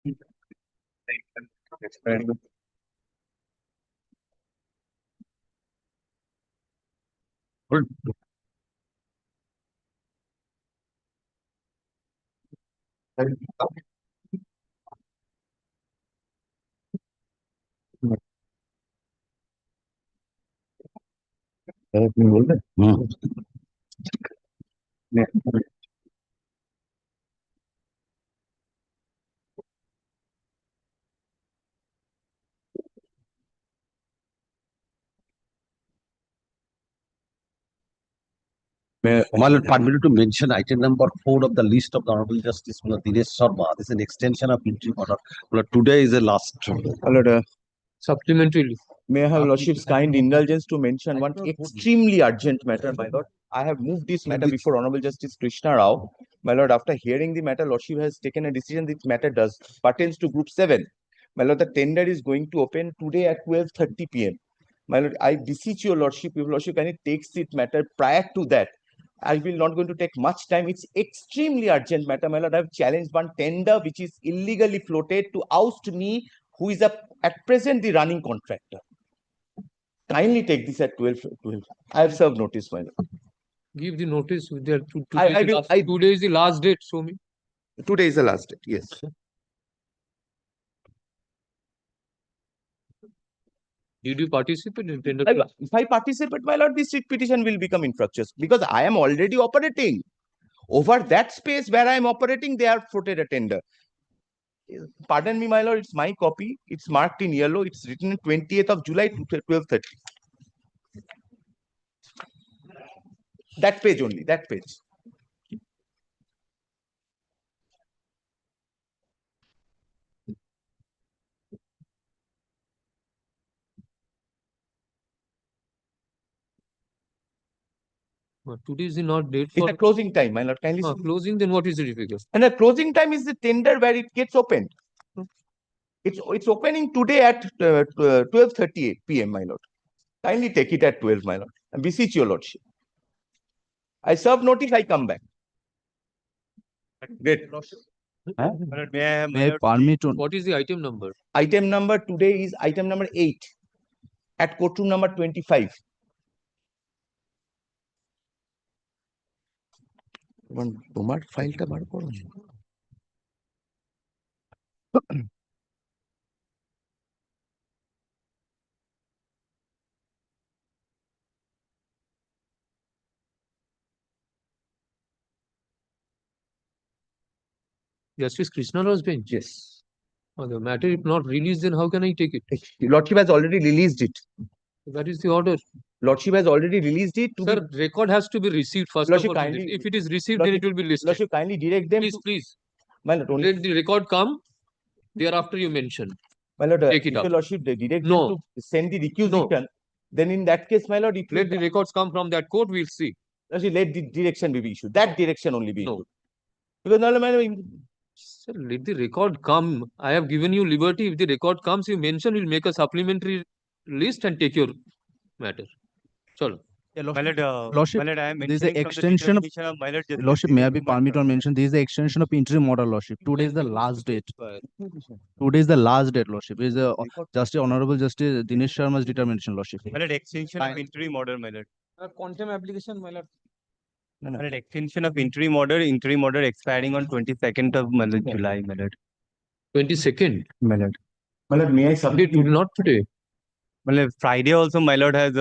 Good. Well, permitted to mention item number 4 of the list of the Honorable Justice Dinesh Sharma. This is an extension of interim order. Well, today is the last. Supplementary. May I have Lordship's kind indulgence to mention one extremely urgent matter, my lord. I have moved this matter before Honorable Justice Krishna Rao. My lord, after hearing the matter, Lordship has taken a decision. This matter pertains to Group 7. My lord, the tender is going to open today at 12:30 p.m. My lord, I beseech your Lordship, if Lordship can takes this matter prior to that. I will not going to take much time. It's extremely urgent matter, my lord. I have challenged one tender which is illegally floated to oust me, who is at present the running contractor. Kindly take this at 12. I have served notice, my lord. Give the notice. There I will. Today is the last date. Show me. Today is the last date. Yes. Did you participate in tender? If I participate, my lord, this writ petition will become infructuous because I am already operating. Over that space where I am operating, they are floated a tender. Pardon me, my lord, it's my copy. It's marked in yellow. It's written on 20th of July to 12:30. That page only, that page. Today is the not date It's for the closing time, my lord. Kindly see. closing. Then what is the figure? And the closing time is the tender where it gets opened. It's opening today at 12:38 p.m., my lord. Kindly take it at 12, my lord. And beseech your lordship. I serve notice, I come back. Great. May I permit to... What is the item number? Item number today is item number 8 at courtroom number 25. তোমার ফাইলটা বার করো। Justice Krishna Rao's bench. Yes. Oh, the matter if not released, then how can I take it? Lordship has already released it. That is the order. Lordship has already released it. Sir, record has to be received first Lordship, of all. kindly, if it is received, then it will be listed. Lordship, kindly direct them. Please. My lord, only... Let the record come. Thereafter, you mention. My lord, take it if up. your lordship direct them to send the requisition, then in that case, my lord, let the records come from that court. We'll see. Lordship, let the direction be issued. That direction only be issued. No. Because no, my lord, sir, let the record come. I have given you liberty. If the record comes, you mention. We'll make a supplementary list and take your matter. Sorry. Yeah, Lordship, this is the extension of Lordship. May I be permitted to mention this is the extension of interim order, Lordship. Today is the last date. Today is the last date, Lordship. It is the Justice Honorable Justice Dinesh Sharma's determination, Lordship. My lord, extension of interim order, my lord. Contempt application, my lord. My lord, extension of interim order expiring on 22nd of July, my lord. 22nd? My lord. My lord, may I submit? Not today. My lord, Friday also, my lord has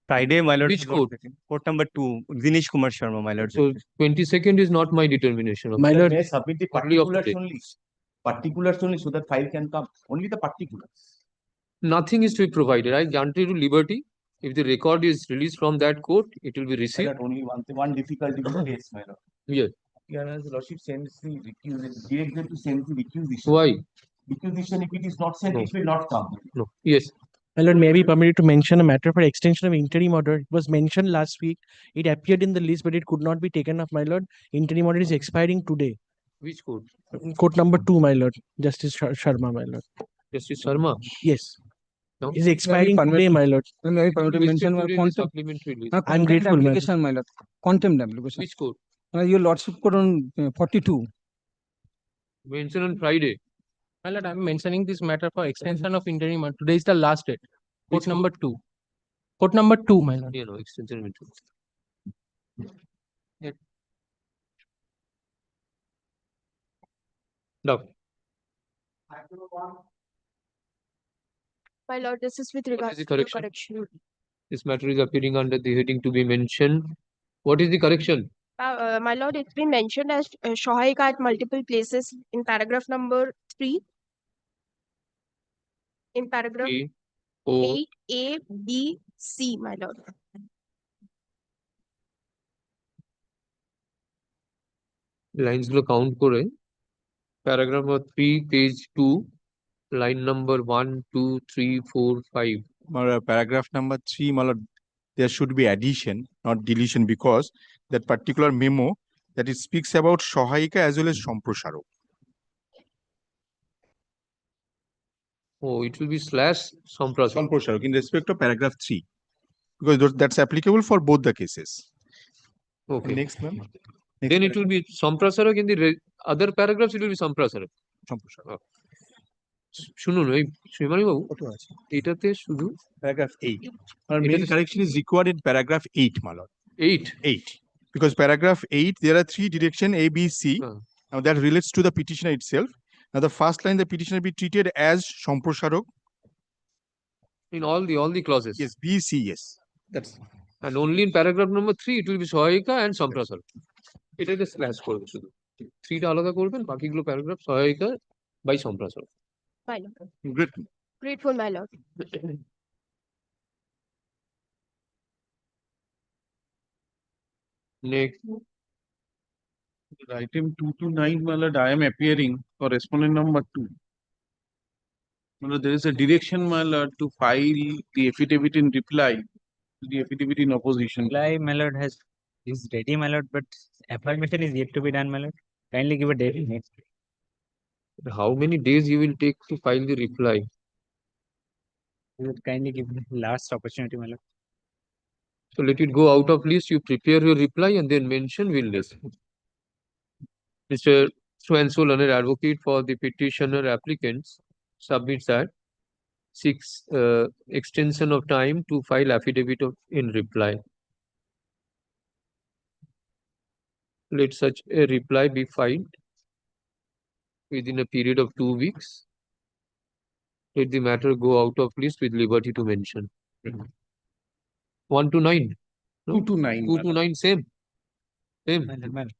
Friday, my lord. Which court? Court number 2, Dinesh Kumar Sharma, my lord. So 22nd is not my determination. My lord, may I submit the particulars only? Particulars only, so that file can come. Only the particulars. Nothing is to be provided. I grant you liberty. If the record is released from that court, it will be received. My lord, only one difficulty to face, my lord. Yes. As the lordship sends the recusation, direct them to send the recusation. Why? Recusation, if it is not sent, it will not come. No. Yes. My lord, may I be permitted to mention a matter for extension of interim order? It was mentioned last week. It appeared in the list, but it could not be taken up, my lord. Interim order is expiring today. Which court? Court number 2, my lord. Justice Sharma, my lord. Justice Sharma? Yes. No? Is expiring today, my lord. May I permit to mention one contempt? I'm grateful, my application, my lord. Contempt application. Which court? Your lordship court on 42. Mention on Friday. My lord, I'm mentioning this matter for extension of interim. Today is the last date. Which Court number 2. Court number 2, my lord. You know, extension of interim. Doc. My lord, this is with regards the to the correction? correction. This matter is appearing under the heading to be mentioned. What is the correction? My lord, it's been mentioned as Shohaika at multiple places in paragraph number 3. In paragraph A, O, 8A, B, C, my lord. lines গুলো count করে paragraph number 3 page 2 line number 1 2 3 4 5 Paragraph number 3, my lord, there should be addition, not deletion, because that particular memo that it speaks about Shohaika as well as Somprosarok. oh, it will be slash Somprasarok. Somprosarok in respect of paragraph 3, because that's applicable for both the cases. Okay. Next, ma'am. Then it will be Somprasarok in the other paragraphs, it will be Somprasarok. Somprosarok. শুনুন ওই শ্রীমানি বাবু এটাতে শুধু Paragraph 8. Main correction is required in paragraph 8, my lord. 8. 8. Because paragraph 8, there are 3 direction A, B, C. Now that relates to the petitioner itself. Now the first line, the petitioner be treated as Somprosarok. In all the clauses. Yes, B, C, yes. That's and only in paragraph number 3 it will be Shohaika and Somprasarok. এটাতে slash করবে শুধু 3টা আলাদা করবেন বাকিগুলো paragraph সহায়িকা by Somprasarok. My lord. great. Grateful, my lord. Next. Item 2 to 9, my lord, I am appearing for respondent number 2. My lord, there is a direction, my lord, to file the affidavit in reply to the affidavit in opposition. Reply, my lord, is ready, my lord, but affirmation is yet to be done, my lord. Kindly give a date next. How many days you will take to file the reply? You would kindly give me last opportunity, my lord. So let it go out of list, you prepare your reply and then mention will list. Mr. So-and-so learned advocate for the petitioner applicants submits that seeks extension of time to file affidavit in reply. Let such a reply be filed within a period of 2 weeks. Let the matter go out of list with liberty to mention. 1 to 9. No? 2 to 9. 2 to 9, same. Same. My lord.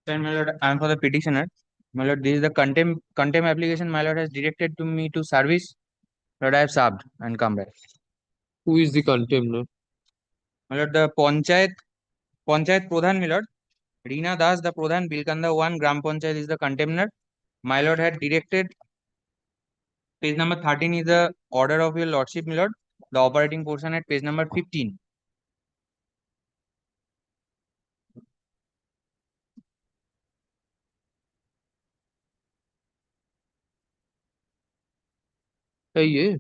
Then, my lord, I am for the petitioner. My lord, this is the contempt application my lord has directed to me to service. Lord, I have served and come back. Who is the contemner? My lord, the Panchayat Pradhan, my lord. Reena Das, the Pradhan, Bilkanda 1, Gram Panchayat is the contemner. My lord had directed, page number 13 is the order of your lordship, my lord. The operating portion at page number 15. Hey, yeah.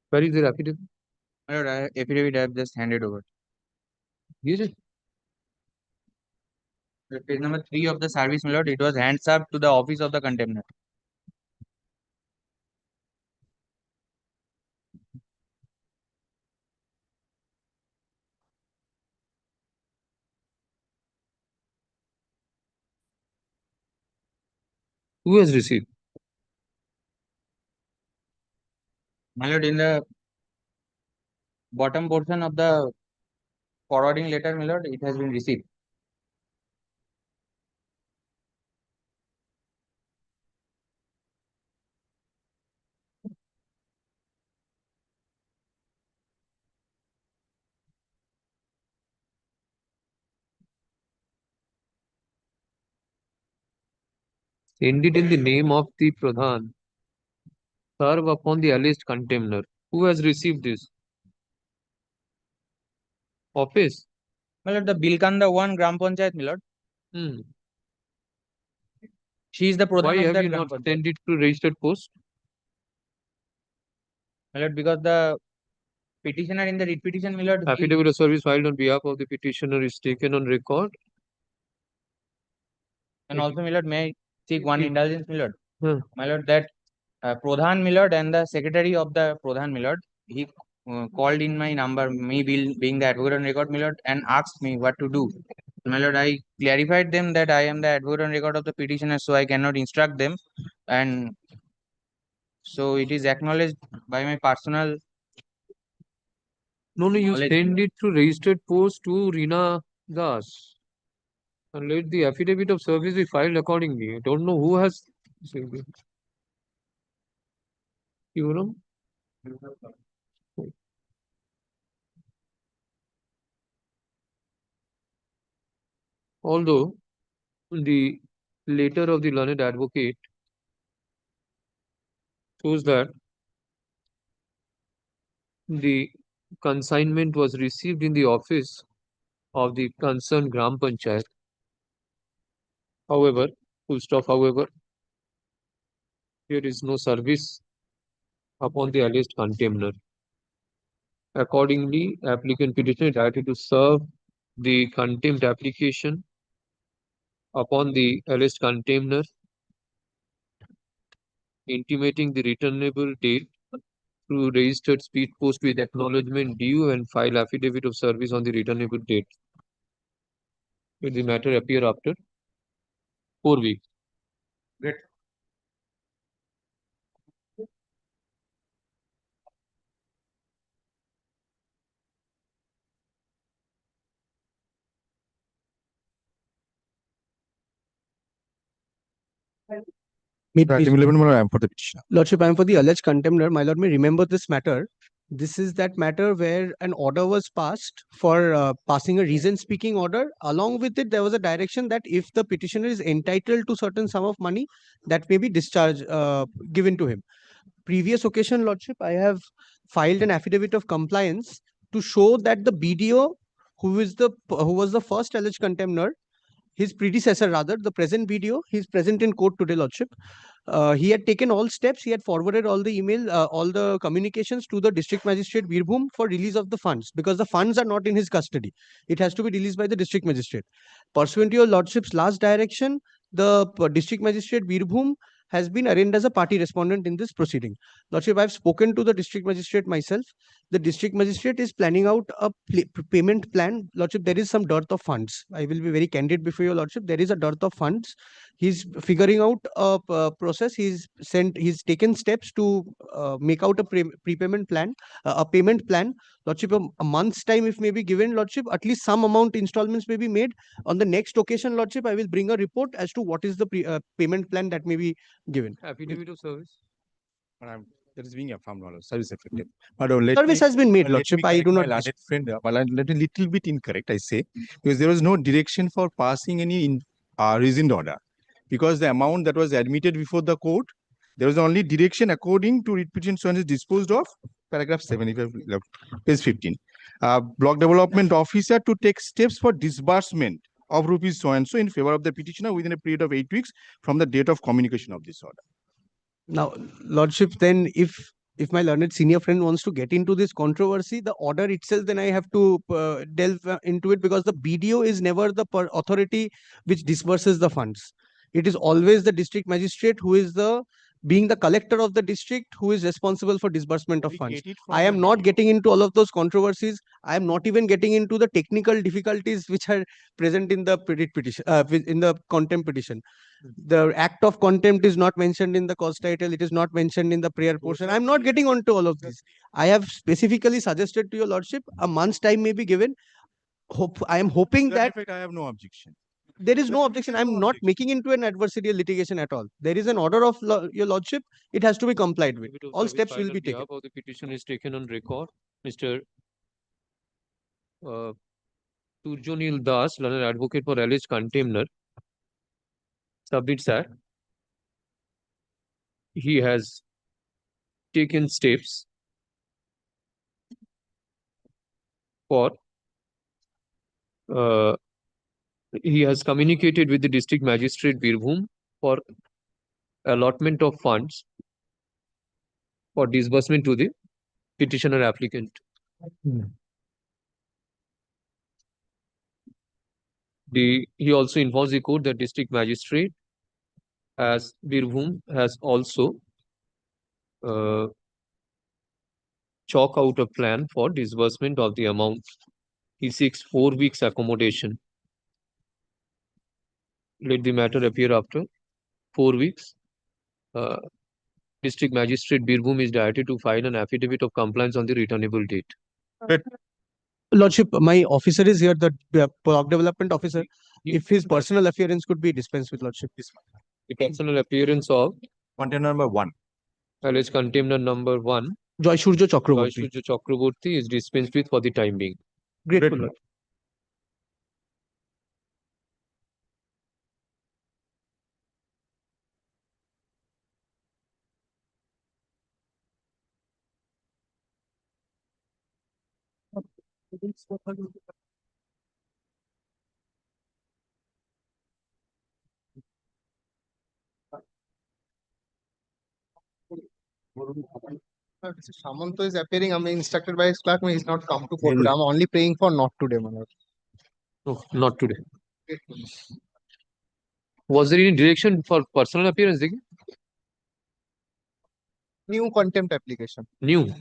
Where is their affidavit? My lord, affidavit I have just handed over. Yes, sir. Page number 3 of the service, my lord, it was hands up to the office of the contemner. Who has received? My lord, in the bottom portion of the forwarding letter, my lord, it has been received. Send it in the name of the Pradhan. Serve upon the alleged contemner. Who has received this? Office. My lord, the Bilkanda 1 Gram Panchayat, my lord. Hmm. She is the Why Pradhan of have that you Gram not Panchayat. sent it to registered post? My lord, because the petitioner in the writ petition, my lord, he, Affidavit of service filed on behalf of the petitioner is taken on record. and also, my lord, may I seek one indulgence, my lord. Hmm. My lord, that Pradhan, my lord, and the secretary of the Pradhan, my lord, he called in my number, me being the advocate on record, my lord, and asked me what to do. My lord, I clarified them that I am the advocate on record of the petitioner, so I cannot instruct them, and so it is acknowledged by my personal No, you knowledge. send it to registered post to Reena Das. And let the affidavit of service be filed accordingly. I don't know who has received it. You know? Although the letter of the learned advocate shows that the consignment was received in the office of the concerned Gram Panchayat. However, full stop, however, there is no service upon the alleged contemner. Accordingly, applicant petitioner is directed to serve the contempt application upon the alleged contemner, intimating the returnable date through registered speed post with acknowledgement due and file affidavit of service on the returnable date. Will the matter appear after 4 weeks? Great. Item 11, my lord, I am for the petitioner. Lordship, I am for the alleged contemner. My lord may remember this matter. This is that matter where an order was passed for passing a reason speaking order. Along with it, there was a direction that if the petitioner is entitled to certain sum of money, that may be discharged, given to him. Previous occasion, Lordship, I have filed an affidavit of compliance to show that the BDO, who was the first alleged contemner, his predecessor rather, the present BDO, he is present in court today, Lordship. He had taken all steps. He had forwarded all the email, all the communications to the district magistrate Birbhum for release of the funds, because the funds are not in his custody. It has to be released by the district magistrate. Pursuant to your lordship's last direction, the district magistrate Birbhum has been arraigned as a party respondent in this proceeding. Lordship, I have spoken to the district magistrate myself. The district magistrate is planning out a payment plan. Lordship, there is some dearth of funds. I will be very candid before your lordship. There is a dearth of funds. He's figuring out a process. He's taken steps to make out a prepayment plan, a payment plan. Lordship, a month's time, if may be given, Lordship, at least some amount installments may be made. On the next occasion, Lordship, I will bring a report as to what is the payment plan that may be given. Affidavit of service. That is being affirmed, my lord. Service effective. Madam, Service has been made, let Lordship. me I correct do my not. learned friend, but a little bit incorrect, I say, because there was no direction for passing any reasoned order. Because the amount that was admitted before the court, there was only direction according to writ petition is disposed of, paragraph 7, if you have page 15. Block development officer to take steps for disbursement of rupees so and so in favor of the petitioner within a period of 8 weeks from the date of communication of this order. Now, Lordship, then if if my learned senior friend wants to get into this controversy, the order itself, then I have to delve into it, because the BDO is never the authority which disburses the funds. It is always the district magistrate who is being the collector of the district, who is responsible for disbursement of We funds. get it from I am the not BDO. getting into all of those controversies. I am not even getting into the technical difficulties which are present in the petition, in the contempt petition. The act of contempt is not mentioned in the cause title. It is not mentioned in the prayer portion. I'm not getting onto all of this. I have specifically suggested to your lordship a month's time may be given. I am hoping that effect, I have no objection. there is no objection. I'm not making into an adversarial litigation at all. There is an order of your lordship. It has to be complied with. All steps will be taken. The petition is taken on record. Mr. Turjonil Das, learned advocate for alleged contemner, submits that he has taken steps for he has communicated with the district magistrate Birbhum for allotment of funds for disbursement to the petitioner applicant. He also informs the court that district magistrate as Birbhum has also chalk out a plan for disbursement of the amount. He seeks 4 weeks accommodation. Let the matter appear after 4 weeks. District Magistrate Birbhum is directed to file an affidavit of compliance on the returnable date. Lordship, my officer is here, the block development officer. If his personal appearance could be dispensed with, lordship. The personal appearance of Container number 1. alleged contemner number 1, Joy Surjo Chakraborty. Joy Surjo Chakraborty, is dispensed with for the time being. Grateful, Lord. Samanto is appearing. I'm instructed by his clerk. He is not come to court today. I'm only praying for not today, my lord. No, not today. Was there any direction for personal appearance? Diggi? New contempt application. New.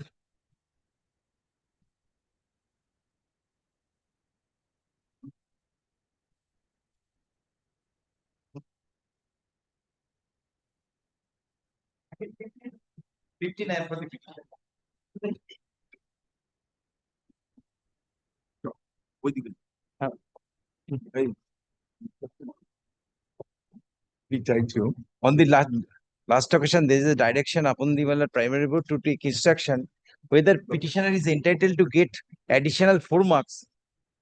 On the last occasion, there is a direction upon the primary board to take instruction whether petitioner is entitled to get additional 4 marks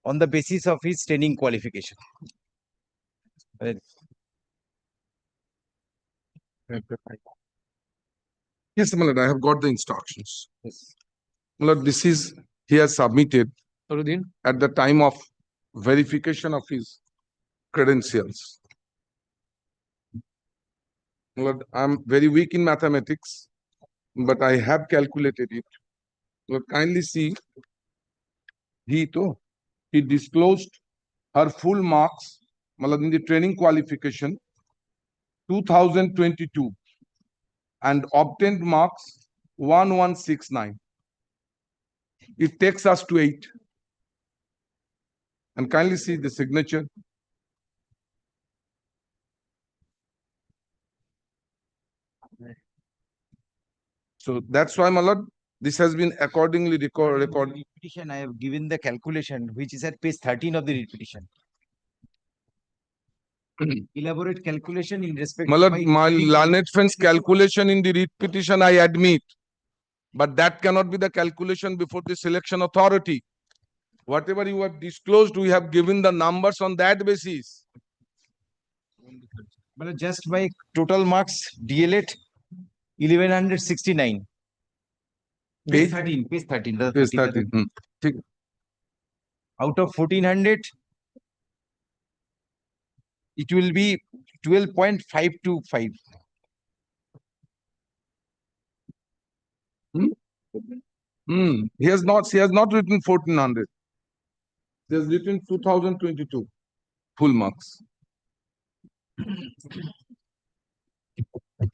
on the basis of his training qualification. Yes, my lord, I have got the instructions. Yes. My lord, this is, he has submitted at the time of verification of his credentials. My lord, I'm very weak in mathematics, but I have calculated it. Lord, kindly see, he disclosed her full marks, my lord, in the training qualification 2022 and obtained marks 1169. It takes us to 8. And kindly see the signature. So that's why, my lord, this has been accordingly recorded. Petition, I have given the calculation, which is at page 13 of the petition. Elaborate calculation in respect. My lord, my learned friend's calculation in the writ petition, I admit. But that cannot be the calculation before the selection authority. Whatever you have disclosed, we have given the numbers on that basis. But just by total marks, DLED 1169. Page 13. Page 13. Page 13. Out of 1400, it will be 12.525. He has not written 1400. He has written 2022 full marks.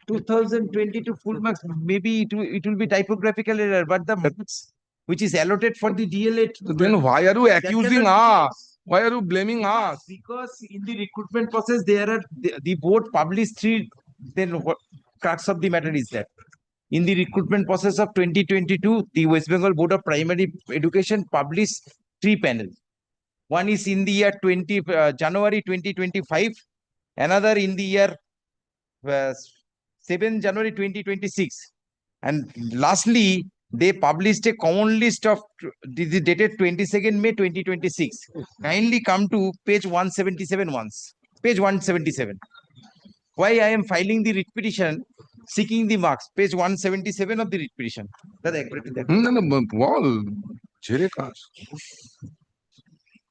2022 full marks, maybe it will be typographical error, but the marks which is allotted for the DLA. So then why are you accusing us? Why are you blaming us? Because in the recruitment process, there are the board published three, then what crux of the matter is that in the recruitment process of 2022, the West Bengal Board of Primary Education published three panels. One is in the year January 2025, another in the year 7 January 2026, and lastly, they published a common list of dated 22nd May 2026. Kindly come to page 177 once. Page 177. Why I am filing the writ petition seeking the marks? Page 177 of the writ petition. Wall.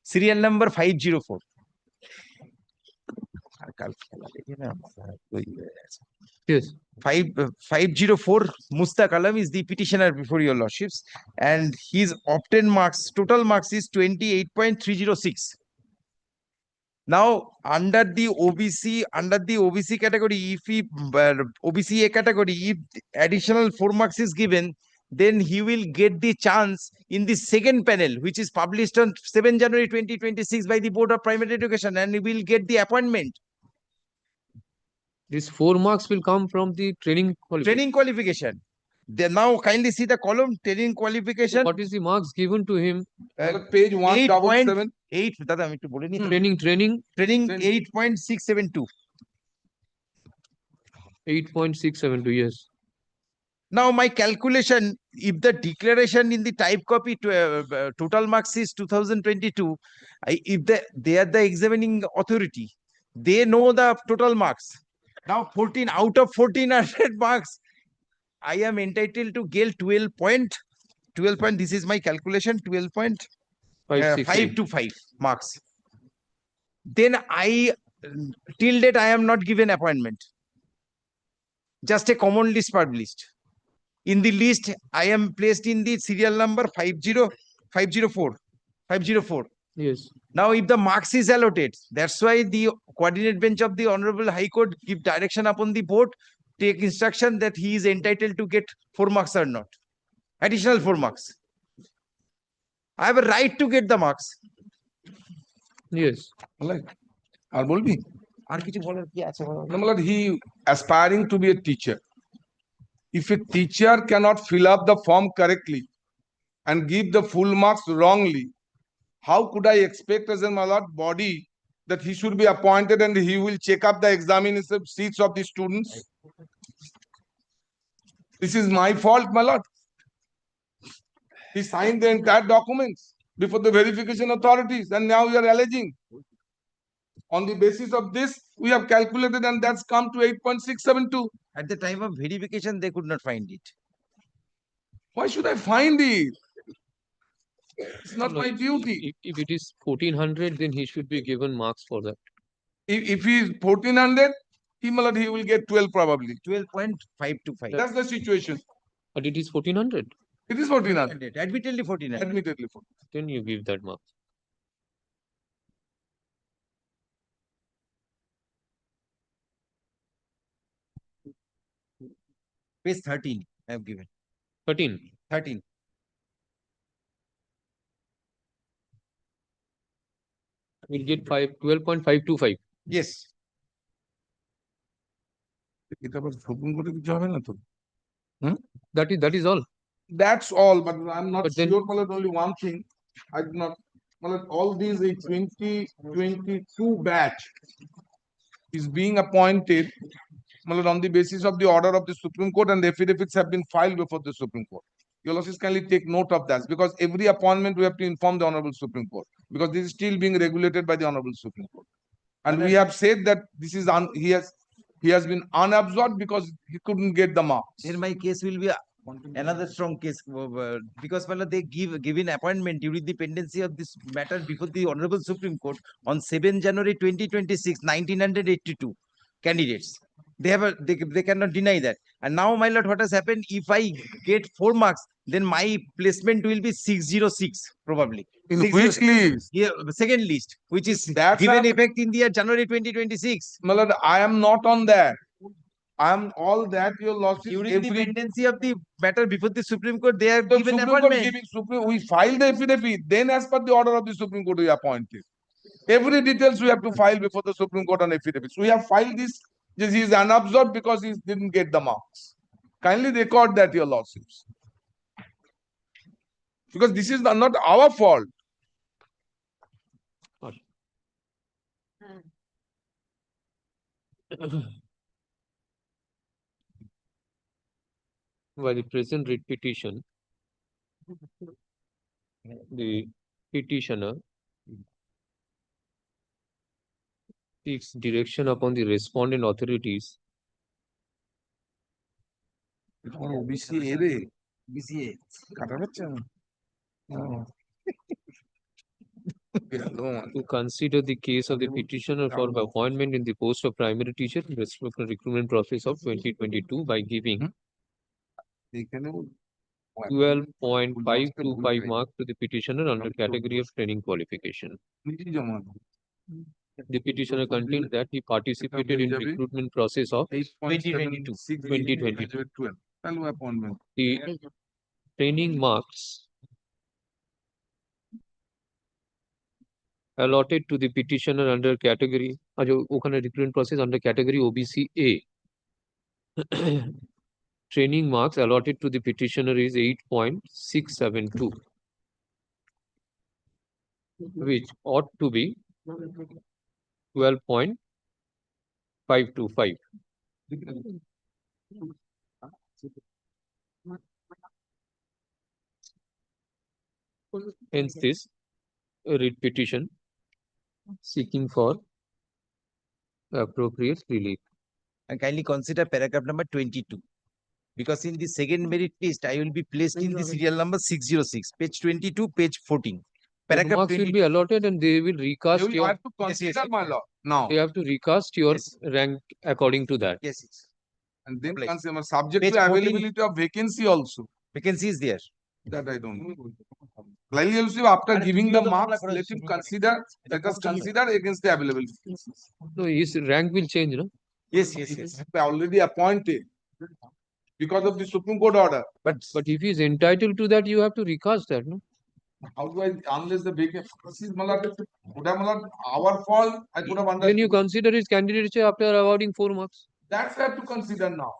Serial number 504. Yes. 504 Mustaq Alam is the petitioner before your lordships, and his obtained marks, total marks is 28.306. Now, under the OBC category, if he OBC A category, if additional 4 marks is given, then he will get the chance in the second panel, which is published on 7 January 2026 by the Board of Primary Education, and he will get the appointment. These 4 marks will come from the training qualification. Training qualification. Then now kindly see the column training qualification. What is the marks given to him? Page 177. 8. Dada, আমি একটু বলে নি। Training 8.672. 8.672, yes. Now my calculation, if the declaration in the type copy total marks is 2022, if they are the examining authority, they know the total marks. Now 14 out of 1400 marks, I am entitled to get 12 point. This is my calculation, 12.525 marks. Then till date I am not given appointment. Just a common list published. In the list, I am placed in the serial number 504. Yes. Now, if the marks is allotted, that's why the coordinate bench of the Honorable High Court give direction upon the board, take instruction that he is entitled to get 4 marks or not. Additional 4 marks. I have a right to get the marks. Yes. আর বলবি? আর কিছু বলার কি আছে? He aspiring to be a teacher. If a teacher cannot fill up the form correctly and give the full marks wrongly, how could I expect as a body that he should be appointed and he will check up the examination seats of the students? This is my fault, my lord. He signed the entire documents before the verification authorities, and now we are alleging. On the basis of this, we have calculated, and that's come to 8.672. At the time of verification, they could not find it. Why should I find it? It's not my duty. If it is 1400, then he should be given marks for that. If he is 1400, he will get 12 probably. 12.525. That's the situation. But it is 1400. It is 1400. Admittedly 1400. Admittedly 1400. Then you give that mark. Page 13, I have given. 13. 13. We'll get 12.525. Yes. That is all. That's all, but I'm not But then- sure. Only one thing. I do not. All these 2022 batch is being appointed on the basis of the order of the Supreme Court, and the affidavits have been filed before the Supreme Court. Your lordships kindly take note of that, because every appointment we have to inform the Honorable Supreme Court, because this is still being regulated by the Honorable Supreme Court. And we have said that this is he has been unabsorbed because he couldn't get the marks. Then my case will be another strong case, because they given appointment during the pendency of this matter before the Honorable Supreme Court on 7 January 2026, 1982 candidates. They cannot deny that. And now, my lord, what has happened? If I get 4 marks, then my placement will be 606 probably. In 606. which list? Yeah, the second list, which is That's given a- effect in the year January 2026. My lord, I am not on that. I am all that your losses. During the pendency of the matter before the Supreme Court, they have The given Supreme Court appointment. giving we file the affidavit. Then, as per the order of the Supreme Court, we appointed. Every details we have to file before the Supreme Court on affidavits. We have filed this. This is unabsorbed because he didn't get the marks. Kindly record that, your lawsuits. Because this is not our fault. By the present writ petition, the petitioner seeks direction upon the respondent authorities to consider the case of the petitioner for appointment in the post of primary teacher in respect to recruitment process of 2022 by giving 12.525 marks to the petitioner under category of training qualification. The petitioner contains that he participated in recruitment process of 2022. The training marks allotted to the petitioner under category recruitment process under category OBC A. Training marks allotted to the petitioner is 8.672, which ought to be 12.525. Hence this writ petition seeking for appropriate relief. And kindly consider paragraph number 22. Because in the second merit list, I will be placed in the serial number 606, page 22, page 14. The Paragraph marks will 22. be allotted and they will recast You your. have to consider, my lord. Now. They have to recast your rank according to that. Yes, yes. And then Place. consider subject Page to 14. availability of vacancy also. Vacancy is there. That I don't know. Clearly, also after giving the marks, let him consider, let us consider against the available vacancies. So his rank will change, no? Yes, yes, yes. Already appointed because of the Supreme Court order. But if he is entitled to that, you have to recast that, no? How do I, unless the vacancy is our fault, I could have understood. When you consider his candidature after awarding 4 marks. That's what to consider now.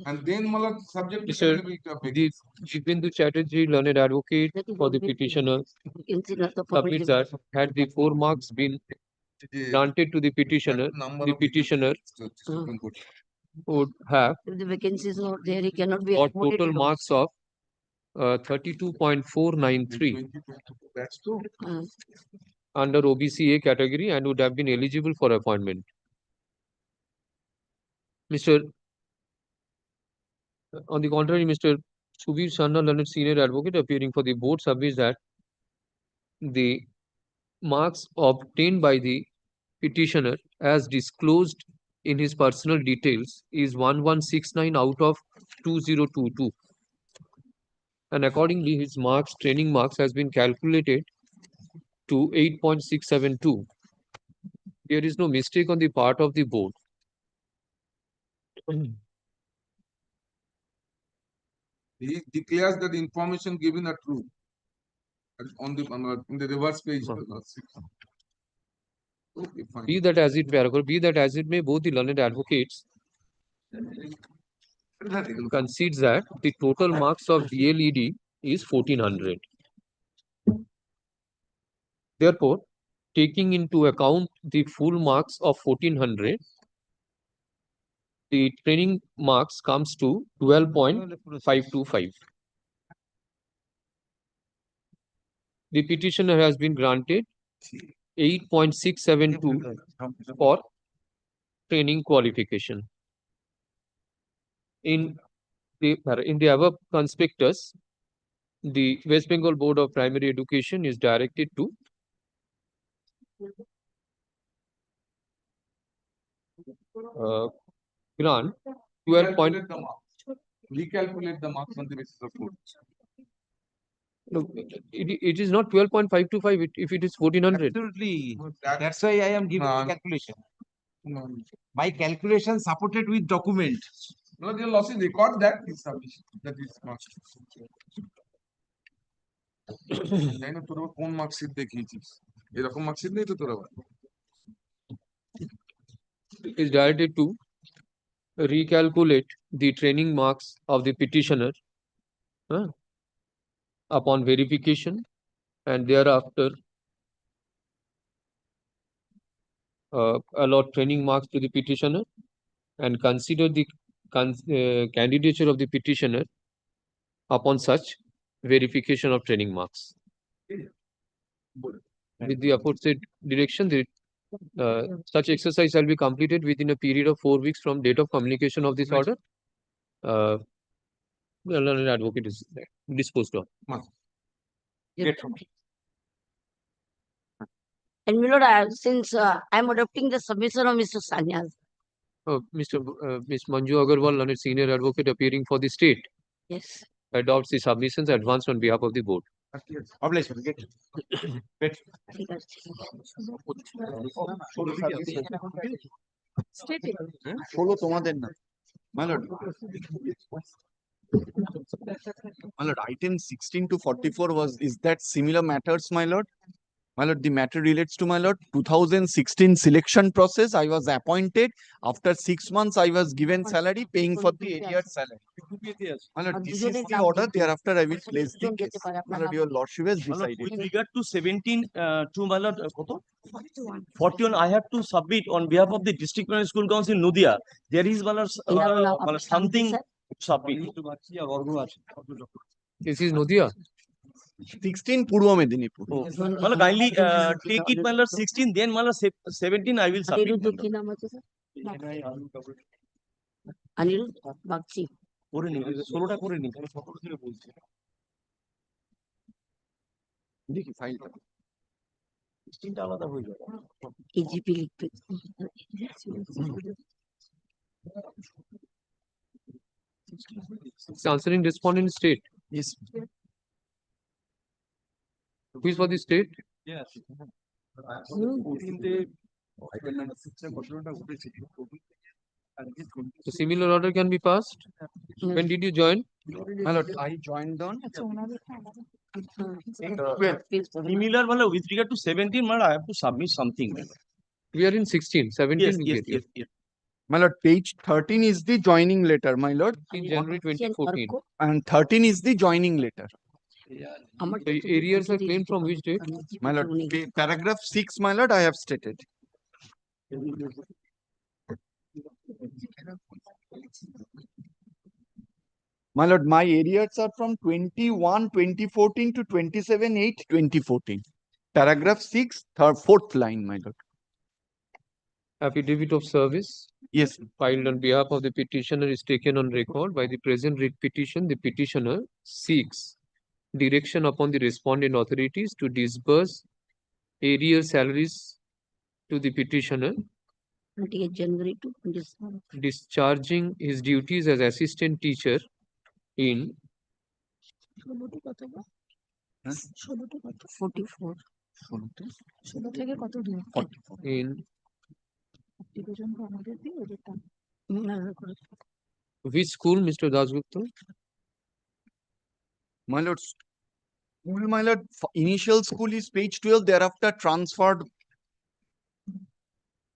And then subject to Mr. availability of vacancy. Shibindu Chatterjee, learned advocate for the petitioner, submits that had the 4 marks been granted to the petitioner would have If the vacancy is not there, he cannot be got accommodated total marks of 32.493 That's true. under OBCA category and would have been eligible for appointment. On the contrary, Mr. Subir Sharma, learned senior advocate appearing for the board, submits that the marks obtained by the petitioner as disclosed in his personal details is 1169 out of 2022. And accordingly, his marks, training marks, has been calculated to 8.672. There is no mistake on the part of the board. He declares that the information given are true. On the in the reverse page. Okay, fine. Be that as it may, both the learned advocates concedes that the total marks of DLED is 1400. Therefore, taking into account the full marks of 1400, the training marks comes to 12.525. The petitioner has been granted 8.672 for training qualification. In the above conspectus, the West Bengal Board of Primary Education is directed to grant 12 point. Recalculate the marks. Recalculate the marks on the basis of code. Look, it is not 12.525 if it is 1400. Absolutely. That's why I am giving No, calculation. No, My calculation supported with document. no, the losses record that is sufficient. That is marks. তাই না তোর কোন marksheet দেখিয়েছিস এরকম marksheet নেই তো তোর আবার Is directed to recalculate the training marks of the petitioner upon verification and thereafter allot training marks to the petitioner and consider the candidature of the petitioner upon such verification of training marks. With the aforesaid direction, such exercise shall be completed within a period of 4 weeks from date of communication of this order. The learned advocate is disposed of. And my lord, since I am adopting the submission of Mr. Sanyas. Ms. Manju Agarwal, learned senior advocate appearing for the state, Yes. adopts the submissions advanced on behalf of the board. Obligation. Get. ঠিক আছে। ষোলো তোমাদের না my lord. My lord, item 16 to 44 is that similar matters, my lord? My lord, the matter relates to, my lord, 2016 selection process. I was appointed. After 6 months, I was given salary, paying for the area salary. My lord, this is the order. Thereafter, I will place the case. My lord, your lordship has decided. With regard to 17 to my lord, 41, I have to submit on behalf of the District Primary School Council Nudia. There is my lord, something to submit. This is Nodia. 16 Purva Medinipur. Well, kindly take it, my lord, 16, then my lord, 17, I will submit. কি নাম আছে sir? Aniruddha Bagchi. করে নিন 16টা করে নিন 17 দিনে বলছি দেখি ফাইলটা 16টা আলাদা হয়ে যাবে এজিপি লিখতে। It's answering respondent state. Yes. Who is for the state? Yes. So similar order can be passed. When did you join? My lord, I joined on Similar, with regard to 17, I have to submit something. We are in 16, 17. Yes. My lord, page 13 is the joining letter, my lord. In January 2014. And 13 is the joining letter. So areas are claimed from which date? My lord, paragraph 6, my lord, I have stated. My lord, my areas are from 21/2014 to 27/8/2014. Paragraph 6, fourth line, my lord. Affidavit of service. Yes. Filed on behalf of the petitioner is taken on record. By the present writ petition, the petitioner seeks direction upon the respondent authorities to disburse area salaries to the petitioner, 28 January to discharging his duties as assistant teacher in 44 in which school, Mr. Dasgupta? My lord, school, my lord, initial school is page 12, thereafter transferred.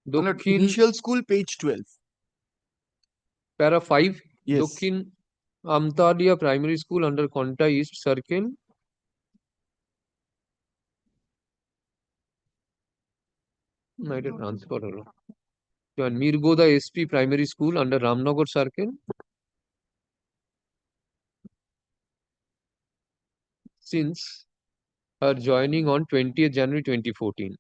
My lord, initial school, page 12. Para 5, Yes. Dokhin Amtalia Primary School under Konta East Circle. No, it is transfer. Join Mirgoda SP Primary School under Ramnagar Circle. Since her joining on 20th January 2014.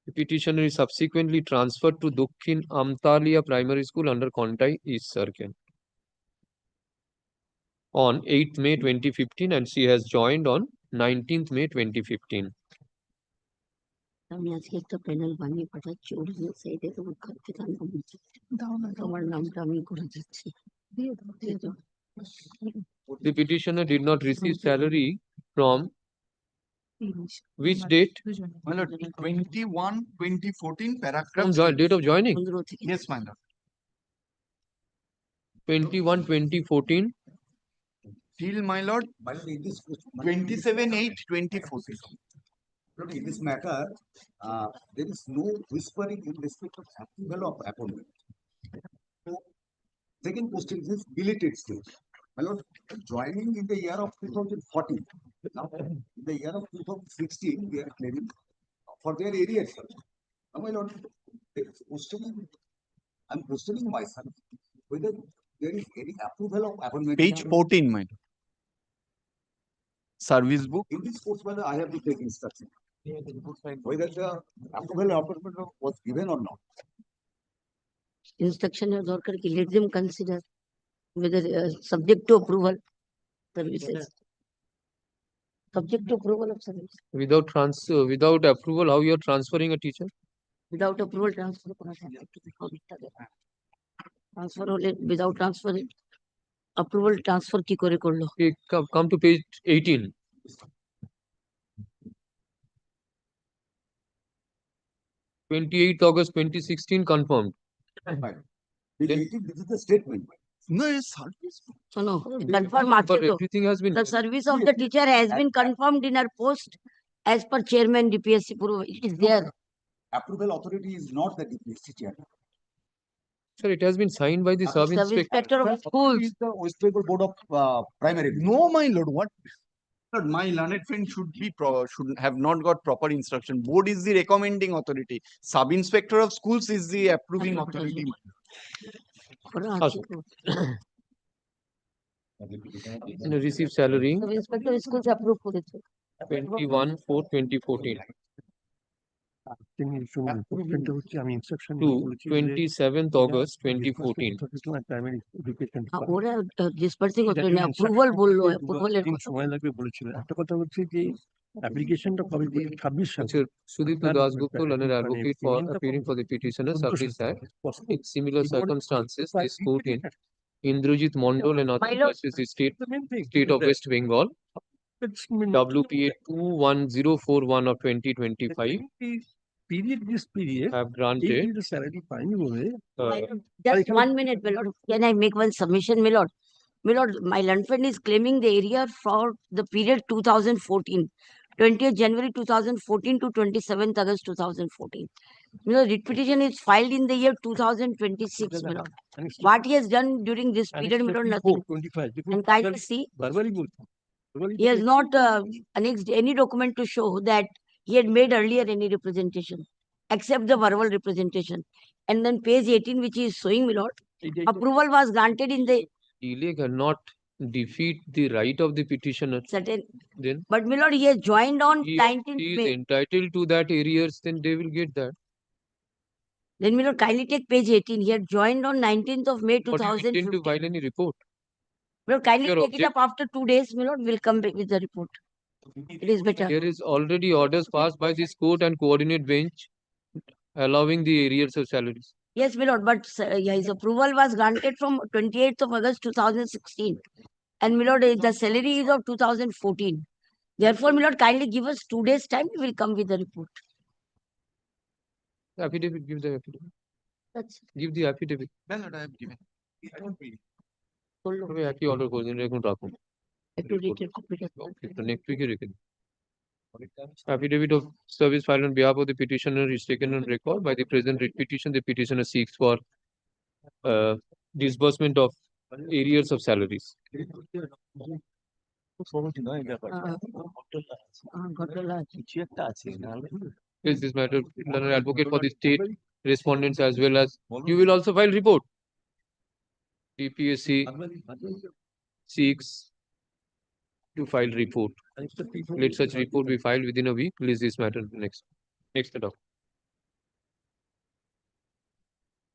The petitioner is subsequently transferred to Dokhin Amtalia Primary School under Kontai East Circle on 8th May 2015 and she has joined on 19th May 2015. আমি আজকে একটা panel বানিয়ে পাঠাচ্ছি original সাইডে তোমার খাতে তোমার নামটা আমি করে দিচ্ছি The petitioner did not receive salary from which date? 21/2014 paragraph. From date of joining? Yes, my lord. 21/2014 Till my lord, 27/8/2014. In this matter, there is no whispering in respect of approval of appointment. So, second question is belated stage. My lord, joining in the year of 2014. Now, in the year of 2016, we are claiming for their arrears. Now, my lord, I'm questioning myself whether there is any approval of appointment. Page 14, my lord. Service book. In this course, whether I have to take instruction. Whether the approval of appointment was given or not. Instruction is dharkar ki let them consider whether subject to approval services. Subject to approval of service. Without approval, how you are transferring a teacher? Without approval transfer করা যায় না, transfer হলে without transfer approval transfer কি করে করলো? Okay, come to page 18. August 2016 confirmed. Right. This is the statement. No, it's service. No, confirm But everything has been. The service of the teacher has been confirmed in her post as per chairman DPSC approval. It is there. Approval authority is not the DPSC chairman. Sir, it has been signed by the Sub-inspector of schools. Is the West Bengal Board of Primary. No, my lord, what? Lord, my learned friend should have not got proper instruction. Board is the recommending authority. Sub-inspector of schools is the approving authority. Receive salary Sub-inspector of schools approve করেছে 21/4/2014 to 27th August 2014. ওরা dispersing হতো না, approval বললো, approval এর কথা। সময় লাগবে বলেছিল। একটা কথা হচ্ছে যে application-টা কবে দিয়ে 26 সালে। Sudipto Dasgupta, learned advocate for appearing for the petitioner, submits that in similar circumstances, this court in Indrajit Mondal and other versus the state of West Bengal, WPA 21041 of 2025, have granted. Just 1 minute, my lord. Can I make one submission, my lord? My lord, my learned friend is claiming the area for the period 2014, 20th January 2014 to 27th August 2014. You know, writ petition is filed in the year 2026, my lord. What he has done during this period, my lord, nothing. And kindly see, he has not annexed any document to show that he had made earlier any representation, except the verbal representation. And then page 18, which is showing, my lord, approval was granted in the Delay cannot defeat the right of the petitioner. certain. Then But my lord, he has joined on 19th he is May. entitled to that arrears, then they will get that. Then my lord, kindly take page 18. He had joined on 19th of May But you intend to 2015. file any report? My lord, kindly Your take it up after 2 days, my lord. We'll come back with the report. It is better. There is already orders passed by this court and coordinate bench allowing the arrears of salaries. Yes, my lord, but his approval was granted from 28th of August 2016. And my lord, the salary is of 2014. Therefore, my lord, kindly give us 2 days time. We will come with the report. Affidavit, give the affidavit. Give the affidavit. My lord, I have given. I don't read. তবে একই order করে দিন, এখন রাখুন। একটু রেটের কপিটা next উইকে রেখে দিন। Affidavit of service filed on behalf of the petitioner is taken on record. By the present writ petition, the petitioner seeks for disbursement of arrears of salaries. Is this matter, learned advocate for the state respondents as well as you will also file report. DPSC seeks to file report. Let such report be filed within a week. Release this matter next. Next doc.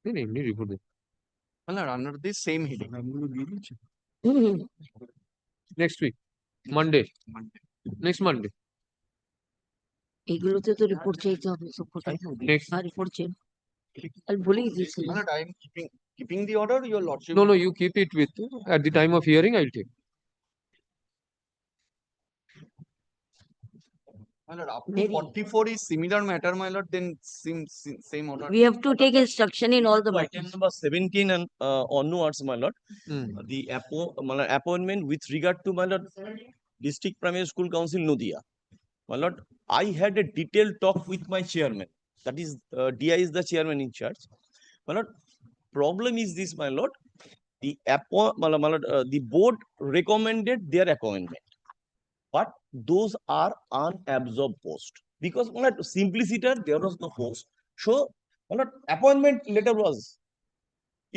Any report. Under this same heading. Next week, Monday. Next Monday. এগুলোতে তো report চাইতে হবে সবকটাই। Next. আর report চাই। আমি বলেই দিয়েছি। My lord, I am keeping the order, your lordship. No, you keep it with at the time of hearing. I'll take. My lord, up to 44 is similar matter, my lord, then same order. We have to take instruction in all the Item matters. number 17 and onwards, my lord. The my lord, appointment with regard to, my lord, District Primary School Council Nodia. My lord, I had a detailed talk with my chairman. That is, DI is the chairman in charge. My lord, problem is this, my lord. The board recommended their appointment, but those are unabsorbed posts because, my lord, simpliciter there was no post. So, my lord, appointment letter was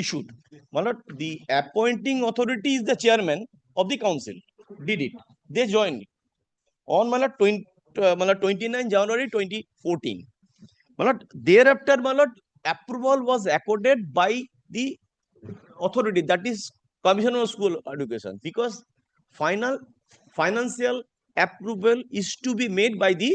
issued. My lord, the appointing authority is the chairman of the council. Did it? They joined it on, my lord, 29 January 2014. My lord, thereafter, my lord, approval was accorded by the authority, that is Commissioner of School Education, because financial approval is to be made by the,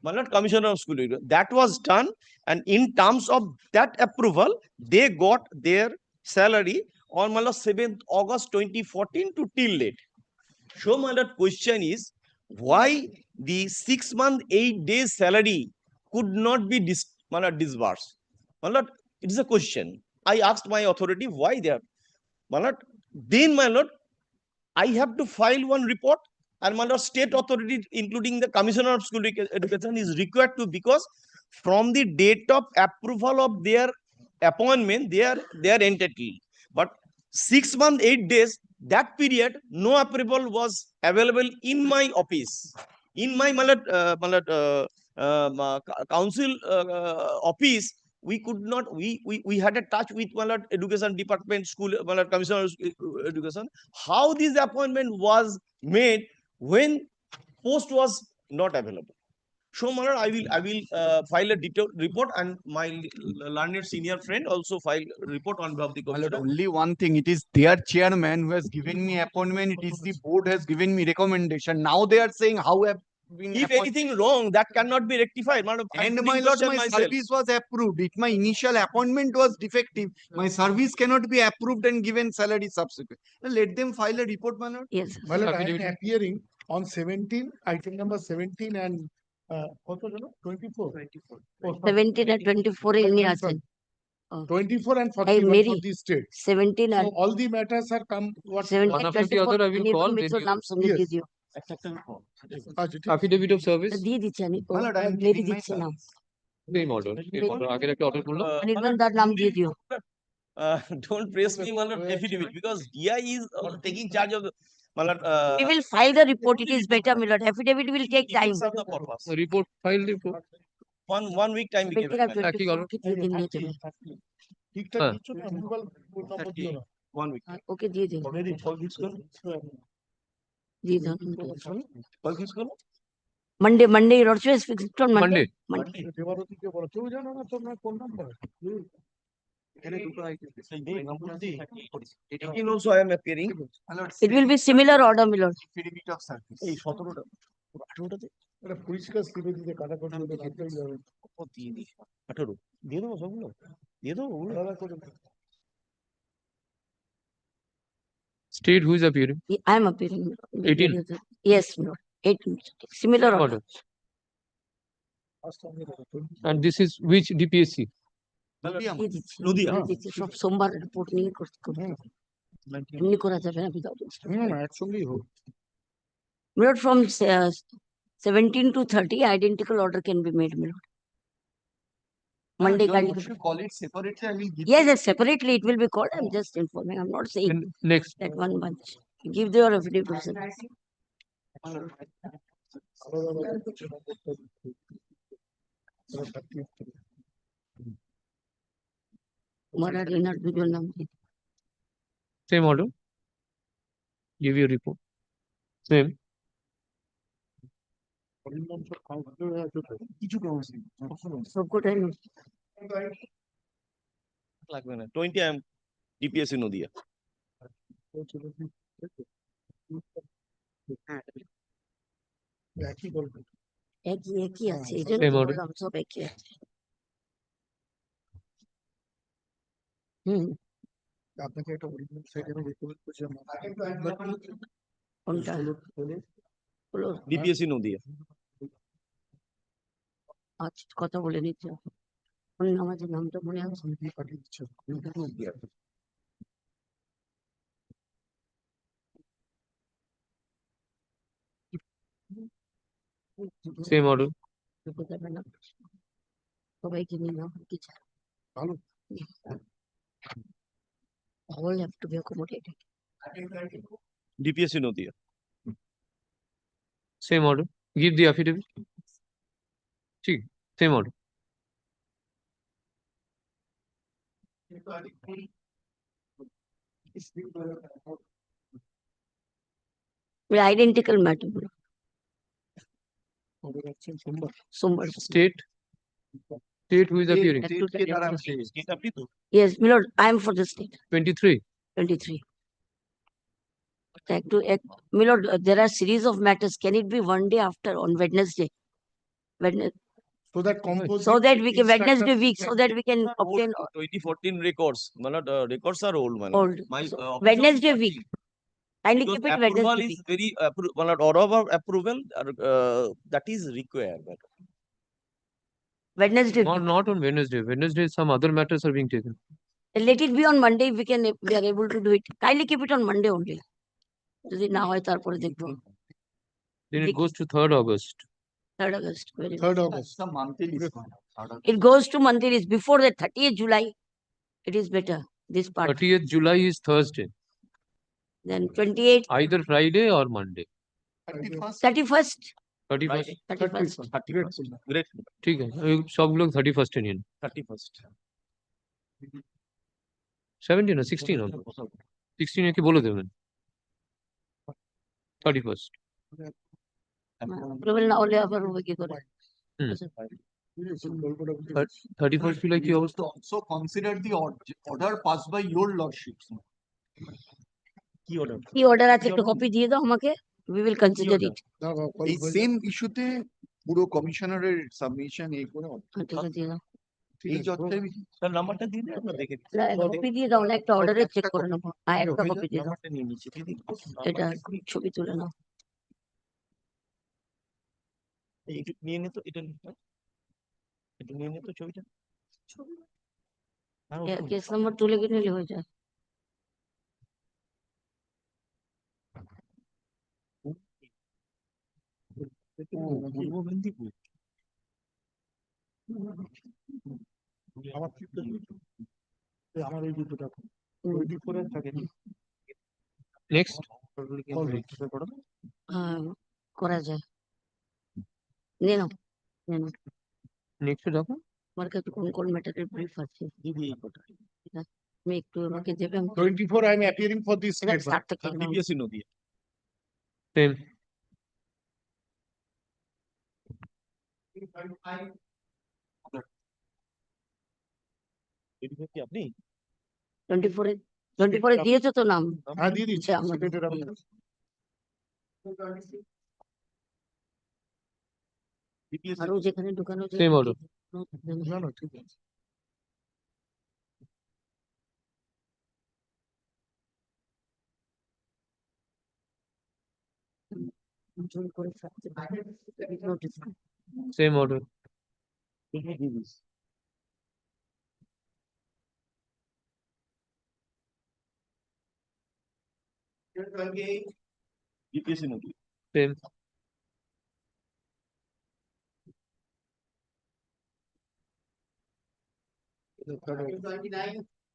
my lord, Commissioner of School Education. That was done, and in terms of that approval, they got their salary on, my lord, 7th August 2014 to till date. So, my lord, question is why the 6 month 8 days salary could not be disbursed. My lord, it is a question. I asked my authority why they are, my lord. Then, my lord, I have to file one report, and, my lord, state authority, including the Commissioner of School Education, is required to, because from the date of approval of their appointment, they are entitled. But 6 months 8 days, that period, no approval was available in my office, in my, my lord, council office. We could not, we had a touch with, my lord, education department, school, my lord, Commissioner of Education, how this appointment was made when post was not available. So, my lord, I will file a detailed report, and my learned senior friend also file a report on behalf of the My lord, commissioner. only one thing, it is their chairman who has given me appointment, it is the board has given me recommendation. Now they are saying how have been If anything wrong, that cannot be rectified, madam. And my lord, my service was approved. If my initial appointment was defective, my service cannot be approved and given salary subsequent. Let them file a report, my lord. Yes. My lord, I am appearing on 17, item number 17 and 24. 17 and 24 এমনি আছে। 24 and এই 41 Mary for the state. 17 So and all the matters are come. What 17 One after the other, I will call. Then নাম সঙ্গে দিয়ে দিও। affidavit of service. দিয়ে দিচ্ছি আমি। My lord, I am মেরি giving my দিচ্ছে নাম। Same order. আগের একটা order করলো। অনির্বাণ দার নাম দিয়ে দিও। Don't press me, my lord, affidavit, because DI is taking charge of the, my lord, We will file the report. It is better, my lord. Affidavit will take time. serve the purpose. Report, file report. One week time we give it. একই কারণ। ঠিকঠাক দিচ্ছ না ভুলভাল নম্বর দিও না। 1 week. ওকে দিয়ে দিন। Already call this girl. দিয়ে দাও। Call this girl. Monday, your order is fixed on Monday. দেবারতীকে বলো, কেউ জানো না তোমরা কোন number? Also, I am appearing. It will be similar order, my lord. Affidavit of service. এই 17টা 18টাতে এটা পরিষ্কার স্লিপে দিতে কাটাকাটি হলে দেখতেই যাবে। দিয়ে দিই 18 দিয়ে দেবো সবগুলো দিয়ে দেবো আলাদা করে State, who is appearing? I am appearing. 18. Yes, my lord. 18. Similar order. And this is which DPSC? দিয়ে দিচ্ছি। নদিয়া। দিয়ে দিচ্ছি। সব সোমবার রিপোর্ট নিয়ে করতে হবে। এমনি করা যাবে না without instruction. না একসঙ্গেই হোক। My lord, from 17 to 30, identical order can be made, my lord. Monday, Your lordship call it separately, I will give. yes, separately it will be called. I'm just informing. I'm not saying And next. that one bunch. Give your affidavit. Marathi দুজন নাম দিয়ে দিন। Same order. Give your report. Same. কিছু council সবকটাই note. লাগবে না 20 I am DPSC Nadia. একই গল্প। একই আছে এই জন্য Same তো order. বললাম সব একই আছে হুম আপনাকে একটা অরিজিনাল সাইড আমি রেকমেন্ড করছিলাম কোনটা হলো ডিপিএসসি নদিয়া। আচ্ছা কথা বলে নিচ্ছি আমাদের নামটা মনে আছে পাঠিয়ে দিচ্ছি Same order. ঢুকে যাবে না সবাইকে নিয়ে নাও কিছু ভালো all have to be accommodated DPSC Nadia. Same order. Give the affidavit. ঠিক same order. identical matter সোমবার State who is appearing? State আপনি তো? yes my lord I am for the state 23. 23 my lord there are series of matters can it be one day after on Wednesday so that composite so that we can Wednesday instructors week so that we can obtain 2014 records. Malad, records are old, man. old My So, office of Wednesday week kindly because keep it approval Wednesday is week very malad, order of approval that is required. Wednesday Not week not on Wednesday. Wednesday some other matters are being taken. let it be on Monday we are able to do it kindly keep it on Monday only যদি না হয় তারপরে দেখবো Then it goes to 3rd August. 3rd August very third good. August It goes to monthly list before the 30th July it is better this part 30th July is Thursday. then 28th Either Friday or Monday. 31st 31st. 31st Great. ঠিক আছে ওই সবগুলো 31st এ নিন 31st 17 না 16 হবে 16 এ কি বলে দেবেন 31st. approval না হলে আবার হবে কি করে হুম। আচ্ছা। 31st July কি অবস্থা So consider the order passed by your lordships. কি order? কি অর্ডার আছে একটু কপি দিয়ে দাও আমাকে we will consider it এই সেম ইস্যুতে পুরো কমিশনারের সাবমিশন এই করে ঠিক আছে দিয়ে দাও এই জটটাই স্যার নাম্বারটা দিন আমরা দেখে নিচ্ছি। কপি দিয়ে দাও না একটা অর্ডারে চেক করে নেবো আর একটা ওই কপি দিয়ে দাও নাম্বারটা নিয়ে নিচ্ছি দিদি। এটা ছবি তুলে নাও একটু নিয়ে নে তো এটা একটু নিয়ে নে তো ছবিটা। কেস নাম্বার তুলে নিলে হয়ে যায় পূর্ব মেদিনীপুর আমার এই দুটো 24 থাকে নেক্সট করা যায় নিয়ে নাও নেক্সট দেখো আমার কাছে কোন কোন ম্যাটারের ব্রিফ আছে দিদি এই কথা। আমি একটু আমাকে দেবে 24 I am appearing for this state start থেকে নাও। ডিপিএসসি নদিয়া। সেম এটা কি আপনি 24 এ দিয়েছো তো নাম হ্যাঁ দিয়ে দিচ্ছি আচ্ছা, আমার- সেক্রেটারি আমি ডিপিএসসি আরো যেখানে ঢুকানো যায় Same order. না না ঠিক আছে জোর করে ফেলতে পারে notice same order DPSC Nadia. Same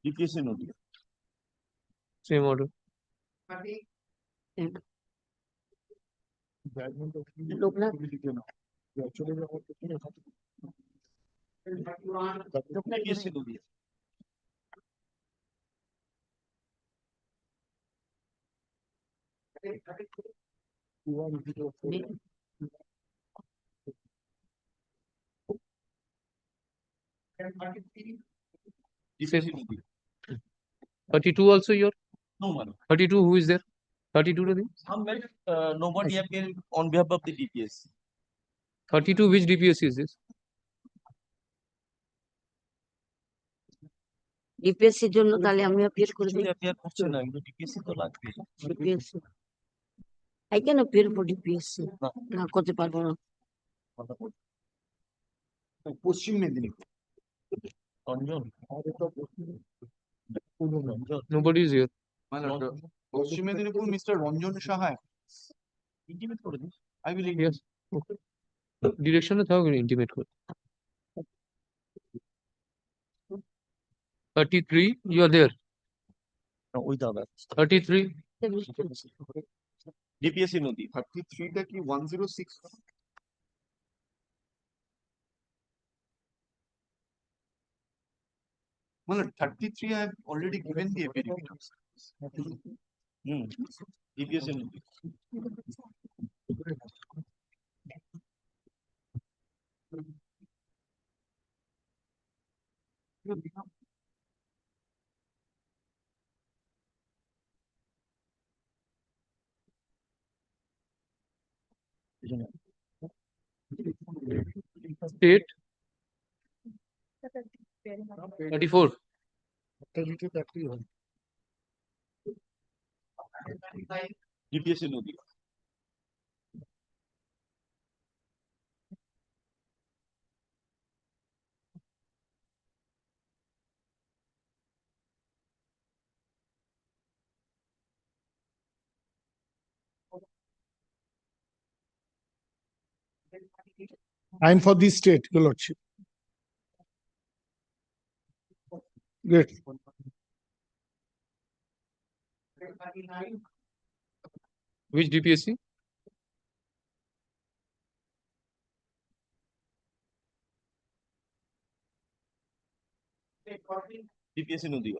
DPSC Nadia. Same order Loknath DPSC Nadia. DPSC Nadia. 32 also your No man. 32 who is there 32 to the Nobody appearing on behalf of the DPS. 32, which DPSC is this? ডিপিএসসির জন্য তাহলে আমি অ্যাপিয়ার করে দিই appear করছে না, কিন্তু DPSC তো লাগবে। DPSC I can appear for DPSC না করতে পারবো না পশ্চিম Medinipur Ranjan, Nobody is here. Paschim Medinipur mister Ranjan Saha intimate করে this. I will. Yes. Okay. Direction is how we intimate code. 33, you are there. ওই দাদা 33. ডিপিএসসি নদী 33টা কি 106 মানে 33 I have already given the affidavit. DPSC নদী State 34. ডিপিএসসি নদী I am for this state, Your Lordship. Great. Which DPSC? DPSC নদী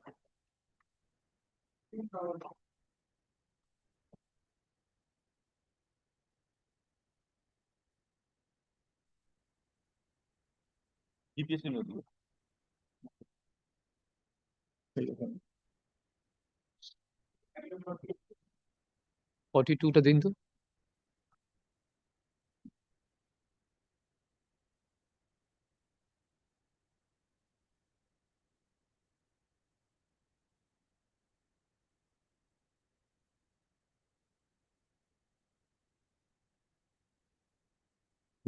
DPSC নদী 42 টা দিন তো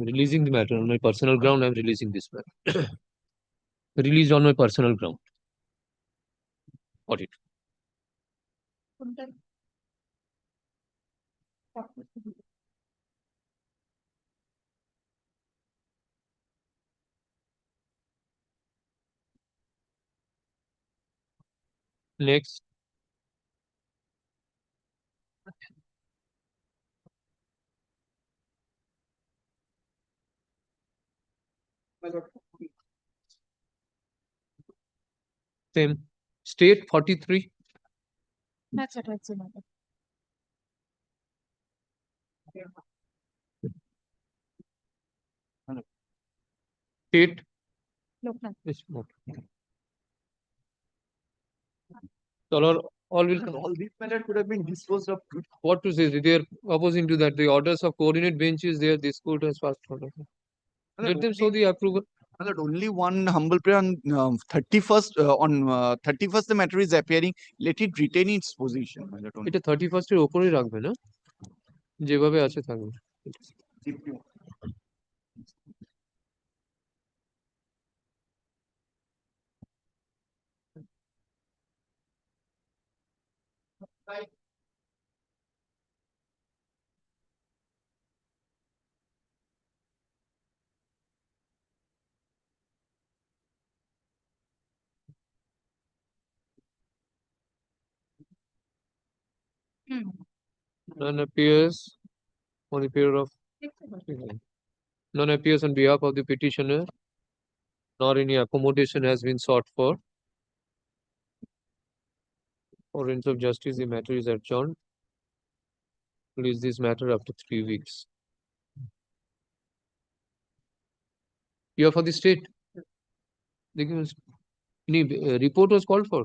releasing the matter on my personal ground. I am releasing this matter. Released on my personal ground. 42. Next. Same. State 43. That's it, that's it. State. Loknath. Yes, no. All these matters could have been disposed of. What to say? They are opposing to that. The orders of coordinate bench is there. This court has passed order. Let them show the approval. Only one humble prayer on 31st. On 31st, the matter is appearing. Let it retain its position. এটা 31st এর উপরেই রাখবে না যেভাবে আছে থাকবে None appears on the period of none appears on behalf of the petitioner, nor any accommodation has been sought for. For ends of justice, the matter is adjourned. Release this matter after 3 weeks. You are for the state. Any report was called for.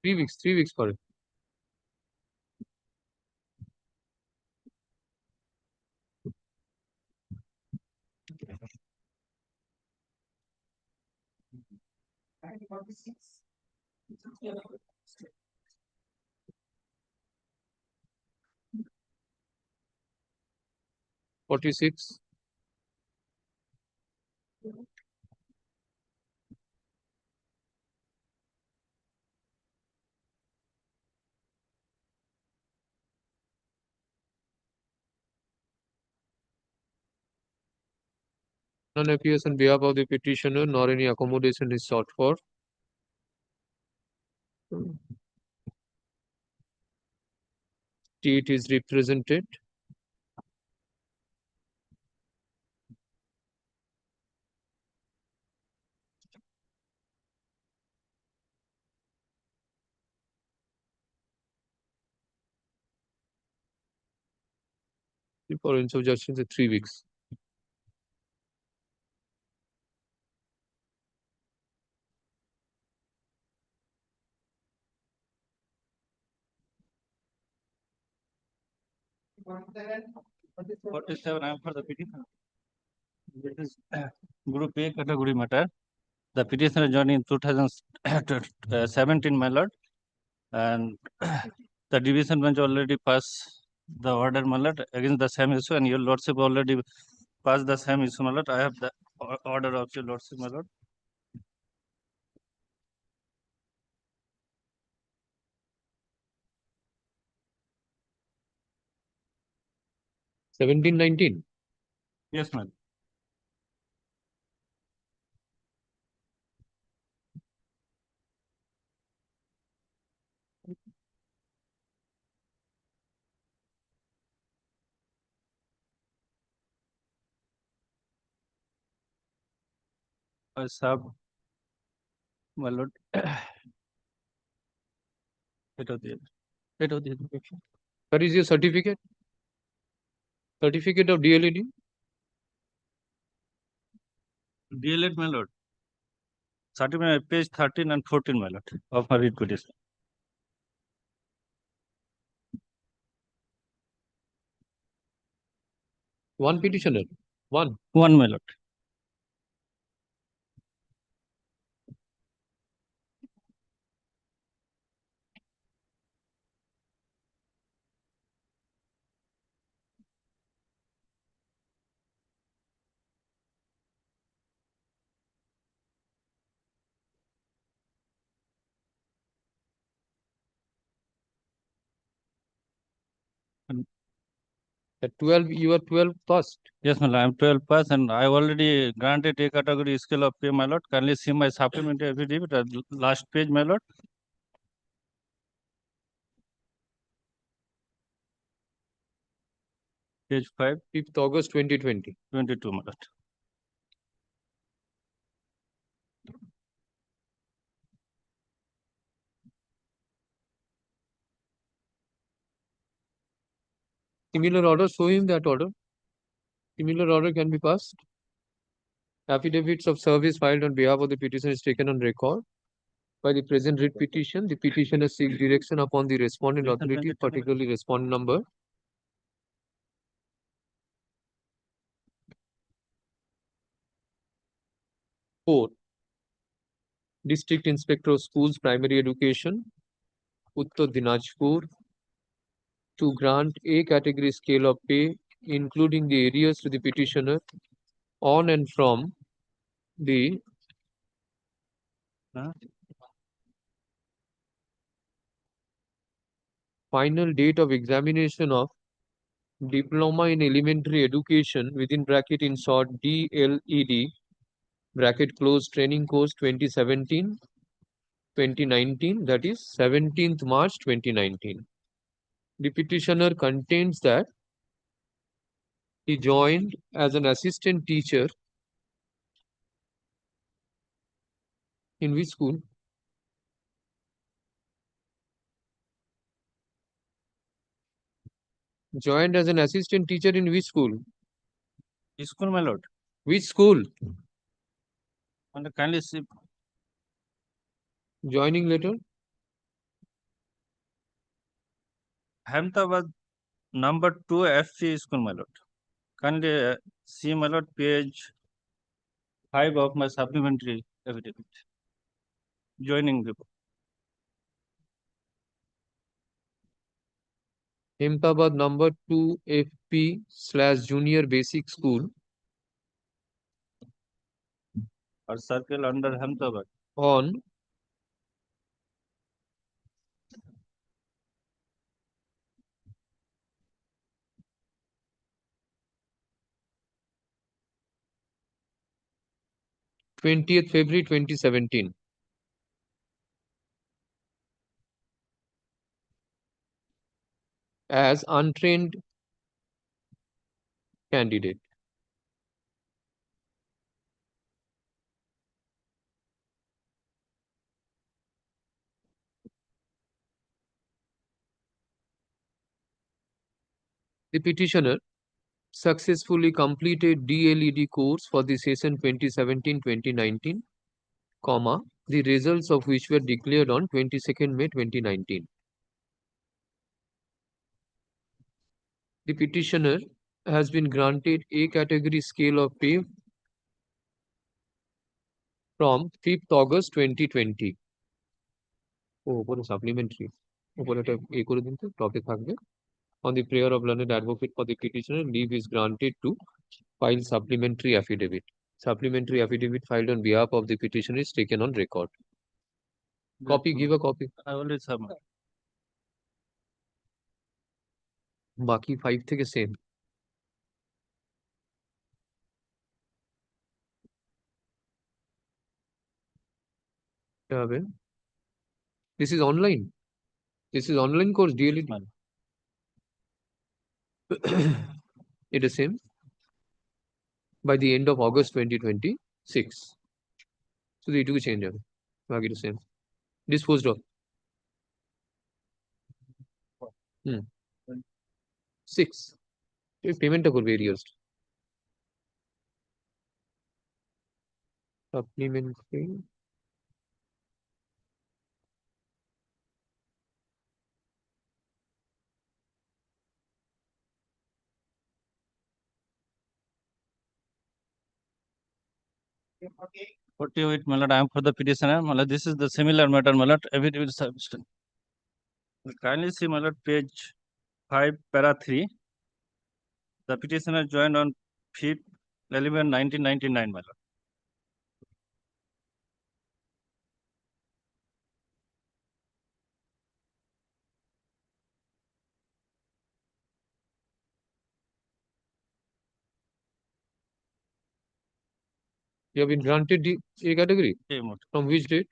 3 weeks for it. $46. None appears on behalf of the petitioner, nor any accommodation is sought for. State is represented. For instance, justice is 3 weeks. I am for the petition. This is Group A category matter. The petitioner joined in 2017, my lord, and the division bench already passed the order, my lord, against the same issue, and your lordship already passed the same issue, my lord. I have the order of your lordship, my lord. $17.19. Yes, ma'am. Sir, my lord. Where is your certificate? Certificate of DLED? DLED, my lord. Certificate page 13 and 14, my lord, of my writ petition. One petitioner. One, my lord. At 12, you are 12 passed. Yes, my lord, I am 12 pass, and I already granted A category scale of pay, my lord. Kindly see my supplementary affidavit at last page, my lord. Page 5. 5th August 2020. 22, my lord. Similar order, show him that order. Similar order can be passed. Affidavits of service filed on behalf of the petitioner is taken on record. By the present writ petition, the petitioner seeks direction upon the respondent authority, particularly respondent number. Four, District Inspector of Schools Primary Education, Uttar Dinajpur, to grant A category scale of pay, including the arrears to the petitioner on and from the final date of examination of Diploma in Elementary Education within bracket in short DLED bracket close training course 2017-2019, that is 17th March 2019. The petitioner contains that he joined as an assistant teacher in which school? Joined as an assistant teacher in which school? School, my lord. Which school? And kindly see Joining letter? Ahmedabad number 2 FP school, my lord. Kindly see, my lord, page 5 of my supplementary affidavit. Joining report. Ahmedabad number 2 FP / Junior Basic School Or circle under Ahmedabad. on February 20th, 2017. As untrained candidate. The petitioner successfully completed DLED course for the session 2017-2019, the results of which were declared on 22nd May 2019. The petitioner has been granted A category scale of pay from 5th August 2020. ওপরে supplementary ওপরে একটা করে দিন তো টপে থাকবে on the prayer of learned advocate for the petitioner, leave is granted to file supplementary affidavit. Supplementary affidavit filed on behalf of the petitioner is taken on record. Copy, give a copy. I already submit. বাকি 5 থেকে same. This is online. This is online course DLED. It is same by the end of August 2026. So the two change have the same. Disposed of. 6. Payment of various. Supplementary. Wait, my lord, I am for the petitioner. My lord, this is the similar matter, my lord. Affidavit submission. Kindly see, my lord, page 5, para 3. The petitioner joined on 5th 11 1999, my lord. You have been granted the A category? From which date?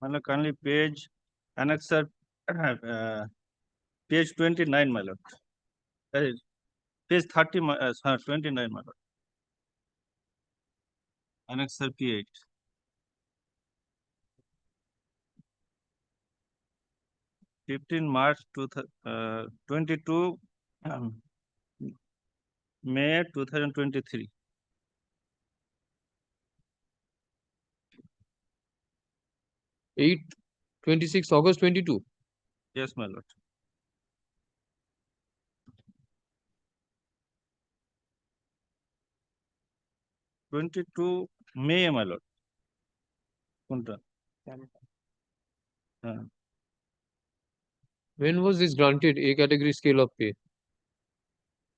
My lord, kindly page annexer page 29, my lord. That is page 30, 29, my lord. Annexer P8. 15 March 22 May 2023. 26 August 22. Yes, my lord. May, my lord. When was this granted A category scale of pay?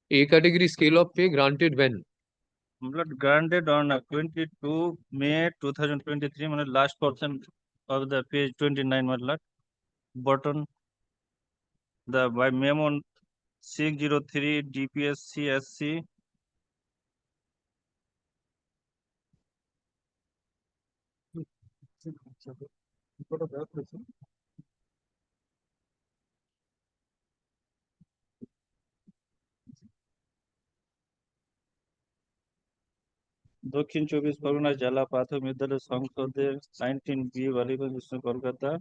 A category scale of pay granted when? Blood granted on 22 May 2023, my last portion of the page 29, my lord. Button the by memo 603 DPSC SC. দক্ষিণ চব্বিশ পরগনা জেলা প্রাথমিক বিদ্যালয় সংসদের 19B Ballygunge Kolkata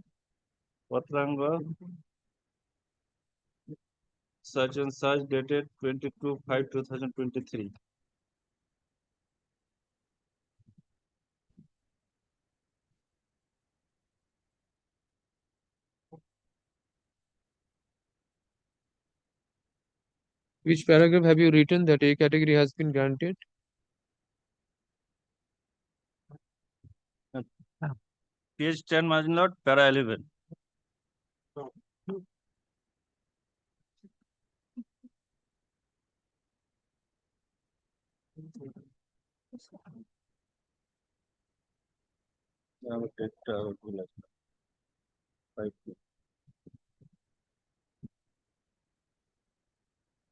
পত্রাঙ্গ such and such dated 22/5/2023. Which paragraph have you written that A category has been granted? Page 10, my lord, para 11.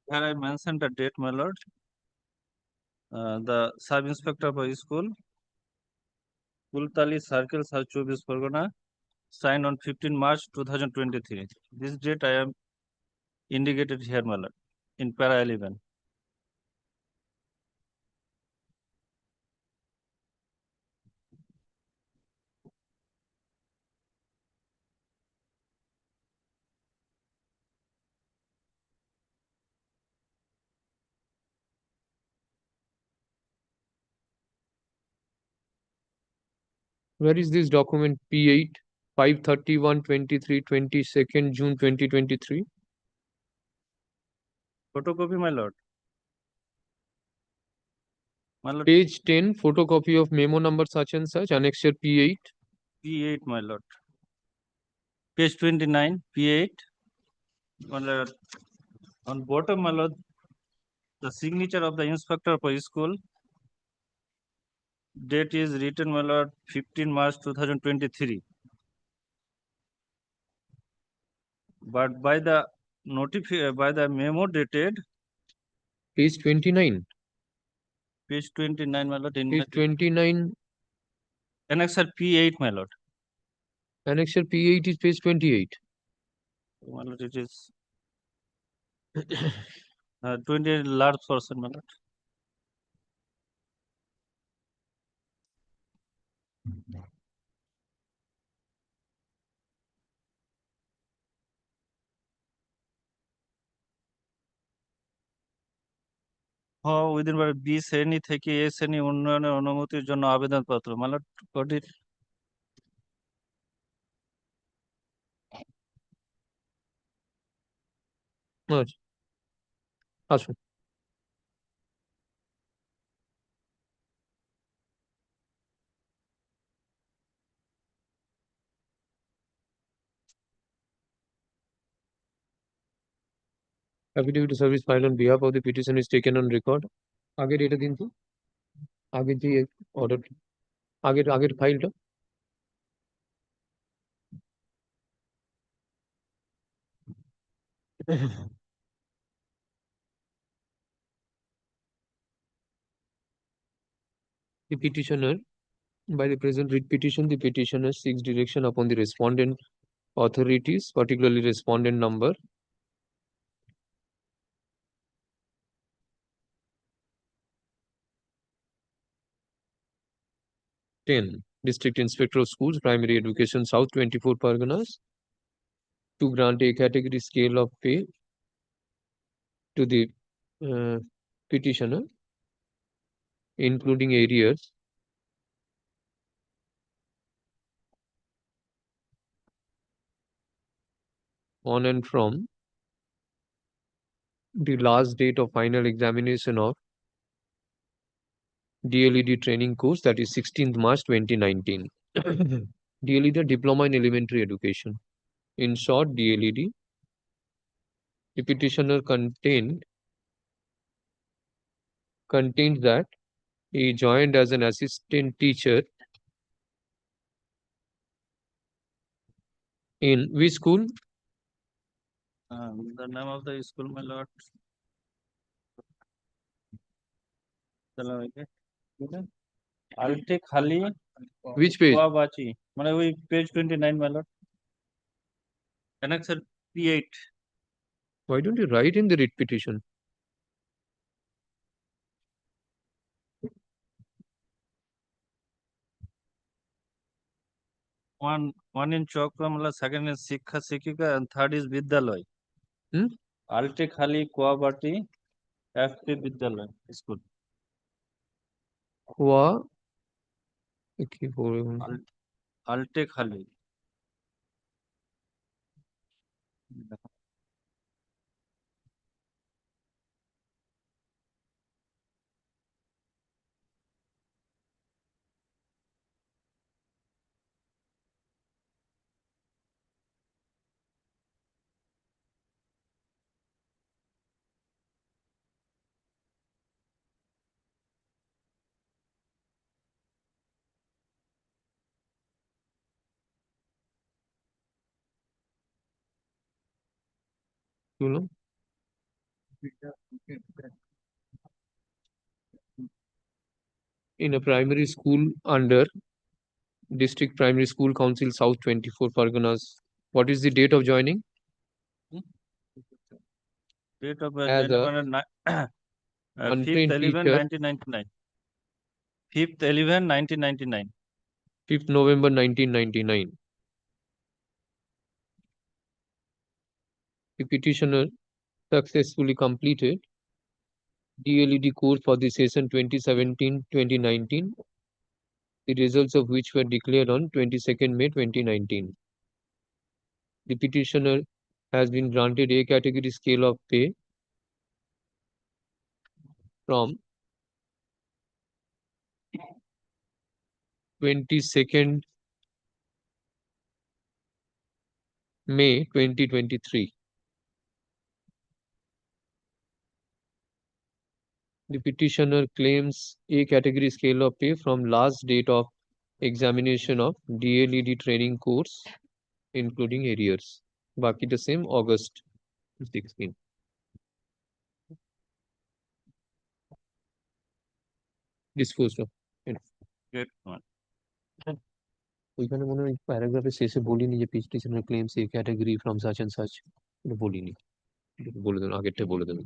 Here I mentioned the date, my lord. The sub-inspector of a school, Kultali Circle, South Chobis Pargana, signed on 15 March 2023. This date I am indicated here, my lord, in para 11. Where is this document P8 531/23 22nd June 2023? Photocopy, my lord. My lord, Page 10, photocopy of memo number such and such, annexure P8. P8, my lord. Page 29, P8. My lord, on bottom, my lord, the signature of the inspector for school. Date is written, my lord, 15 March 2023. But by the by the memo dated Page 29. Page 29, my lord. In Page 29. Annexure P8, my lord. Annexure P8 is page 28. My lord, it is 20 large portion, my lord. Within B শ্রেণী থেকে এ শ্রেণী উন্নয়নের অনুমতির জন্য আবেদনপত্র, my lord, got it. আসুন। Affidavit of service filed on behalf of the petition is taken on record. আগের এটা দিন তো আগের যে অর্ডার আগের ফাইলটা The petitioner, by the present writ petition, the petitioner seeks direction upon the respondent authorities, particularly respondent number ten, District Inspector of Schools, Primary Education, South 24 Parganas, to grant a category scale of pay to the petitioner, including arrears, on and from the last date of final examination of DLED training course, that is 16th March 2019. DLED Diploma in Elementary Education. In short, DLED. The petitioner contains that he joined as an assistant teacher in which school? The name of the school, my lord. I'll take Khali. Which page? Kuabachi. Page 29, my lord. Annexure P8. Why don't you write in the writ petition? One in Chokramala, second is Sikha Sikika, and third is Vidyalay. I'll take Khali Kuabati, FP Vidyalay school. I'll take Khali. বললাম? In a primary school under District Primary School Council South 24 Parganas, what is the date of joining? Date of As a fifth untrained 11 teacher, 1999. 5th 11 1999. 5th November 1999. The petitioner successfully completed DLED course for the session 2017-2019, the results of which were declared on 22nd May 2019. The petitioner has been granted A category scale of pay from 22nd May 2023. The petitioner claims A category scale of pay from last date of examination of DLED training course, including arrears. Baki the same August 16. Disposed of. Great one. ওইখানে মনে হয় প্যারাগ্রাফের শেষে বলিনি যে petitioner claims A category from such and such, এটা বলিনি, বলে দেন, আগেরটা বলে দেন।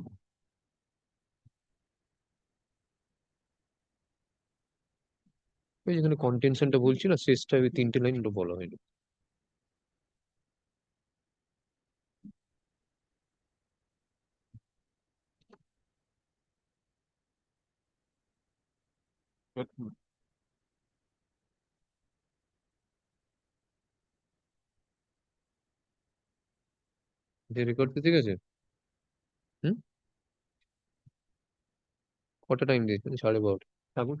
ওই যেখানে কন্টেনশনটা বলছি না, শেষটা ওই 3টে লাইন, ওটা বলা হয়নি। যে রেকর্ড ঠিক আছে? হুম, কটা টাইম দিয়েছেন? 12:30। ঠাকুর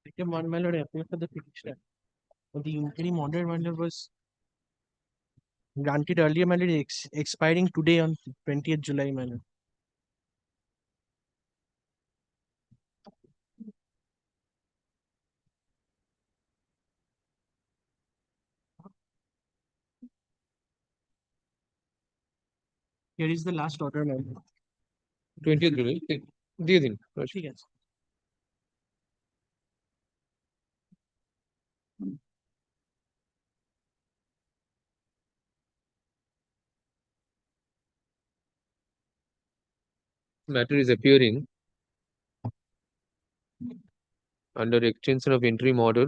Item 1, my lord, I appeal for the petitioner. The interim order, my lord, was granted earlier, my lord, expiring today on 20th July, my lord. Here is the last order, my lord. 20th July দিয়ে দিন। ঠিক আছে। Matter is appearing under extension of interim order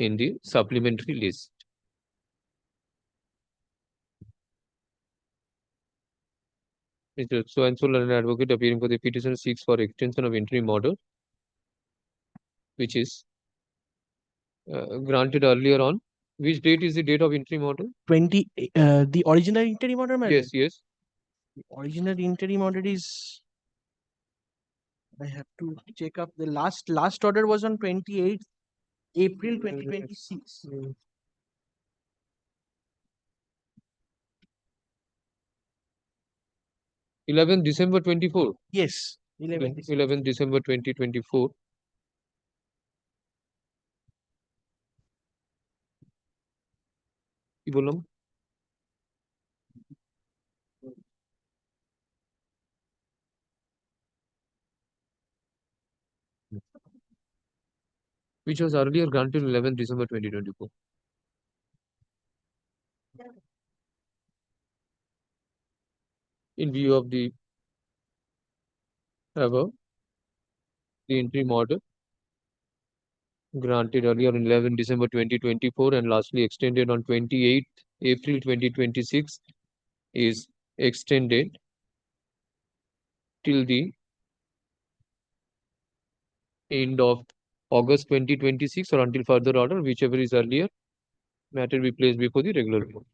in the supplementary list. Mr. So-and-so an advocate appearing for the petition seeks for extension of interim order, which is granted earlier on. Which date is the date of interim order? The original interim order, my lord? Yes, yes. The original interim order is, I have to check up, the last order was on 28th April 2026. 11th December 24. Yes, 11th December. 11th December 2024. কি বললাম? Which was earlier granted 11th December 2024. In view of the above, the interim order granted earlier on 11 December 2024 and lastly extended on 28th April 2026 is extended till the end of August 2026 or until further order, whichever is earlier, matter be placed before the regular court.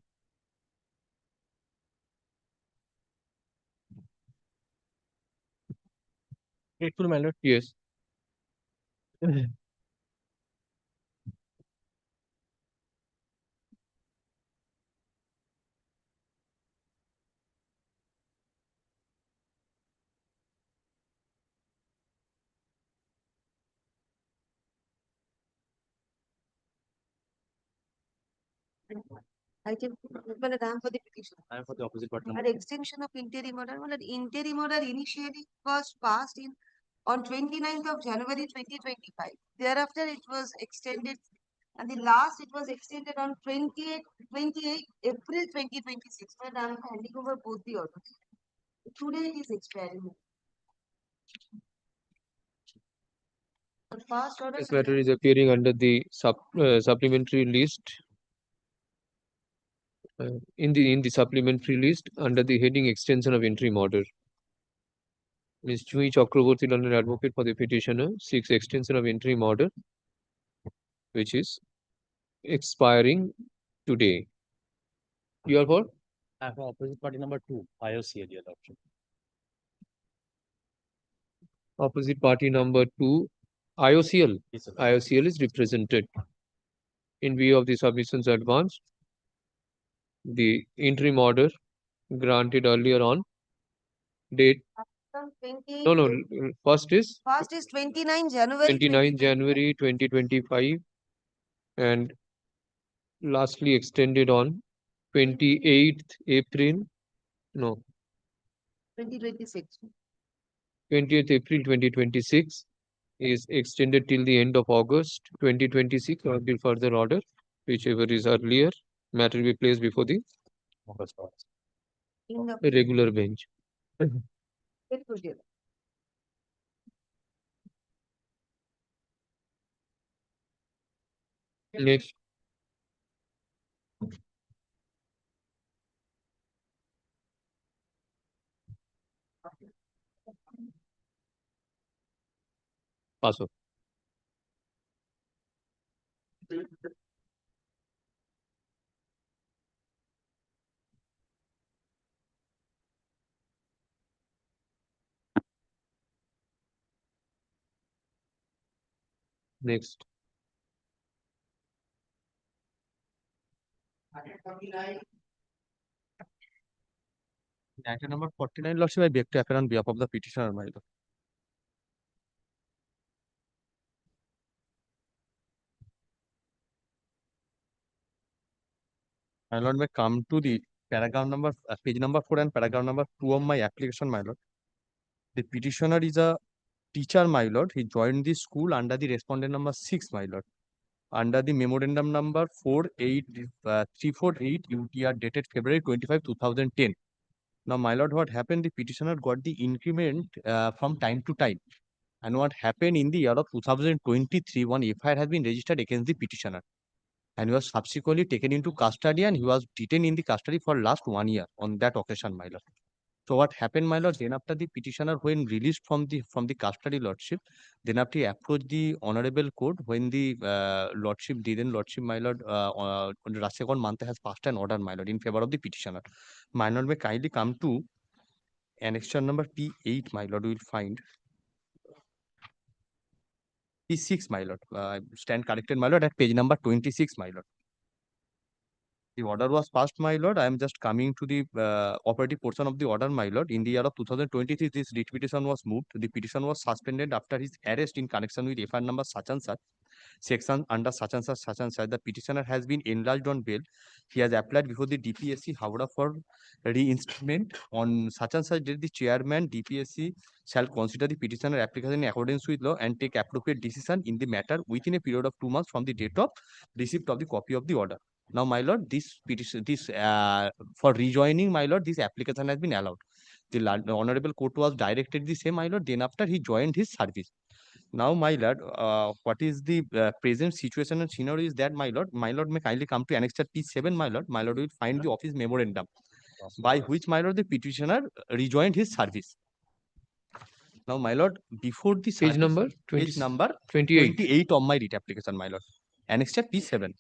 Grateful, my lord. Yes. I can, well, I am for the petition. I am for the opposite party An number. extension of interim order, well, an interim order initially was passed in on 29th of January 2025. Thereafter, it was extended, and the last it was extended on 28 April 2026. But I am handing over both the orders. Today it is expiring. The past order. This matter is appearing under the supplementary list. In the supplementary list under the heading extension of interim order. Ms. Chui Chakraborty, London advocate for the petitioner, seeks extension of interim order, which is expiring today. You are for? I am for opposite party number 2, IOCL adoption. Opposite party number 2, IOCL. Yes, sir. IOCL is represented. In view of the submissions advanced, the interim order granted earlier on date. No. First is 29 January 29 January 2025 and lastly extended on 28th April. No. 2026. 20th April 2026 is extended till the end of August 2026 or until further order, whichever is earlier. Matter will be placed before the regular bench. Next. Pass on. Next. Item number 49, Lordship, I beg to appear on behalf of the petitioner, my lord. My lord, may come to the paragraph number, page number 4 and paragraph number 2 of my application, my lord. The petitioner is a teacher, my lord. He joined the school under the respondent number 6, my lord. Under the memorandum number 348 UTR dated February 25, 2010. Now, my lord, what happened? The petitioner got the increment from time to time. And what happened in the year of 2023, one FIR has been registered against the petitioner. And he was subsequently taken into custody and he was detained in the custody for last 1 year on that occasion, my lord. So what happened, my lord, then after the petitioner when released from the custody, lordship, then after he approached the honorable court when the lordship, my lord, Rasekon Mante has passed an order, my lord, in favor of the petitioner. My lord, may kindly come to annexure number P8, my lord, we will find. P6, my lord. Stand corrected, my lord, at page number 26, my lord. The order was passed, my lord. I am just coming to the operative portion of the order, my lord. In the year of 2023, this writ petition was moved. The petition was suspended after his arrest in connection with FIR number such and such. Section under such and such, the petitioner has been enlarged on bail. He has applied before the DPSC Howrah for reinstatement. On such and such date, the chairman DPSC shall consider the petitioner application in accordance with law and take appropriate decision in the matter within a period of 2 months from the date of receipt of the copy of the order. Now, my lord, this petition, for rejoining, my lord, this application has been allowed. The honorable court was directed the same, my lord. Then after he joined his service. Now, my lord, what is the present situation and scenario is that, my lord, may kindly come to annexure P7, my lord. My lord will find the office memorandum by which, my lord, the petitioner rejoined his service. Now, my lord, before the page number 28 of my writ application, my lord. Annexure P7.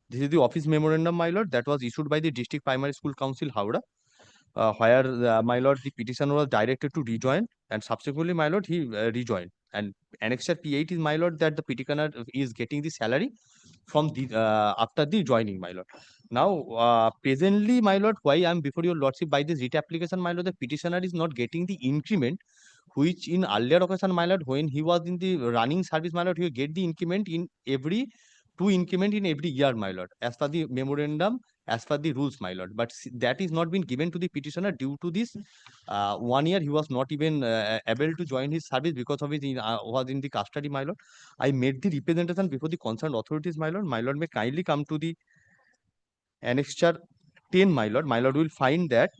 This is the office memorandum, my lord, that was issued by the District Primary School Council, Howrah. Where, my lord, the petitioner was directed to rejoin and subsequently, my lord, he rejoined. And annexure P8 is, my lord, that the petitioner is getting the salary from the after the joining, my lord. Now, presently, my lord, why I am before your lordship by this writ application, my lord, the petitioner is not getting the increment, which in earlier occasion, my lord, when he was in the running service, my lord, he will get the increment in every 2 increment in every year, my lord, as per the memorandum, as per the rules, my lord. But that is not been given to the petitioner due to this 1 year he was not even able to join his service because of his was in the custody, my lord. I made the representation before the concerned authorities, my lord. My lord may kindly come to the annexure 10, my lord. My lord will find that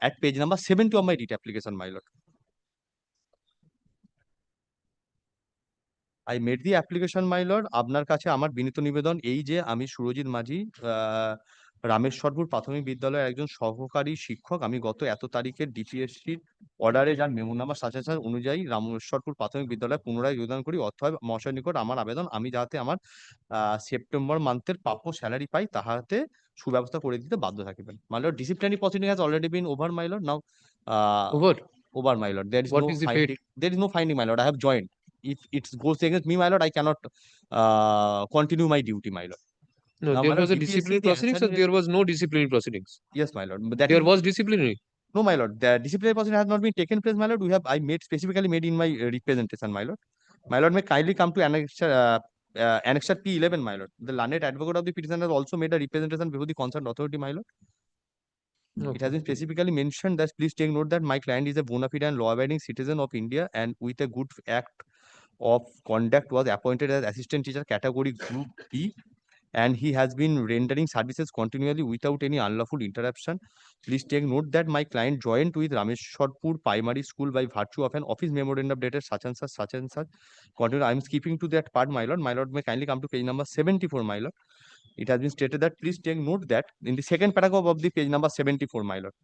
at page number 70 of my writ application, my lord. I made the application, my lord. আপনার কাছে আমার বিনীত নিবেদন এই যে আমি সুরজিৎ মাঝি রামেশ্বরপুর প্রাথমিক বিদ্যালয়ের একজন সহকারী শিক্ষক। আমি গত এত তারিখের ডিপিএসসির অর্ডারে যার মেমো নাম্বার সাজেশন অনুযায়ী রামেশ্বরপুর প্রাথমিক বিদ্যালয়ে পুনরায় যোগদান করি। অথবা মহাশয় নিকট আমার আবেদন আমি যাতে আমার সেপ্টেম্বর মান্থের প্রাপ্য স্যালারি পাই তাহাতে সুব্যবস্থা করে দিতে বাধ্য থাকিবেন। My lord, disciplinary proceeding has already been over, my lord. Now over, my lord. There is What no is the finding. fate? There is no finding, my lord. I have joined. If it goes against me, my lord, I cannot continue my duty, my lord. No, Now, there my lord, was a DPSC, disciplinary the proceedings or answer there was no disciplinary proceedings? Yes, my lord. But that There is, was disciplinary. no, my lord. The disciplinary proceeding has not been taken place, my lord. We have I made specifically made in my representation, my lord. My lord may kindly come to annexure P11, my lord. The learned advocate of the petitioner has also made a representation before the concerned authority, my lord. It has been specifically mentioned that please take note that my client is a bona fide and law-abiding citizen of India and with a good act of conduct was appointed as assistant teacher category group B, and he has been rendering services continually without any unlawful interruption. Please take note that my client joined with Rameshwarpur Primary School by virtue of an office memorandum dated such and such, such and such. Continue. I am skipping to that part, my lord. My lord may kindly come to page number 74, my lord. It has been stated that please take note that in the second paragraph of the page number 74, my lord.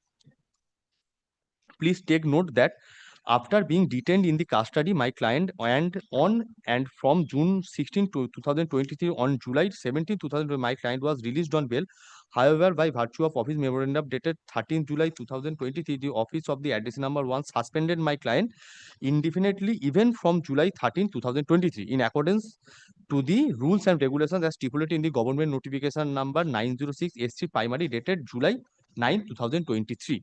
Please take note that after being detained in the custody, my client and on and from June 16 to 2023 on July 17, 2020, my client was released on bail. However, by virtue of office memorandum dated 13 July 2023, the office of the address number 1 suspended my client indefinitely even from July 13, 2023 in accordance to the rules and regulations as stipulated in the government notification number 906 SC primary dated July 9, 2023.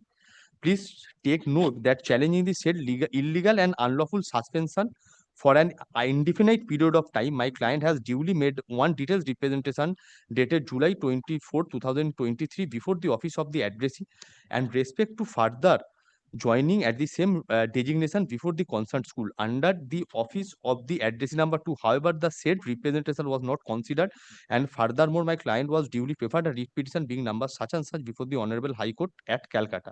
Please take note that challenging the said illegal and unlawful suspension for an indefinite period of time, my client has duly made one detailed representation dated July 24, 2023 before the office of the addressee and respect to further joining at the same designation before the concerned school under the office of the addressee number 2. However, the said representation was not considered and furthermore my client was duly preferred a writ petition being number such and such before the Honorable High Court at Calcutta.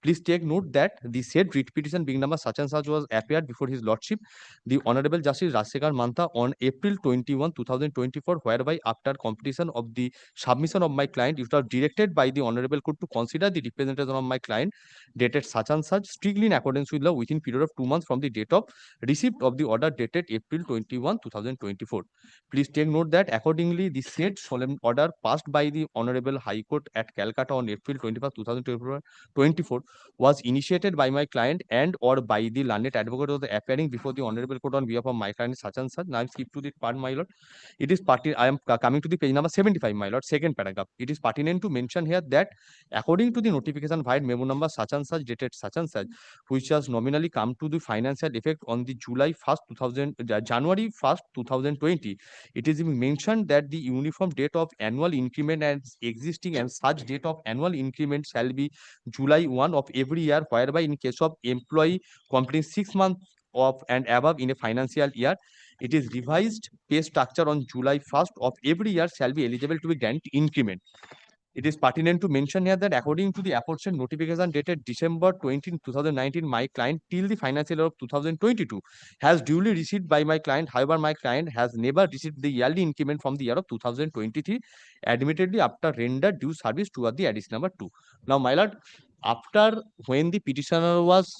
Please take note that the said writ petition being number such and such was appeared before his lordship, the Honorable Justice Rajsekhar Mantha on April 21, 2024, whereby after completion of the submission of my client, it was directed by the Honorable Court to consider the representation of my client dated such and such strictly in accordance with law within period of 2 months from the date of receipt of the order dated April 21, 2024. Please take note that accordingly, the said solemn order passed by the Honorable High Court at Calcutta on April 21, 2024 was initiated by my client and or by the learned advocate of the appearing before the Honorable Court on behalf of my client such and such. Now I skip to the part, my lord. It is I am coming to the page number 75, my lord, second paragraph. It is pertinent to mention here that according to the notification via memo number such and such dated such and such, which has nominally come to the financial effect on the January 1st, 2020, it is mentioned that the uniform date of annual increment as existing and such date of annual increment shall be July 1 of every year, whereby in case of employee completing 6 months of and above in a financial year, it is revised pay structure on July 1st of every year shall be eligible to be granted increment. It is pertinent to mention here that according to the aforesaid notification dated December 20, 2019, my client till the financial year of 2022 has duly received by my client. However, my client has never received the yearly increment from the year of 2023, admittedly after rendered due service toward the address number 2. Now, my lord, after when the petitioner was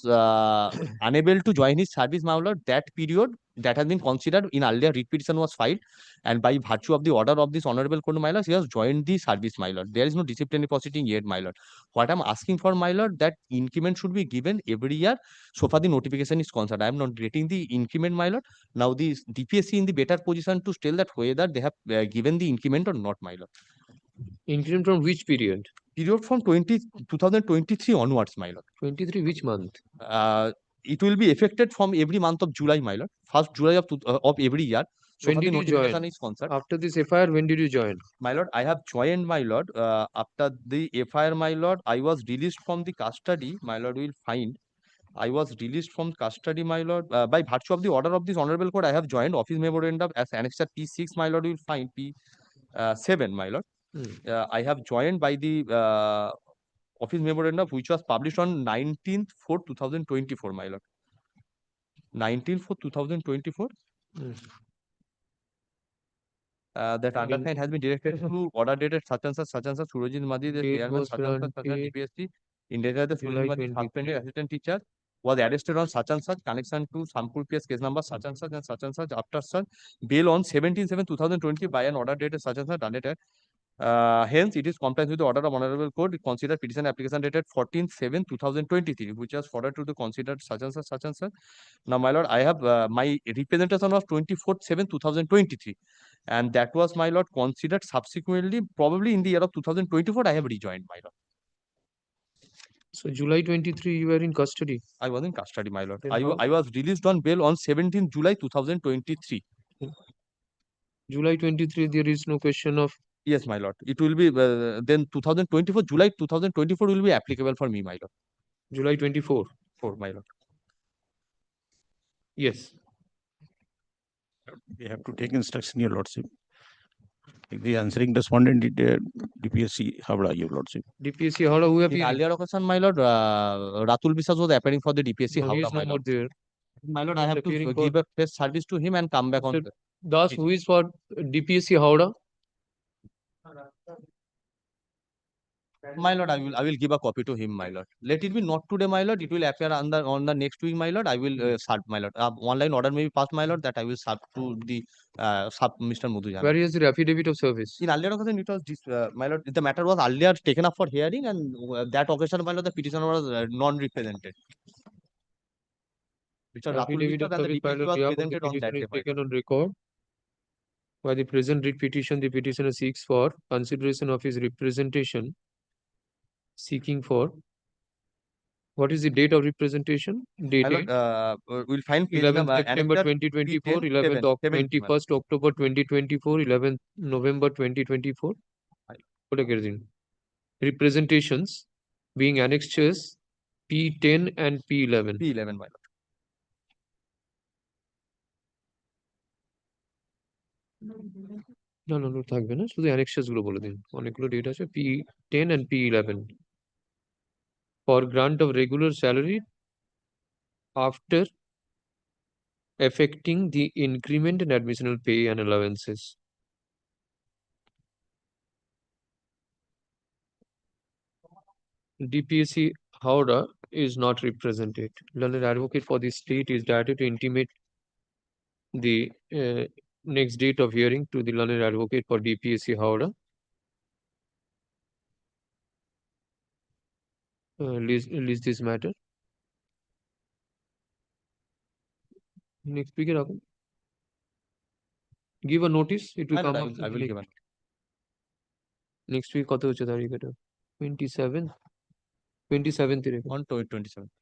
unable to join his service, my lord, that period that has been considered in earlier writ petition was filed, and by virtue of the order of this honorable court, my lord, he has joined the service, my lord. There is no disciplinary proceeding yet, my lord. What I'm asking for, my lord, that increment should be given every year. So far the notification is concerned, I am not getting the increment, my lord. Now the DPSC in the better position to tell that whether they have given the increment or not, my lord. Increment from which period? Period from 2023 onwards, my lord. 23 which month? It will be affected from every month of July, my lord. 1st July of every year. so When far the did you join? notification is concerned. After this FIR, when did you join? My lord, I have joined, my lord, after the FIR, my lord. I was released from the custody, my lord will find. I was released from custody, my lord, by virtue of the order of this honorable court. I have joined office memorandum as annexure P6, my lord, will find P7, my lord. I have joined by the office memorandum which was published on 19/4/2024, my lord. 19/4/2024. That undersigned has been directed to order dated such and such Surajit Madi, the Date chairman, was such and such granted DPSC, indicated the July Surajit Madi, 23. suspended assistant teacher, was arrested on such and such connection to Sampur PS case number such and such after such bail on 17/7/2020 by an order dated such and such dated. Hence, it is compliant with the order of honorable court. Consider petition application dated 14/7/2023, which was forwarded to the considered such and such. Now, my lord, I have my representation was 24/7/2023, and that was, my lord, considered subsequently, probably in the year of 2024. I have rejoined, my lord. So July 23, you were in custody. I was in custody, my lord. Then I was released on bail on 17 July 2023. July 23, there is no question of. Yes, my lord. It will be then 2024, July 2024 will be applicable for me, my lord. July 24. My lord. Yes. We have to take instruction, your lordship. The answering respondent DPSC Havda, your lordship. DPSC Havda, who have In been? earlier occasion, my lord, Ratul Biswas was appearing for the DPSC No, he Havda, is my no more lord. there. My lord, I have to Appearing give a best service to him and come back on. Mr. Das, who is for DPSC Havda? My lord, I will give a copy to him, my lord. Let it be not today, my lord. It will appear on the next week, my lord. I will serve, my lord. Online order may be passed, my lord, that I will serve to the Mr. Mudhujan. Where is the affidavit of service? In earlier occasion, it was my lord. The matter was earlier taken up for hearing, and that occasion, my lord, the petitioner was non-represented. Mr. Ratul Affidavit Biswas of and the service by DPSC the was behalf of the presented on that petitioner day, is my lord. taken on record. By the present writ petition, the petitioner seeks for consideration of his representation. Seeking for. What is the date of representation? Date. We'll find page 11th number, September annexure 2024, P10, 11th 7, 21st October 2024, 11th November 2024. Representations being annexures P10 and P11. P11, my lord. No, থাকবে না, শুধু annexures গুলো বলে দিন, অনেকগুলো date আছে P10 and P11 for grant of regular salary after affecting the increment and admissional pay and allowances. DPSC Howrah is not represented. Learned advocate for the state is directed to intimate the next date of hearing to the learned advocate for DPSC Howrah. List this matter. Next week, give a notice. It will come up. I will give a notice. Next week, কত হচ্ছে তারিখ এটা? 27th on 27th.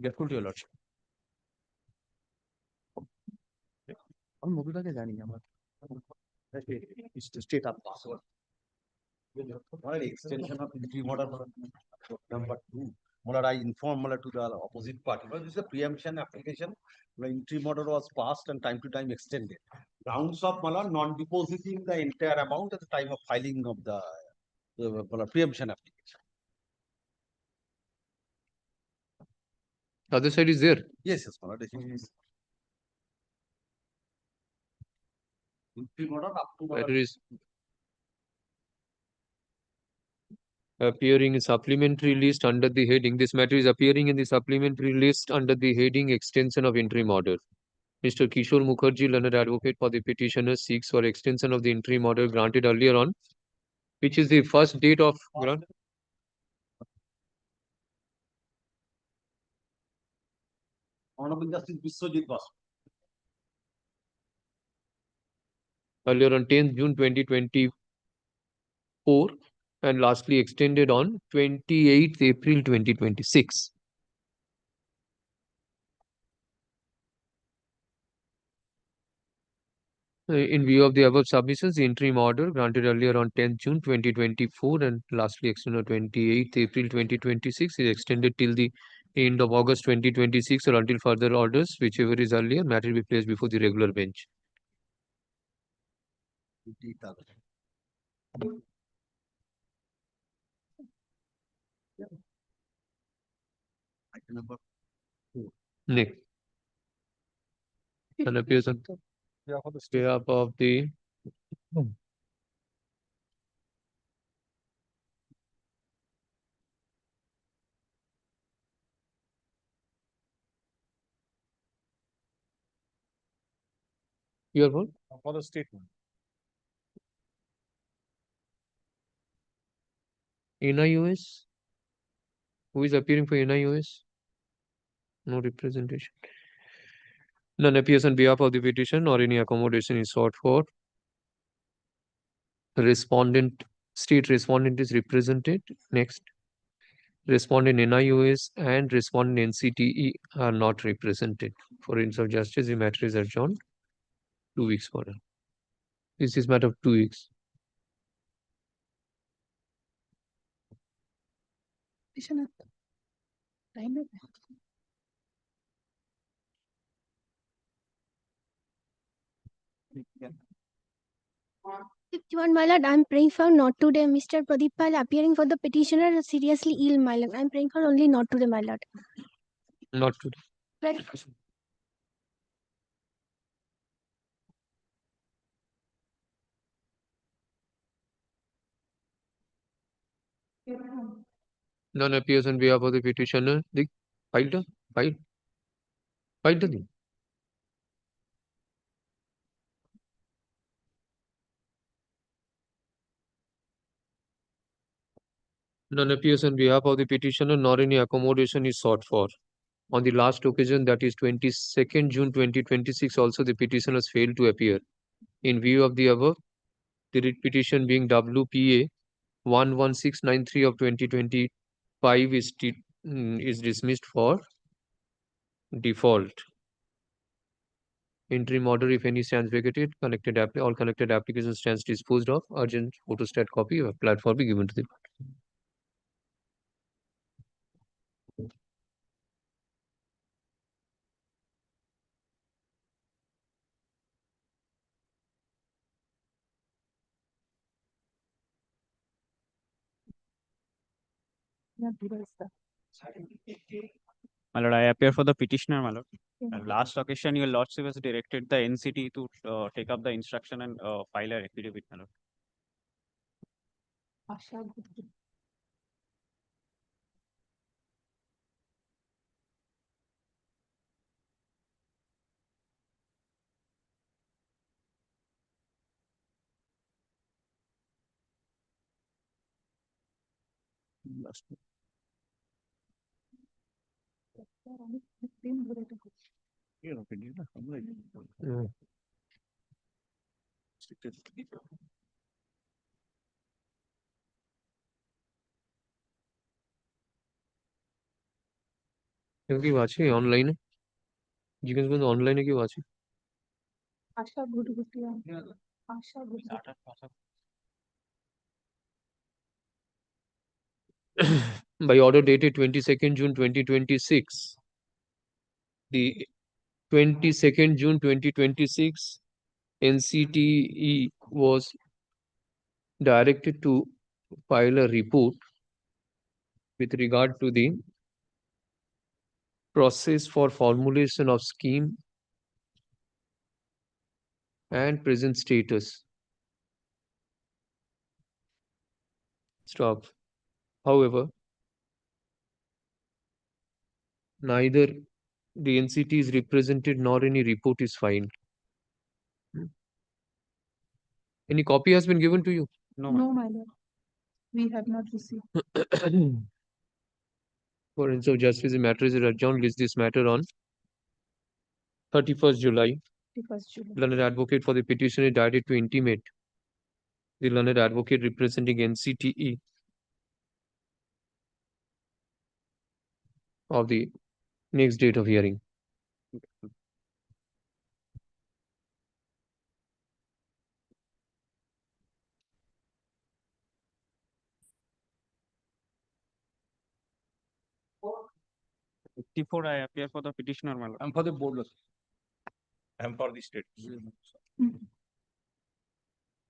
Grateful to your lordship. আমি মুভিটাকে জানি আমার state up password extension of entry order number 2. I inform to the opposite party. This is a preemption application. The entry order was passed and time to time extended. Grounds of non-depositing the entire amount at the time of filing of the preemption application. Other side is there. Yes, Malad. Entry order up to Whether is appearing in supplementary list under the heading. This matter is appearing in the supplementary list under the heading extension of interim order. Mr. Kishore Mukherjee, learned advocate for the petitioner, seeks for extension of the interim order granted earlier on, which is the first date of grant. Honorable Justice Biswajit Basu. Earlier on 10th June 2024 and lastly extended on 28th April 2026. In view of the above submissions, the interim order granted earlier on 10th June 2024 and lastly extended on 28th April 2026 is extended till the end of August 2026 or until further orders, whichever is earlier, matter will be placed before the regular bench. Item number 4. Next. An appears on behalf of the your vote For the statement. NIOS. Who is appearing for NIOS? No representation. None appears on behalf of the petition or any accommodation is sought for. Respondent, state respondent is represented. Next. Respondent NIOS and respondent NCTE are not represented. For ends of justice, the matter is adjourned 2 weeks further. This is matter of 2 weeks. If you want, my lord, I'm praying for not today. Mr. Pradeep Pal appearing for the petitioner is seriously ill, my lord. I'm praying for only not today, my lord. Not today. Right. None appears on behalf of the petitioner. The file. File. None appears on behalf of the petitioner, nor any accommodation is sought for. On the last occasion, that is 22nd June 2026, also the petitioners failed to appear. In view of the above, the writ petition being WPA 11693 of 2025 is dismissed for default. Interim order, if any, stands vacated. All connected applications stands disposed of. Urgent photostat copy of platform be given to the party. My lord, I appear for the petitioner, my lord. Last occasion, your lordship has directed the NCT to take up the instruction and file a affidavit, my lord. क्योंकि वाची online है जिकन बंद online है कि वाची by order dated 22nd June 2026, the 22nd June 2026 NCTE was directed to file a report with regard to the process for formulation of scheme and present status. Stop. However, neither the NCT is represented nor any report is filed. Any copy has been given to you? No, my lord. We have not received. For ends of justice, the matter is adjourned. List this matter on 31st July. 31st July. Learned advocate for the petitioner is directed to intimate the learned advocate representing NCTE of the next date of hearing. 54, I appear for the petitioner, my lord. I'm for the board, Lordship. I'm for the state.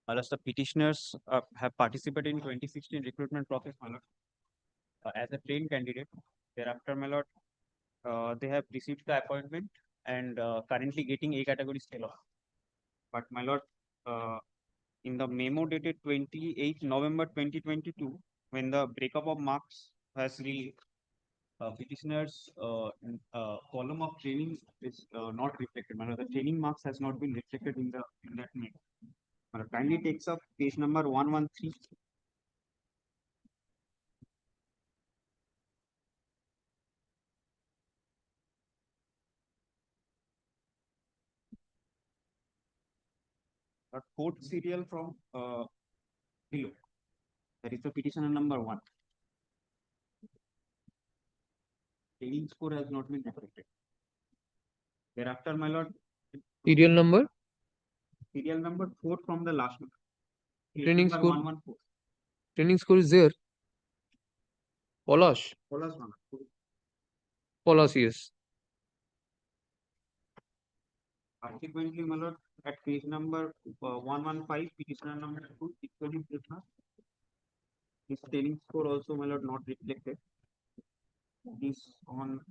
Alas, the petitioners have participated in 2016 recruitment process, my lord, as a trained candidate. Thereafter, my lord, they have received the appointment and currently getting A category scale off. But my lord, in the memo dated 28 November 2022, when the breakup of marks has released, petitioners column of training is not reflected. My lord, the training marks has not been reflected in that memo. Kindly takes up page number 113. A code serial from below. That is the petitioner number 1. Training score has not been reflected. Thereafter, my lord. Serial number? Serial number 4 from the last one. Training score. 114. Training score is there. Polash. Polash, yes. Consequently, my lord, at page number 115, petitioner number 2, equally petitioner. His training score also, my lord, not reflected. Is on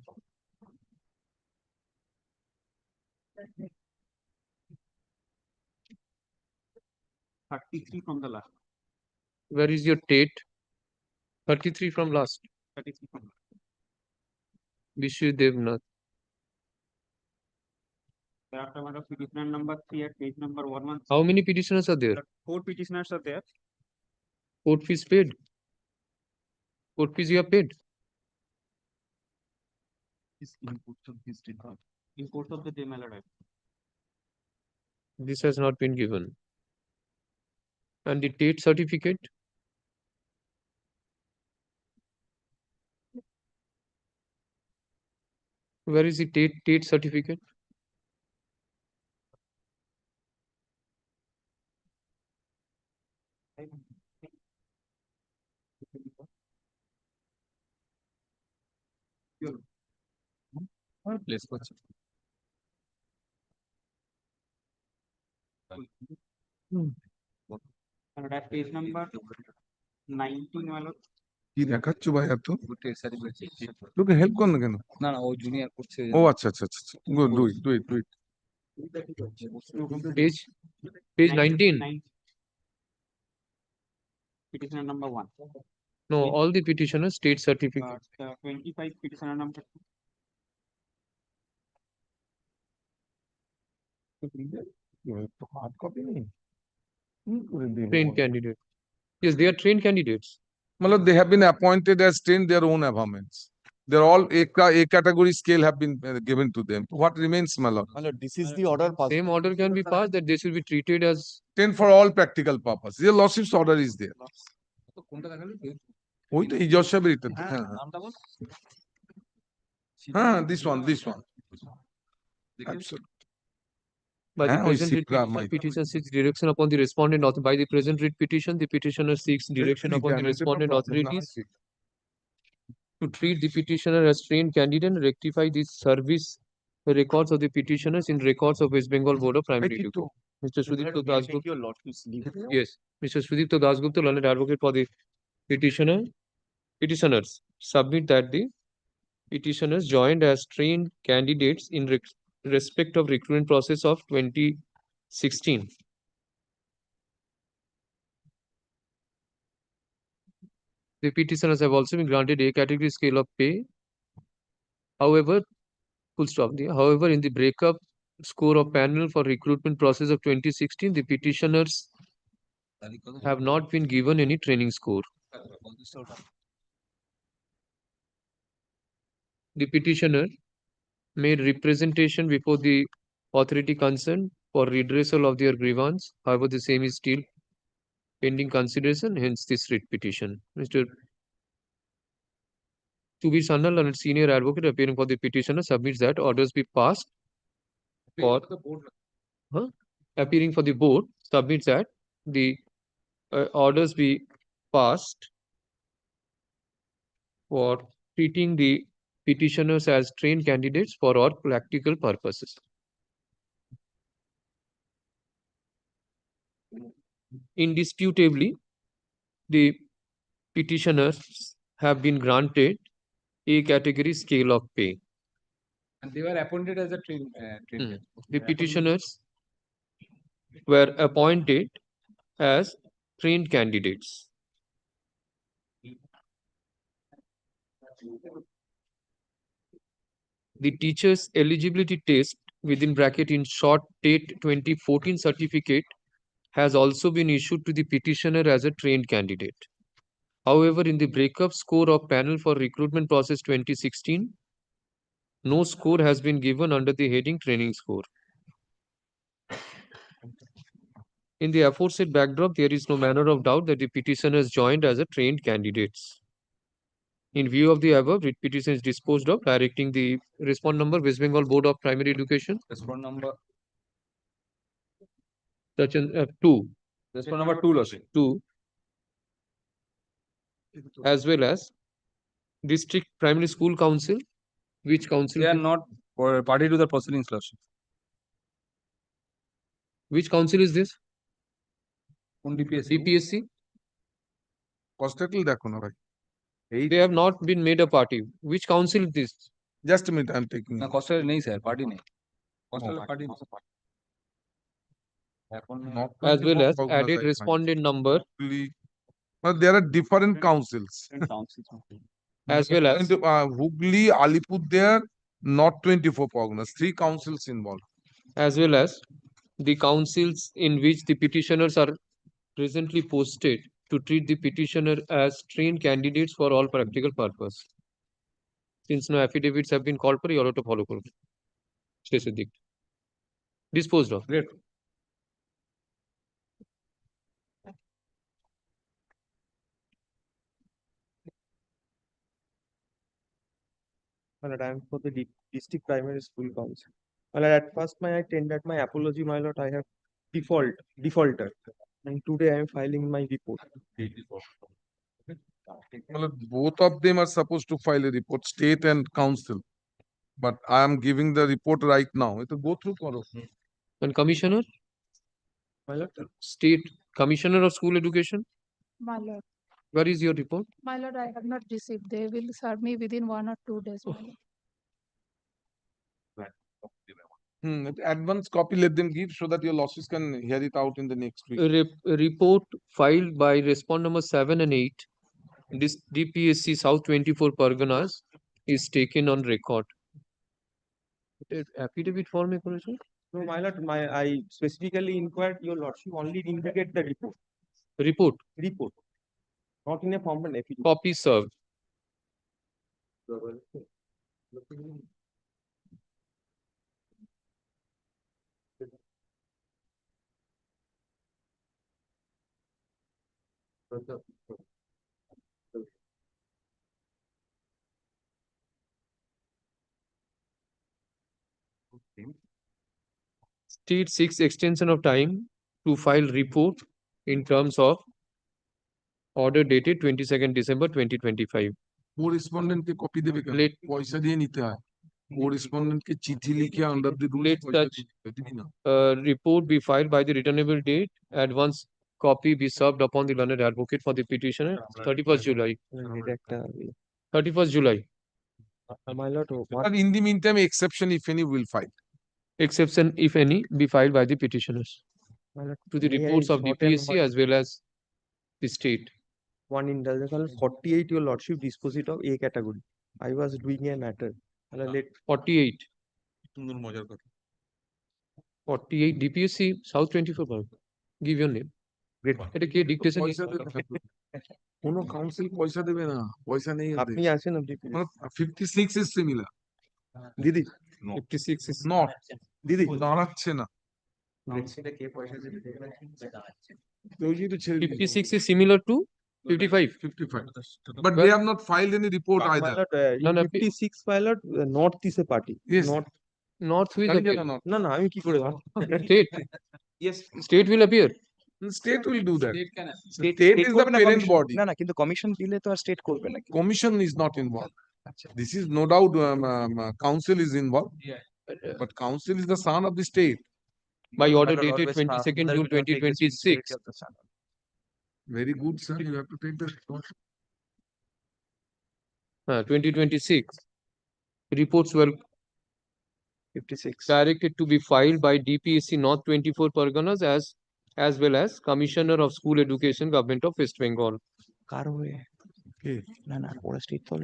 33 from the last. Where is your date? 33 from last. 33 from last. Vishu Devnath. Thereafter, my lord, petitioner number 3 at page number 116. How many petitioners are there? 4 petitioners are there. Court fees paid. Court fees you have paid. In course of the day, my lord. This has not been given. And the date certificate? Where is the date certificate? Place what's And at page number 19, my lord. কি দেখাচ্ছ ভাই এত তোকে help কর না কেন না ও junior করছে ও আচ্ছা আচ্ছা আচ্ছা good do it do it do it Page 19. Petitioner number 1. No, all the petitioners state certificate. 25 petitioner number 2. hard copy নেই Trained candidate. Yes, they are trained candidates. Malad, they have been appointed as trained their own achievements. They're all A category scale have been given to them. What remains, Malad? This is the order passed. Same order can be passed that they should be treated as 10 for all practical purposes. Your lordship's order is there. ওই তো এই জজ সাহেবের এটা হ্যাঁ this one absolutely by the present writ petition seeks direction upon the respondent by the present writ petition the petitioner seeks direction upon the respondent authorities to treat the petitioner as trained candidate and rectify the service records of the petitioners in records of West Bengal Board of Primary Education. Mr. Sudipto Dasgupta. Yes, Mr. Sudipto Dasgupta, learned advocate for the petitioners submit that the petitioners joined as trained candidates in respect of recruitment process of 2016. The petitioners have also been granted A category scale of pay. However, full stop there. However, in the breakup score of panel for recruitment process of 2016, the petitioners have not been given any training score. The petitioner made representation before the authority concerned for redressal of their grievance. However, the same is still pending consideration, hence this writ petition. Mr. Tubir Sannal, and senior advocate appearing for the petitioner, submits that orders be passed for appearing for the board, submits that the orders be passed for treating the petitioners as trained candidates for all practical purposes. Indisputably, the petitioners have been granted A category scale of pay. And they were appointed as a train. The petitioners were appointed as trained candidates. The teacher's eligibility test within bracket in short date 2014 certificate has also been issued to the petitioner as a trained candidate. However, in the breakup score of panel for recruitment process 2016, no score has been given under the heading training score. In the aforesaid backdrop, there is no manner of doubt that the petitioners joined as a trained candidates. In view of the above, writ petition is disposed of, directing the respond number West Bengal Board of Primary Education. Respond number Section 2. Respond number 2, Lordship. 2. As well as District Primary School Council. Which council? They are not party to the proceedings, Lordship. Which council is this? DPSC. DPSC? Constable দেখো না ভাই। They have not been made a party. Which council is this? Just a minute, I'm taking. No, Constable नहीं sir, party नहीं. Constable party नहीं. As well as added respondent number. But there are different councils. As well as Hooghly, Alipurduar, not 24 Parganas, 3 councils involved. As well as the councils in which the petitioners are presently posted to treat the petitioner as trained candidates for all practical purpose. Since no affidavits have been called for, you all have to follow. Disposed of. Great. My lord, I am for the district primary school council. My lord, at first I tendered my apology, my lord. I have defaulted, and today I am filing my report. Well, both of them are supposed to file a report, state and council. But I am giving the report right now. It will go through tomorrow. And commissioner? My lord. State commissioner of school education? My lord. Where is your report? My lord, I have not received. They will serve me within 1 or 2 days. My lord. Advance copy, let them give so that your losses can hear it out in the next week. A report filed by respond number 7 and 8, this DPSC South 24 Parganas is taken on record. Affidavit form e korecho? No, my lord, I specifically inquired your lordship only indicate the report. Report? Report. Not in a form and affidavit. Copy served. State 6 extension of time to file report in terms of order dated 22nd December 2025. Correspondent के copy देवे क्या? पैसा दिए नहीं था। Correspondent के चिट्ठी लिखे under the rules. Let such report be filed by the returnable date. Advance copy be served upon the learned advocate for the petitioner 31st July. 31st July. My lord, And in the meantime, exception if any will file. Exception if any be filed by the petitioners to the may I reports of shorten DPSC my- as well as the state. One indulgence, 48 your lordship disposed of A category. I was doing a matter. 48. 48 DPSC South 24. Give your name. Great. এটা কে dictation? কোনো council পয়সা দেবে না, পয়সা নেই ওদের। আপনি আছেন আপনি 56 is similar. দিদি 56 is not. দিদি দাঁড়াচ্ছে না। 56 is similar to 55. 55. But they have not filed any report either. No, no, 56 pilot north is a party. Yes. North who is জানি appear? না, not. না না আমি কি করে জানবো? State. Yes. State will appear. State will do that. State State is the করবে না parent commission? body. না না কিন্তু কমিশন দিলে তো আর স্টেট করবে না। Commission is not involved. This is no doubt council is involved. Yeah. But council is the son of the state. By order My lord, dated always 22nd father June will not take 2026. responsibility of the son. Very good, sir. You have to take the 2026. Reports were 56. directed to be filed by DPSC North 24 Parganas as well as Commissioner of School Education, Government of West Bengal.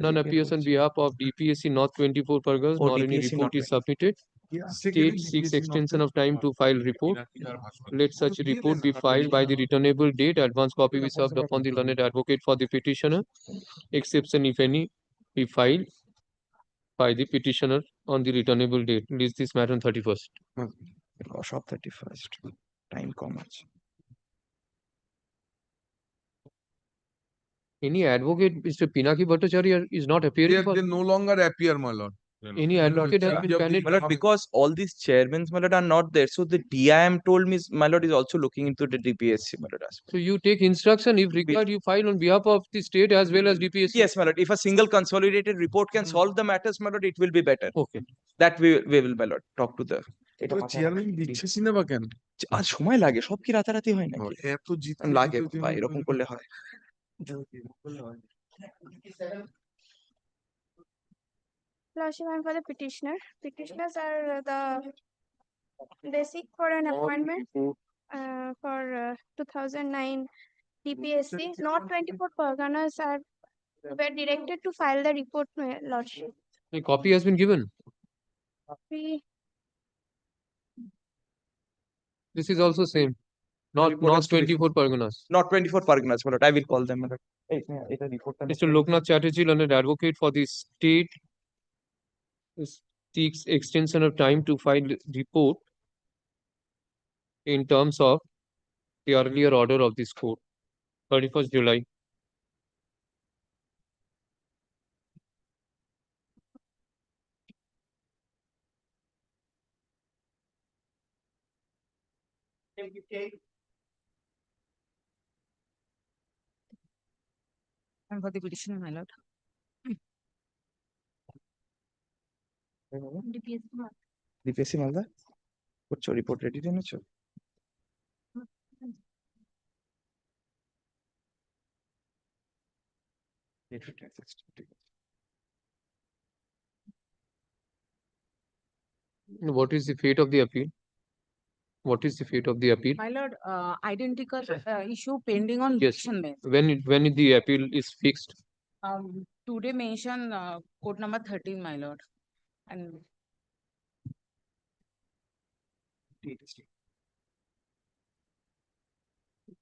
None appears on behalf of DPSC North 24 Parganas, Oh, nor any DPSC report not is submitted. State seeks extension of time to file report. Let such report be filed by the returnable date. Advance copy be served upon the learned advocate for the petitioner. Exception, if any, be filed by the petitioner on the returnable date. List this matter on 31st. Loss of 31st. Time commas. Any advocate, Mr. Pinaki Bhattacharya, is not appearing for. They no longer appear, my lord. Any advocate has been My candid. lord, because all these chairmen, my lord, are not there. So the DIM told me, my lord, is also looking into the DPSC, my lord. As well. So you take instruction, if required, you file on behalf of the state as well as DPSC. Yes, my lord. If a single consolidated report can solve the matters, my lord, it will be better. Okay. That we will, my lord, talk to the. Chairman দিচ্ছেছি না বা কেন? আর সময় লাগে, সব কি রাতারাতি হয় নাকি? এত জিতে লাগে ভাই, এরকম করলে হয়। Lordship, I'm for the petitioner. Petitioners are they seek for an appointment for 2009 DPSC. Not 24 Parganas were directed to file the report, my lordship. A copy has been given. We This is also same. Not 24 Parganas. Not 24 Parganas, my lord. I will call them, my lord. Mr. Loknath Chatterjee, learned advocate for the state, seeks extension of time to file report in terms of the earlier order of this court, 31st July. I'm for the petitioner, my lord. DPSC Malda করছো report ready এনেছো What is the fate of the appeal? What is the fate of the appeal? My lord, identical issue pending on Yes. decision bench. When the appeal is fixed? Today mention court number 13, my lord. And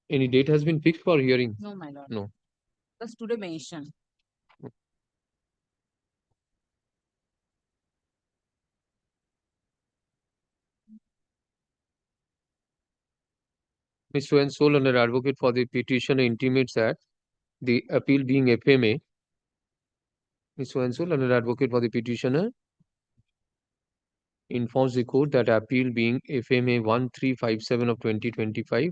Any date has been fixed for hearing? no, my lord. No. Just today mention. Ms. Swansol, an advocate for the petitioner, intimates that the appeal being FMA, Ms. Swansol, an advocate for the petitioner, informs the court that appeal being FMA 1357 of 2025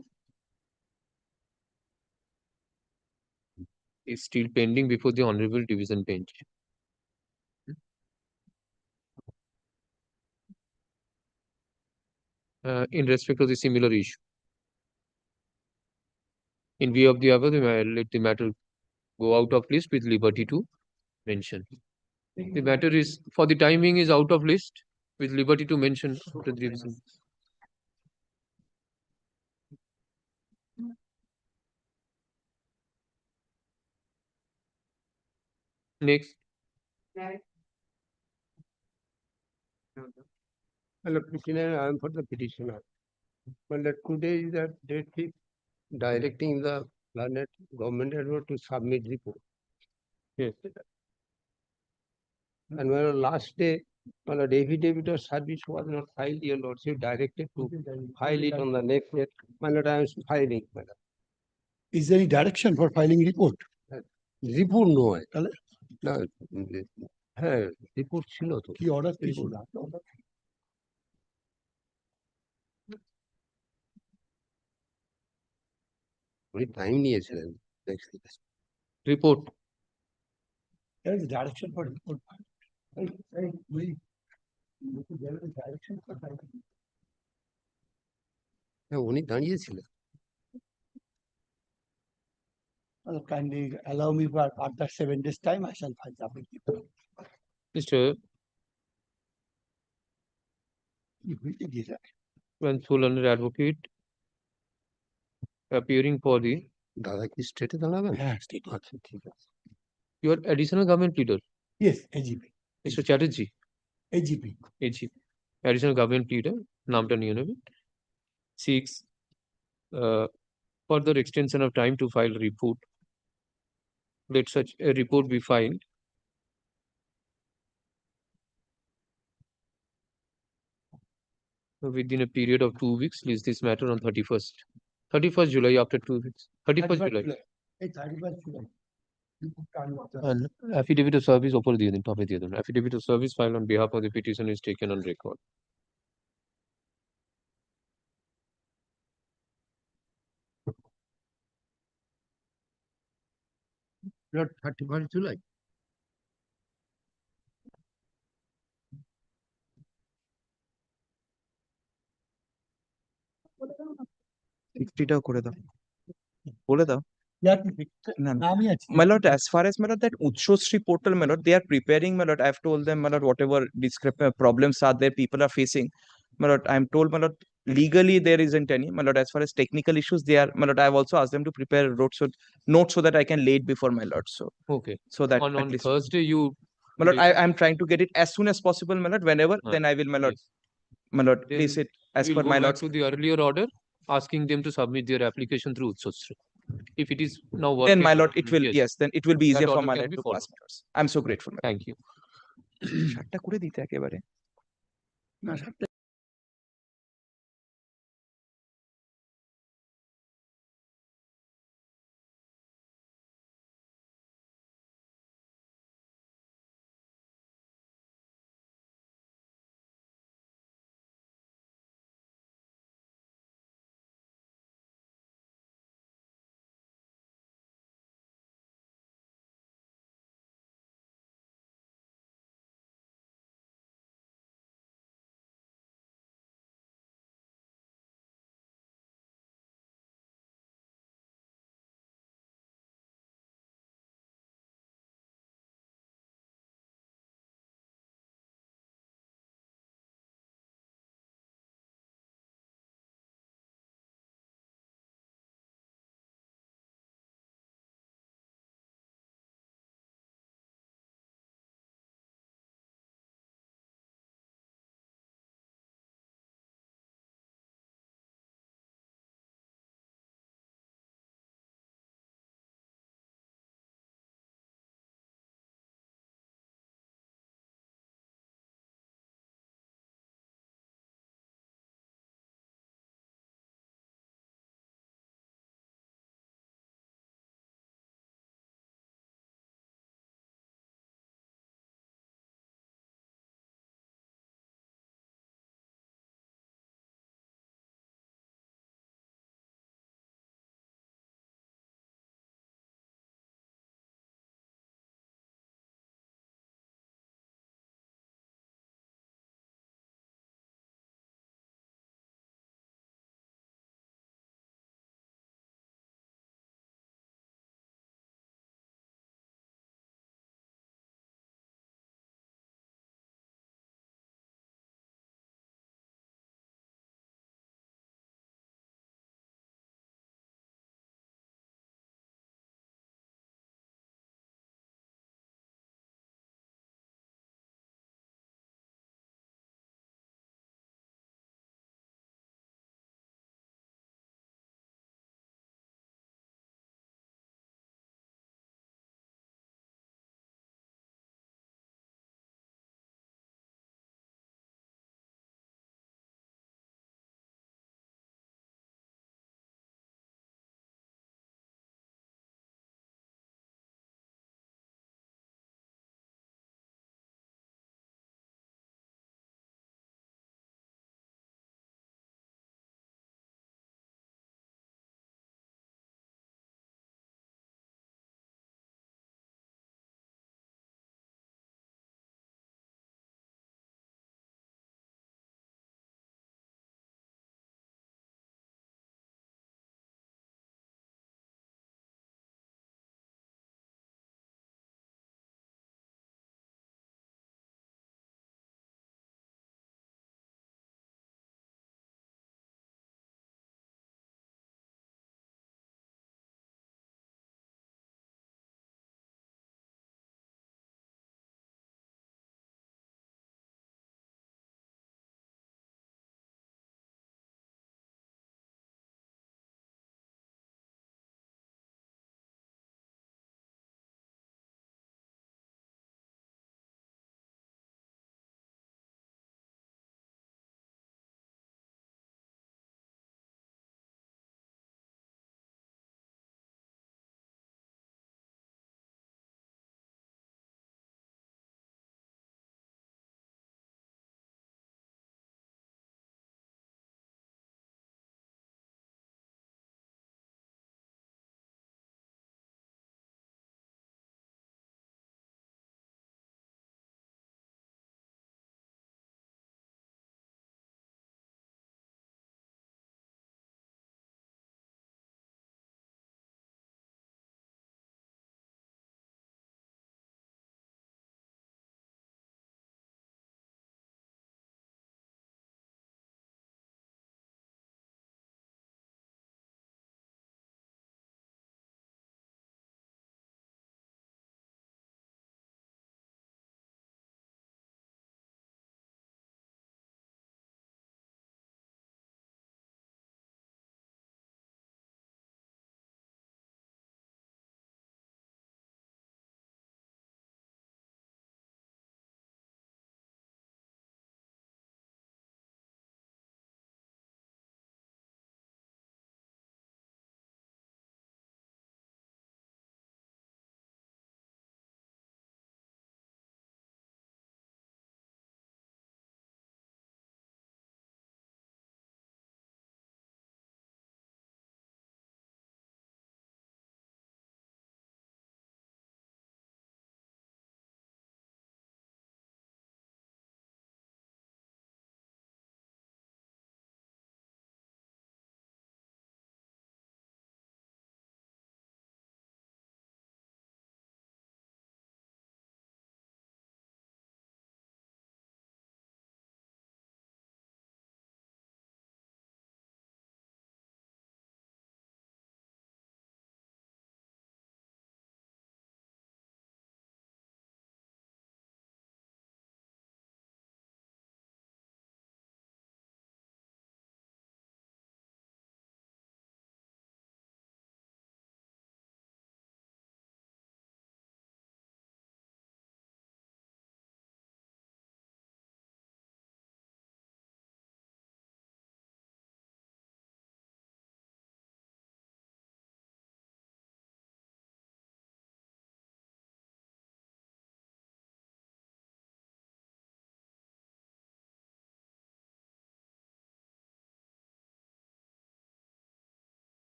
is still pending before the Honorable Division Bench. In respect of the similar issue. In view of the above, let the matter go out of list with liberty to mention. The matter is, for the timing, is out of list with liberty to mention after the revision. Next. Hello, petitioner, I am for the petitioner. But today is the date fixed directing the learned government advocate to submit report. Yes. And when last day, when the affidavit of service was not filed, your lordship directed to file it on the next date. My lord, I am filing. Is there any direction for filing report? Report নয় তাহলে না হ্যাঁ report ছিল তো কি order কি ছিল উনি টাইম নিয়েছিলেন Report. There is direction for report. There is direction for উনি দাঁড়িয়েছিলেন। Kindly allow me for after 7 days time, I shall file the application. Mr. Swansol under advocate appearing for the দাদা কি স্টেটে দাঁড়াবেন? হ্যাঁ, state. আচ্ছা ঠিক আছে। your additional government leader, Yes, AGP. Mr. Chatterjee, AGP. AGP, additional government leader, নামটা নিয়ে নেবেন, seeks further extension of time to file report. Let such a report be filed within a period of 2 weeks. List this matter on 31st July after 2 weeks. 31st July. Hey, 31st July. And affidavit of service ওপরে দিয়ে দিন, টপে দিয়ে দিন। Affidavit of service filed on behalf of the petition is taken on record. Not 31st July. ফিফটিটাও করে দাও, বলে দাও। No, no. My lord, as far as my lord, that Utshosri portal, my lord, they are preparing, my lord. I've told them, my lord, whatever problems are there, people are facing. My lord, I'm told, my lord, legally there isn't any. My lord, as far as technical issues, they are, my lord, I've also asked them to prepare notes so that I can lay it before my lord. So, okay. So that on at least, Thursday you. my lord, I'm trying to get it as soon as possible, my lord. Whenever, then I will, my lord, my lord, Then place it as we'll per go my back lord's. to the earlier order, asking them to submit their application through Utshosri. If it is now working. Then, my lord, it will, yes, then it will be That easier for order my can lord be to followed. pass matters. I'm so grateful. Thank you. শার্টটা করে দিতে একেবারে। না,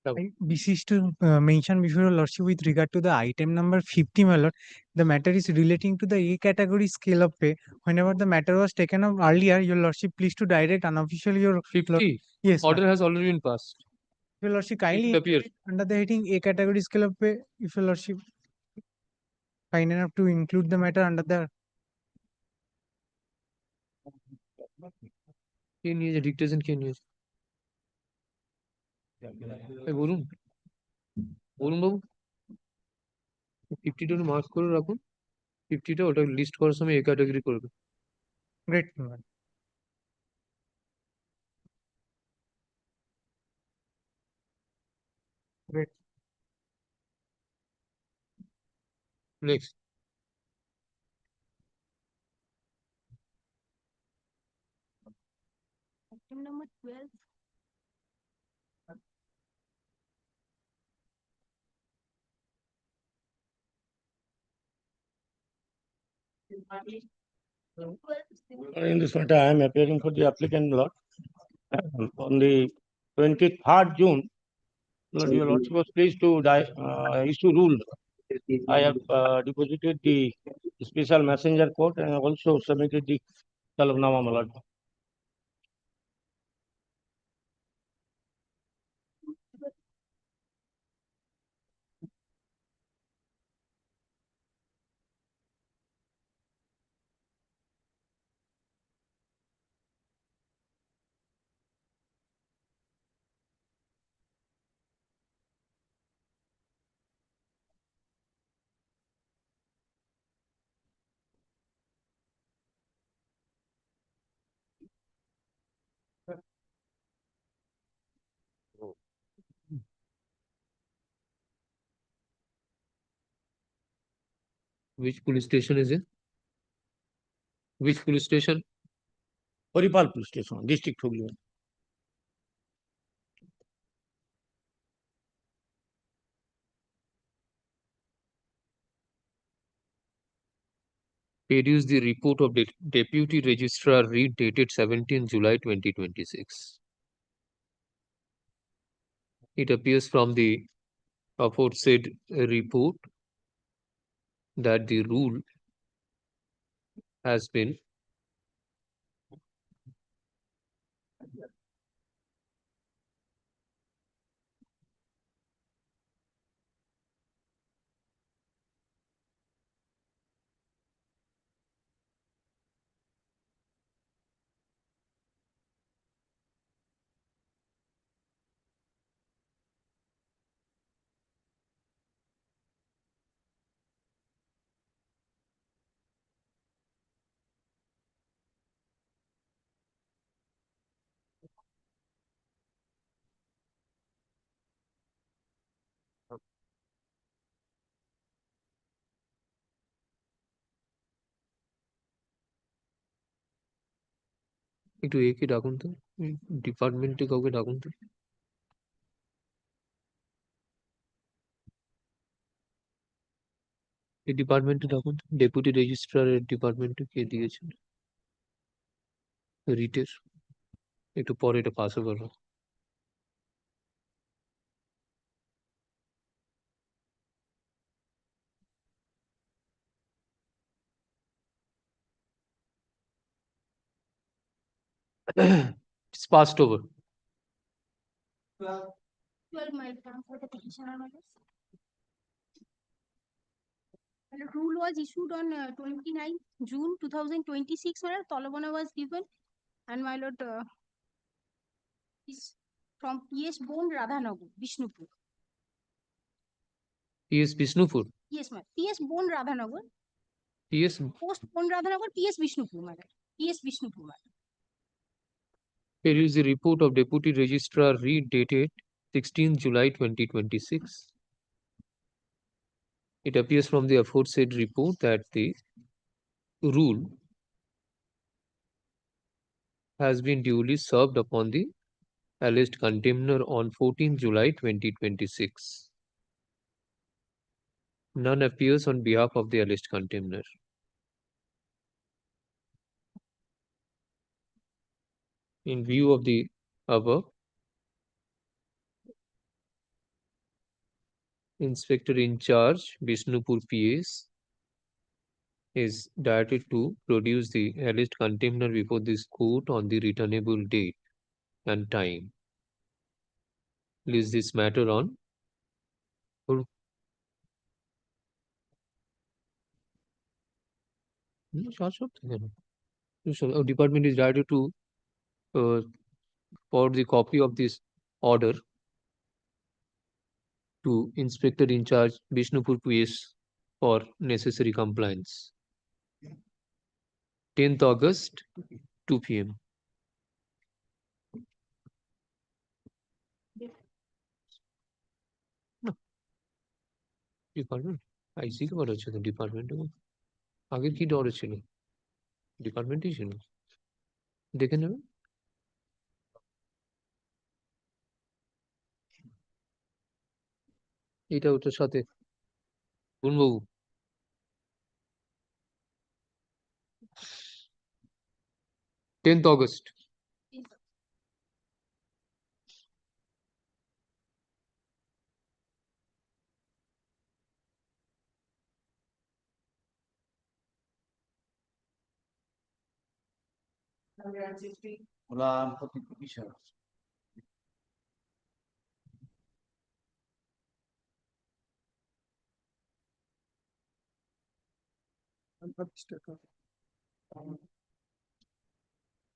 Now, wishes to mention before your lordship with regard to the item number 50, my lord. The matter is relating to the A category scale of pay. Whenever the matter was taken up earlier, your lordship please to direct unofficially your 50. Yes, ma'am. Order has already been passed. Your lordship kindly It appears. under the heading A category scale of pay, if your lordship kind enough to include the matter under the কে নিয়েছে dictation কে নিয়েছে বলুন বলুন বাবু 50টা mark করে রাখুন 50টা ওটা list করার সময় A category করবে great, ma'am. Great. Next Item number 12. In this matter, I am appearing for the applicant lot. On the 23rd June, Lord, your lordship was pleased to issue rule. I have deposited the special messenger court and also submitted the Talabnama, my lord. Which police station is it? Which police station? Horipal Police Station, District Hooghly. Produce the report of the Deputy Registrar Read dated 17 July 2026. It appears from the aforesaid report that the rule has been একটু একে ডাকুন তো ডিপার্টমেন্টে কাউকে ডাকুন তো এই ডিপার্টমেন্টে ডাকুন ডেপুটি রেজিস্ট্রারের ডিপার্টমেন্টে কে দিয়েছেন রিটের একটু পরে এটা পাসও করো It's passed over. 12 mile term for the petitioner matters. The rule was issued on 29 June 2026, where Talabana was given, and my lord is from PS Bone Radhanagar, Vishnupur. PS Vishnupur. Yes, ma'am. PS Bone Radhanagar. PS Post Bone Radhanagar, PS Vishnupur, madam. PS Vishnupur, madam. Here is the report of Deputy Registrar Read dated 16 July 2026. It appears from the aforesaid report that the rule has been duly served upon the alleged contemner on 14 July 2026. None appears on behalf of the alleged contemner. In view of the above, Inspector in charge, Bishnupur PS, is directed to produce the alleged contemner before this court on the returnable date and time. List this matter on department is directed to for the copy of this order to Inspector in charge Bishnupur PS for necessary compliance. 10th August, 2 p.m. Department আইসি কে বলা হচ্ছে department আগের কি ডর ছিল ডিপার্টমেন্টই ছিল দেখে নেবে এটা ওটার সাথে গুণবাবু tenth August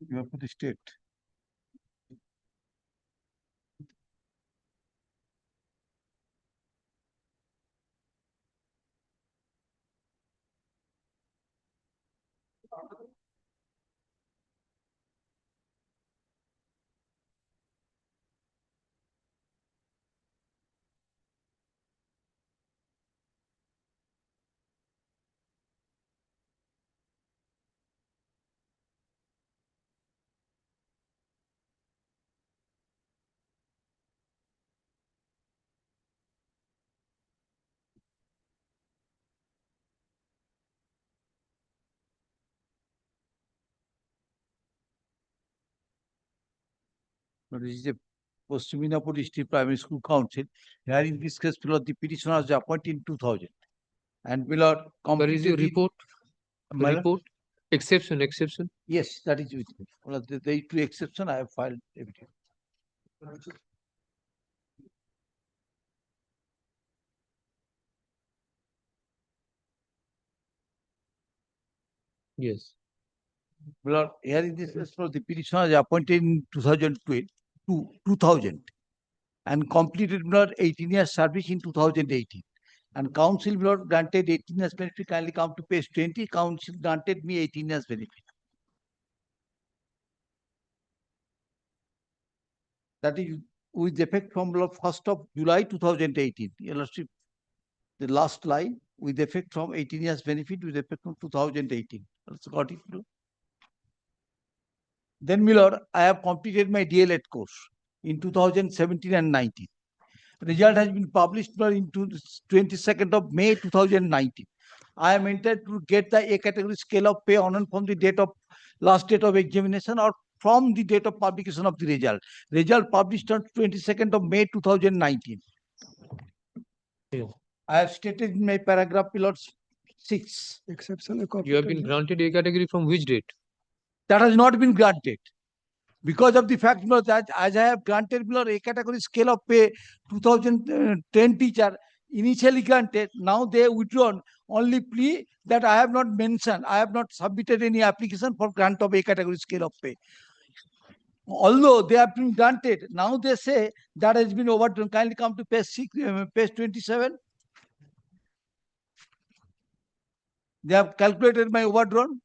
You have put the state. But this is a Pashchiminapur District Primary School Council. Here in this case, the petitioner was appointed in 2000. And where is your report? Report? Exception. Yes, that is with me. Well, the two exception I have filed everything. Yes. Well, here in this case, the petitioner was appointed in 2000 and completed 18 years service in 2018. And council granted 18 years benefit. Kindly come to page 20. Council granted me 18 years benefit. That is with effect from 1st of July 2018. The last line with effect from 18 years benefit with effect from 2018. That's got it. Then, Miller, I have completed my DLED course in 2017 and 19. Result has been published in 22nd of May 2019. I am entitled to get the A category scale of pay on and from the date of last date of examination or from the date of publication of the result. Result published on 22nd of May 2019. I have stated in my paragraph below 6. Exception. You have been granted A category from which date? That has not been granted. Because of the fact that as I have granted A category scale of pay 2010 teacher initially granted, now they withdrawn only plea that I have not mentioned, I have not submitted any application for grant of A category scale of pay. Although they have been granted, now they say that has been overdrawn. Kindly come to page 27. They have calculated my overdrawn.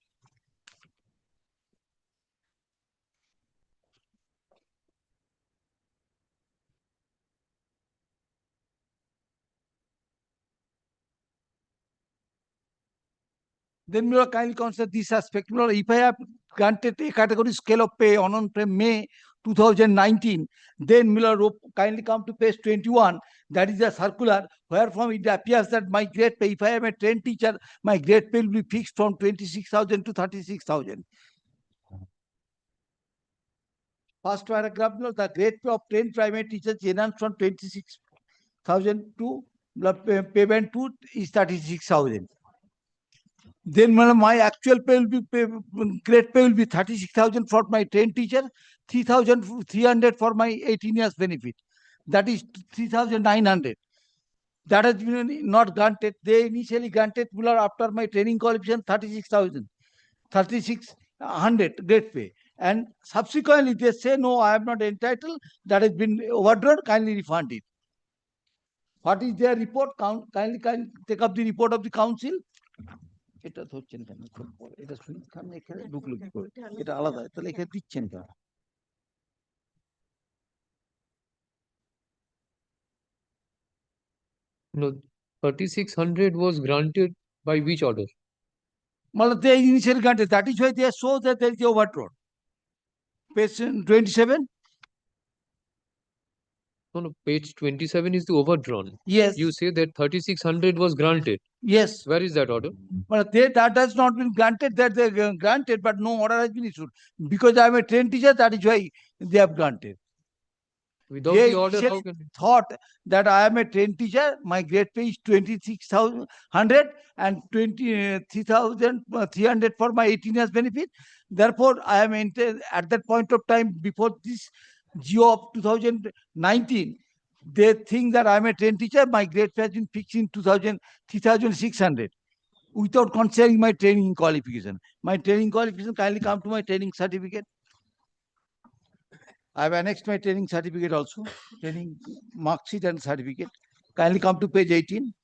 Then you kindly consider this aspect. If I have granted A category scale of pay on from May 2019, then Miller kindly come to page 21. That is a circular where from it appears that my grade pay, if I am a trained teacher, my grade pay will be fixed from 26,000 to 36,000. First paragraph, the grade pay of trained primary teachers enhanced from 26,000 to payment to is 36,000. Then my actual pay will be grade pay will be 36,000 for my trained teacher, 3,300 for my 18 years benefit. That is 3,900. That has been not granted. They initially granted after my training qualification 36,000, 3,600 grade pay. And subsequently they say, no, I am not entitled. That has been overdrawn. Kindly refund it. What is their report? Kindly take up the report of the council. এটা ধরছেন কেন? এটা শুনখান এখানে ঢুকলো কি করে? এটা আলাদা, তাহলে এখানে দিচ্ছেন কেন? No, 3,600 was granted by which order? Well, they initially granted. That is why they show that there is the overdrawn. Page 27. No, page 27 is the overdrawn. Yes. You say that 3,600 was granted. Yes. Where is that order? But that has not been granted. That they granted, but no order has been issued. Because I am a trained teacher, that is why they have granted. Without They the order, how can thought that I am a trained teacher, my grade pay is 26,100 and 23,300 for my 18 years benefit. Therefore, I am at that point of time before this GO of 2019, they think that I am a trained teacher. My grade pay has been fixed in 3,600 without considering my training qualification. My training qualification, kindly come to my training certificate. I have annexed my training certificate also, training mark sheet and certificate. Kindly come to page 18.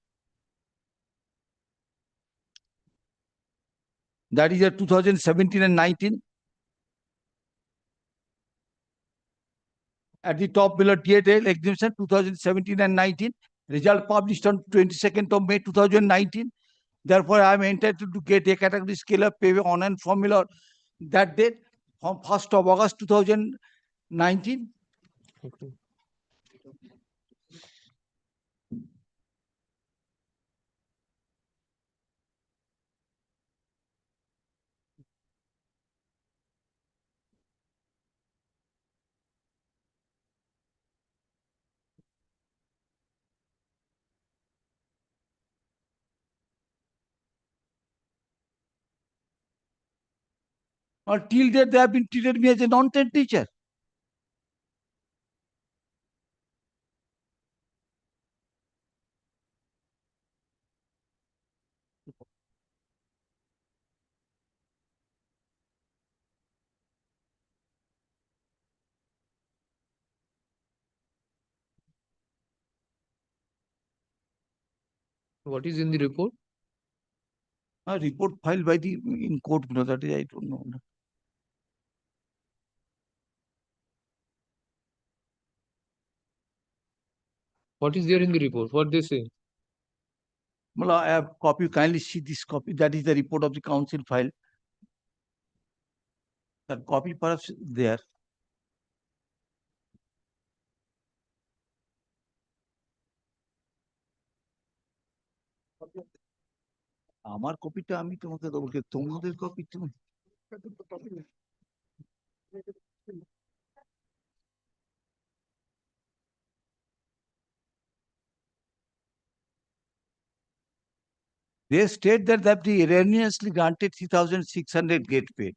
That is 2017 and 19. At the top below TATL examination 2017 and 19. Result published on 22nd of May 2019. Therefore, I am entitled to get a category scale of pay on and formula that date from 1st of August 2019. Okay. Or till date, they have been treated me as a non-trained teacher. What is in the report? A report filed by the in court, that is, I don't know. What is there in the report? What they say? Well, I have copy. Kindly see this copy. That is the report of the council file. That copy perhaps there. আমার কপিটা আমি তোমাকে দেবো, তোমাদের copy তুমি they state that they erroneously granted 3,600 grade pay.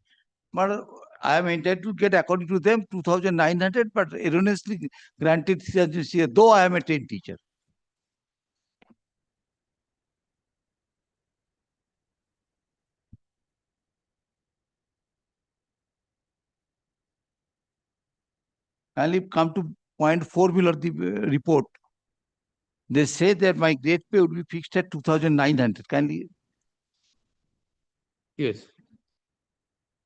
But I am entitled to get, according to them, 2,900, but erroneously granted 3,600, though I am a trained teacher. Kindly come to point 4 below the report. They say that my grade pay would be fixed at 2,900. Kindly. Yes.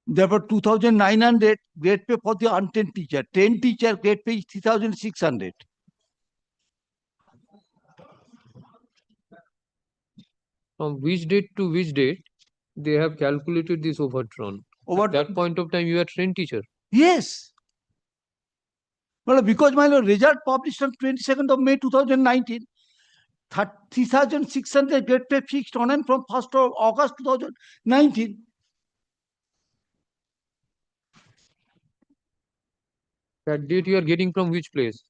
Therefore, 2,900 grade pay for the untrained teacher. Trained teacher grade pay is 3,600. From which date to which date they have calculated this overdrawn? At that point of time, you are trained teacher. Yes. Well, because my result published on 22nd of May 2019, 3,600 grade pay fixed on and from 1st of August 2019. That date you are getting from which place?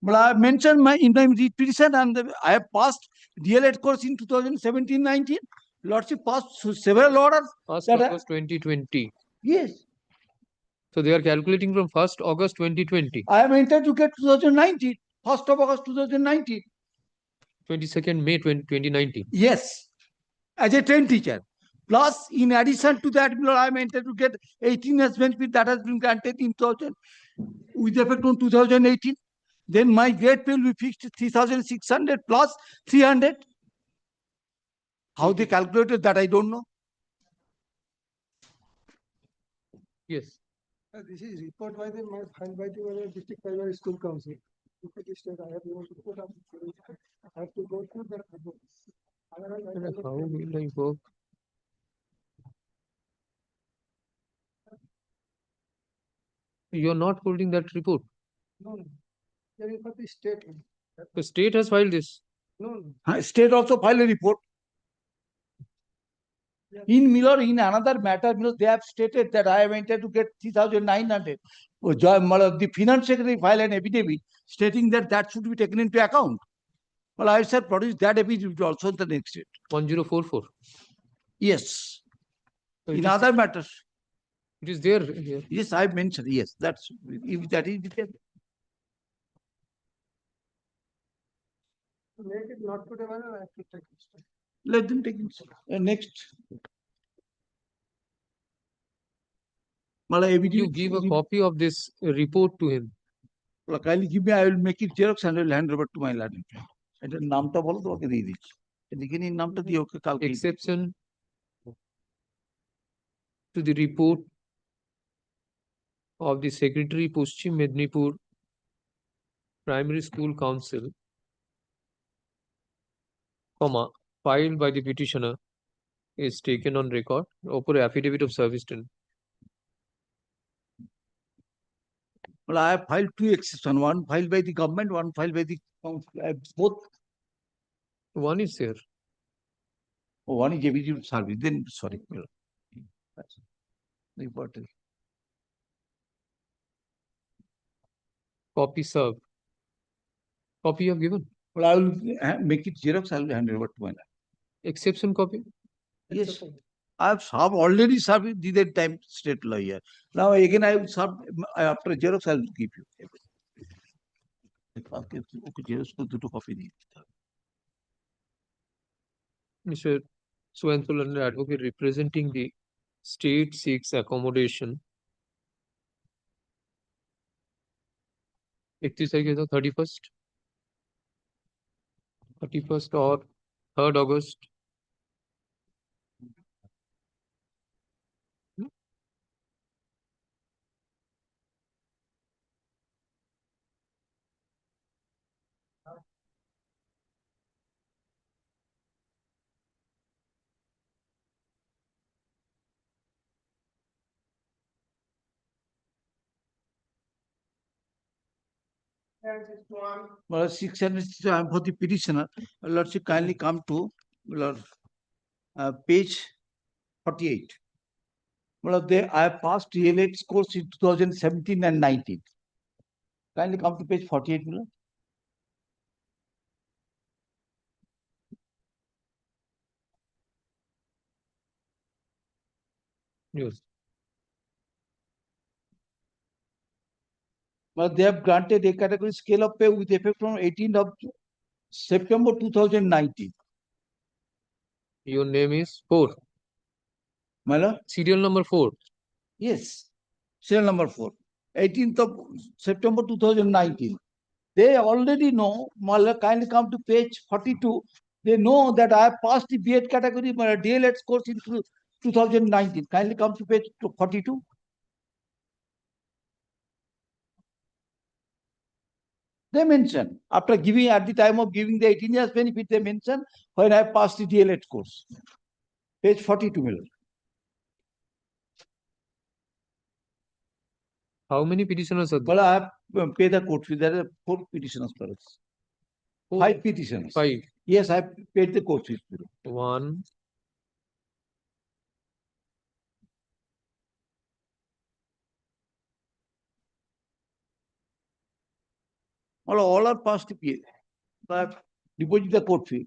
But I mentioned in my petition and I have passed DLED course in 2017-19. Lordship passed several orders. First that August 2020. Yes. So they are calculating from 1st August 2020. I am entered to get 2019, 1st of August 2019. 22nd May 2019. Yes, as a trained teacher. Plus, in addition to that, I am entered to get 18 years benefit that has been granted in 2000 with effect on 2018. Then my grade pay will be fixed 3,600 plus 300. How they calculated that, I don't know. Yes. This is report by the filed by the district primary school council. Look at this, I have to put up. I have to go through that. How will I work? You are not holding that report. No, there is for the state. The state has filed this. No, State also filed a report. In Miller, in another matter, they have stated that I have entered to get 3,900. The finance secretary filed an affidavit stating that that should be taken into account. Well, I said produce that affidavit also in the next date. 1044. Yes. So in other matters. It is there here. Yes, I mentioned. Yes, that's if that is there. make it not to the one, I have to take it. Let them take it. Next. You give a copy of this report to him. Kindly give me, I will make it Xerox and I will hand over to my learning. And নামটা বলো তোমাকে দিয়ে দিচ্ছি এদিকে নিয়ে নামটা দিয়ে ওকে কালকে Exception to the report of the Secretary Paschim Mednipur Primary School Council, comma, filed by the petitioner is taken on record. Upper affidavit of service done. Well, I have filed two exceptions, one filed by the government, one filed by the council. Both. One is there. Oh, one is evident service. Then, sorry. That's important. Copy served. Copy you have given. Well, I will make it Xerox. I will hand it over to my lab. Exception copy? Yes. I have already served the time state law here. Now again I will serve after Xerox. I will give you. Mr. Swansulan, advocate representing the state seeks accommodation. 31st or 3rd August. Well, 600 for the petitioner. Lordship, kindly come to page 48. Well, I passed DLED course in 2017 and 19. Kindly come to page 48. Yes. But they have granted a category scale of pay with effect from 18th of September 2019. Your name is 4. Mala? Serial number 4. Yes. Serial number 4. 18th of September 2019. They already know, Mala, kindly come to page 42. They know that I have passed the B.Ed category, my DLED course in 2019. Kindly come to page 42. They mention, after giving, at the time of giving the 18 years benefit, they mention when I passed the DLED course. Page 42 million. How many petitioners are there? Well, I have paid the court fee. There are 4 petitioners for us. 5 petitioners. 5. Yes, I paid the court fee. 1. all are past PA. But deposit the court fee.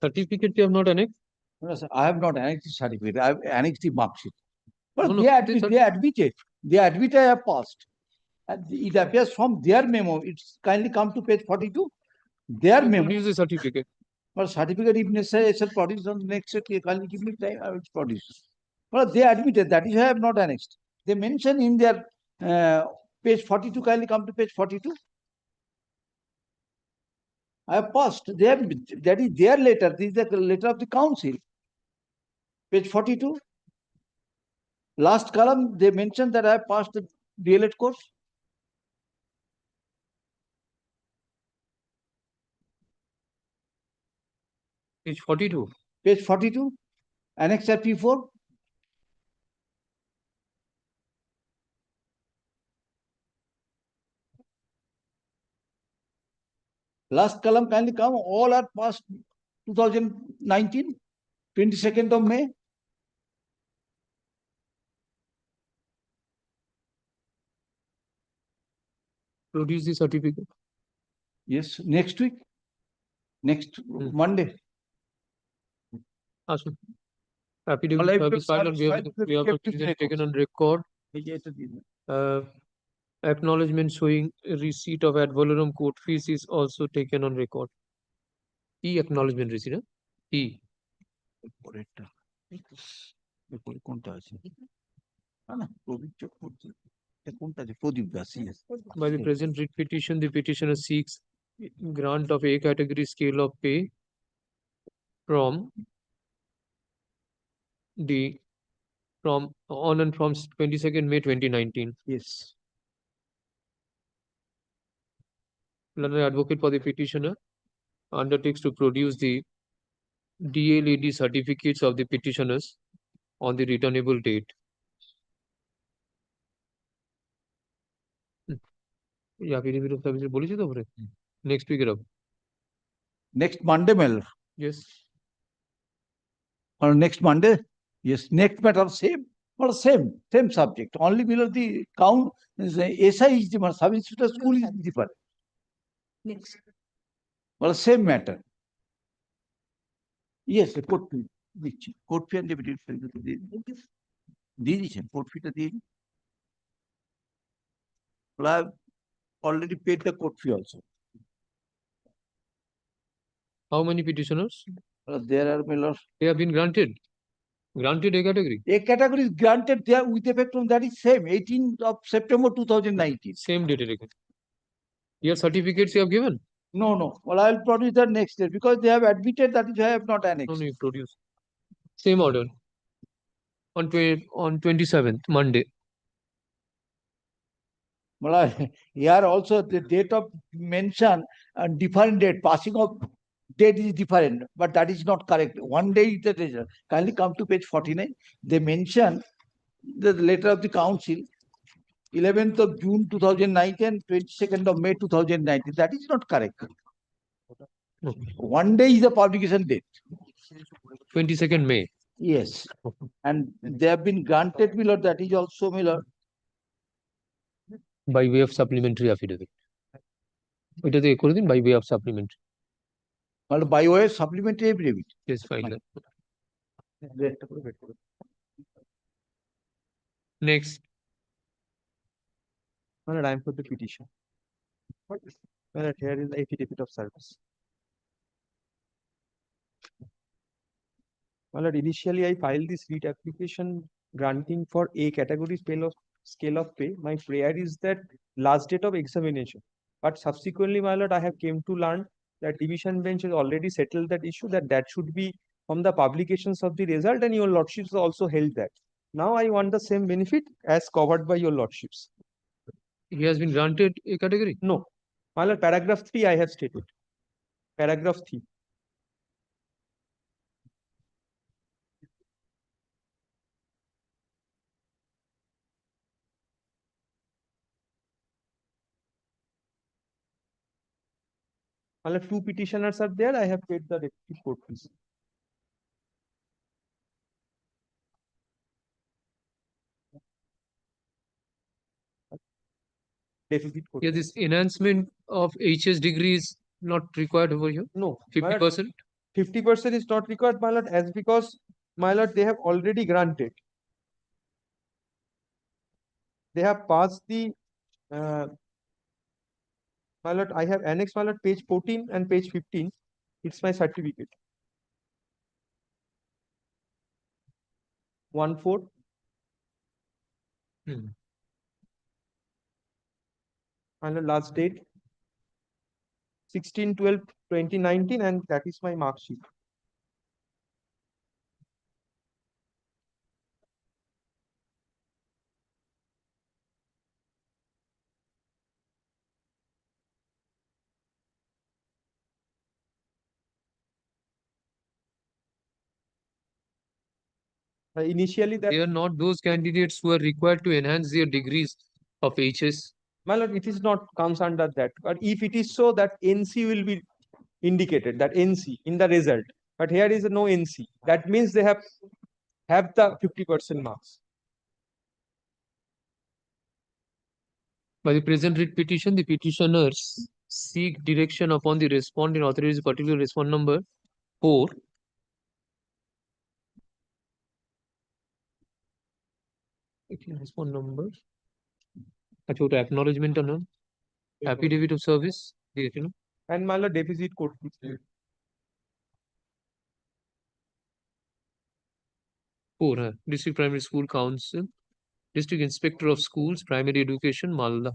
Certificate you have not annexed? No, sir, I have not annexed the certificate. I have annexed the mark sheet. But No, no, they admitted. They admitted I have passed. And it appears from their memo. It's kindly come to page 42. Their memo. Produce the certificate. But certificate, if necessary, I shall produce on the next day. Kindly give me time, I will produce. But they admitted that is I have not annexed. They mention in their page 42. Kindly come to page 42. I have passed. They have, that is their letter. This is the letter of the council. Page 42. Last column, they mentioned that I have passed the DLED course. Page 42. Page 42. Annex P4. Last column, kindly come. All are past 2019, 22nd of May. Produce the certificate. Yes, next week. Next Monday. Awesome. Affidavit shall be filed on behalf of the petitioner taken on record. Acknowledgement showing receipt of ad valorem court fees is also taken on record. Acknowledgement receipt, E. By the present writ petition, the petitioner seeks grant of A category scale of pay from on and from 22nd May 2019. Yes. Learned advocate for the petitioner undertakes to produce the DLED certificates of the petitioners on the returnable date. Affidavit of service বলেছি তো পরে next week এর Next Monday, Mel. Yes. Or next Monday? Yes. Next matter, same. Or same subject. Only below the count is SI is different. Sub-inspector school is different. Next. Or same matter. Yes, the court fee. Which court fee and deputy division. Court fee to the. Well, I have already paid the court fee also. How many petitioners? There are Miller. They have been granted. Granted A category. A category is granted there with effect from that is same 18th of September 2019. Same date. Your certificates you have given? No. Well, I will produce that next year because they have admitted that I have not annexed. No, you produce. Same order. On 27th, Monday. Well, here also the date of mention and different date, passing of date is different, but that is not correct. One day is the result. Kindly come to page 49. They mention the letter of the council, 11th of June 2019 and 22nd of May 2019. That is not correct. One day is the publication date. 22nd May. Yes. And they have been granted, Miller, that is also, Miller. By way of supplementary affidavit. It is a by way of supplementary. Well, by way of supplementary affidavit. Yes, fine. Next. Well, I am for the petition. Well, here is the affidavit of service. Well, initially I filed this writ application granting for A category scale of pay. My prayer is that last date of examination. But subsequently, my lord, I have came to learn that division bench has already settled that issue, that should be from the publications of the result, and your lordship also held that. Now I want the same benefit as covered by your lordships. He has been granted a category? No. My lord, paragraph 3 I have stated. Paragraph 3. My lord, 2 petitioners are there. I have paid the respective court fees. Deficit court. Yeah, this enhancement of HS degree is not required over here? No. 50%? 50% is not required, my lord, as because, my lord, they have already granted. They have passed the, my lord, I have annexed, my lord, page 14 and page 15. It's my certificate. 1/4. My lord, last date 16/12/2019, and that is my mark sheet. Initially, that They are not those candidates who are required to enhance their degrees of HS. my lord, it is not comes under that. But if it is so, that NC will be indicated, that NC in the result. But here is no NC. That means they have the 50% marks. By the present writ petition, the petitioners seek direction upon the respondent authorized particular respond number 4. Respond number. अच्छा वो acknowledgement है ना affidavit of service देखिए ना and my lord deficit court fees. 4 है District Primary School Council, District Inspector of Schools, Primary Education, Malda.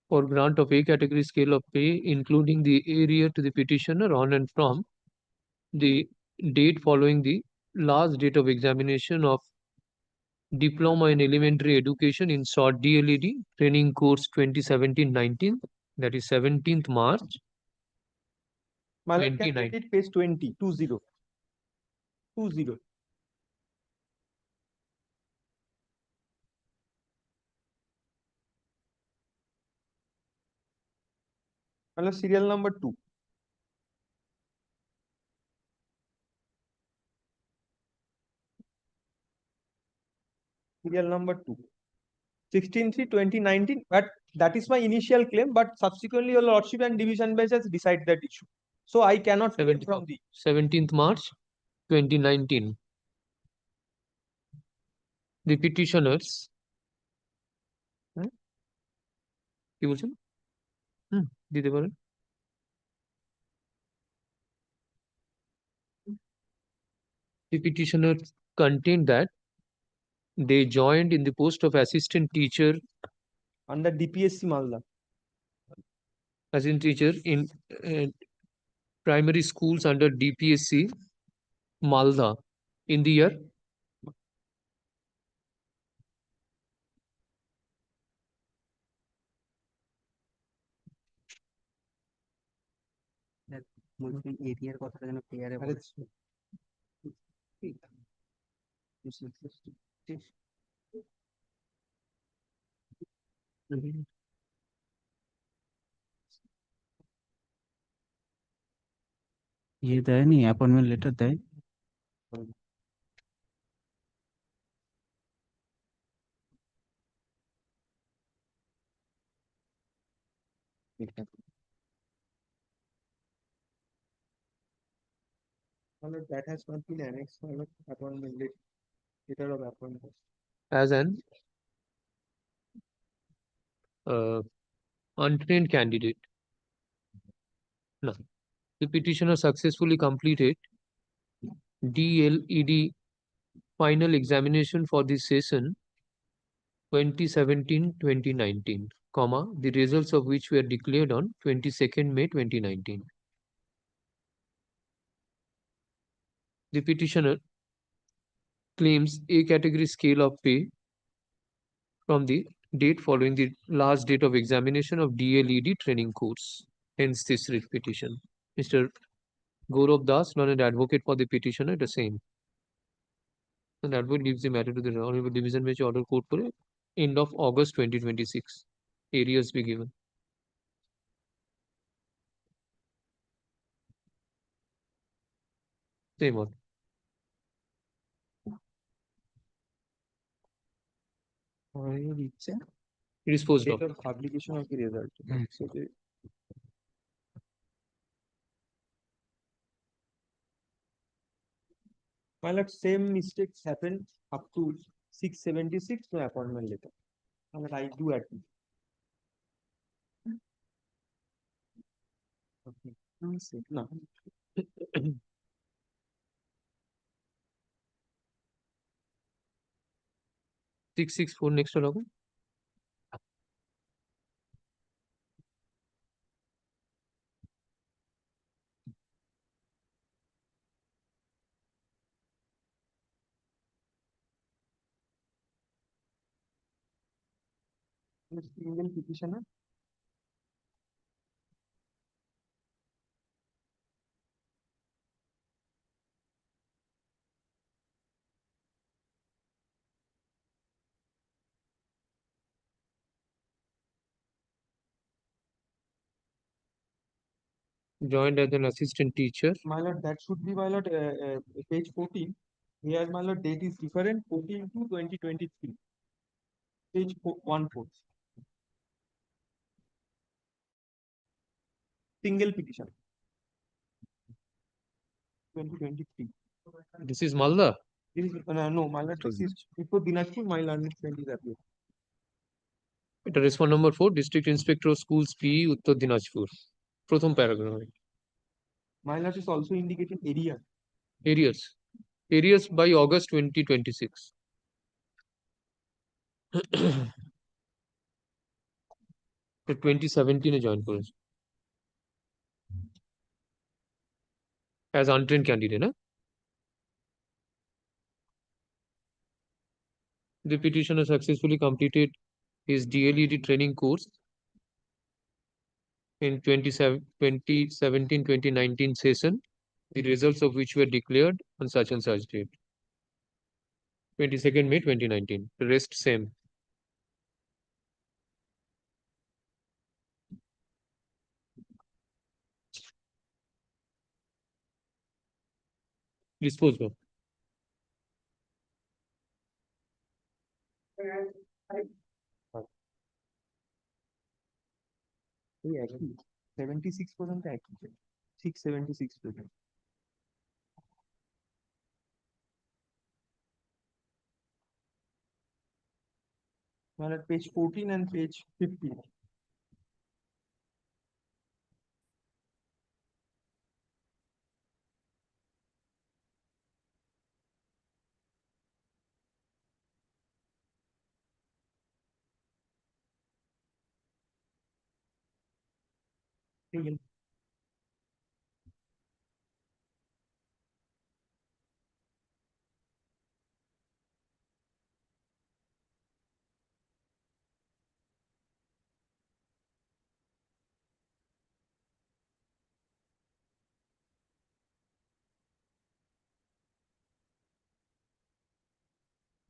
For grant of A category scale of pay, including the area to the petitioner on and from the date following the last date of examination of Diploma in Elementary Education in short DLED Training Course 2017-19, that is 17th March. My lord, can 29. read it page 20, 20. 20. My lord, serial number 2. Serial number 2. 16/3/2019, but that is my initial claim, but subsequently your lordship and division bench has decided that issue. So I cannot claim from the 17th March 2019. The petitioners কি বলছেন দিতে পারেন The petitioner contained that they joined in the post of assistant teacher under DPSC Malda. Assistant teacher in primary schools under DPSC Malda in the year এরিয়ার কথাটা যেন ক্লিয়ারে ये देয়নি appointment letter দেয় That has not been annexed for appointment letter of appointment. as an untrained candidate. No. The petitioner successfully completed DLED final examination for this session 2017-2019, the results of which were declared on 22nd May 2019. The petitioner claims A category scale of pay from the date following the last date of examination of DLED training course. Hence this writ petition. Mr. Gaurav Das, learned advocate for the petitioner, the same. And advocate leaves the matter to the Honorable Division Bench Order Court for end of August 2026. Areas be given. Same one. It is post Date of publication of the result. So my lord, same mistakes happened up to 676 no appointment letter. My lord, I do agree. Okay. No. 664 next login. Single petitioner. Joined as an assistant teacher. My lord, that should be my lord, page 14. Here, my lord, date is different, 14 to 2023. Page 14. Single petition. 2023. This is Malda. This is, no, my lord, this is before Dinajpur, my learned friend is appeared. It respond number 4, District Inspector of Schools P. Uttar Dinajpur. Prothom paragraph. My lord is also indicating area. Areas. Areas by August 2026. So 2017 joined course. As untrained candidate, na? The petitioner successfully completed his DLED training course in 2017-2019 session, the results of which were declared on such and such date. 22nd May 2019. The rest same. Dispose of. Yeah, 76% accurate. 676%. Well, at page 14 and page 15. Single.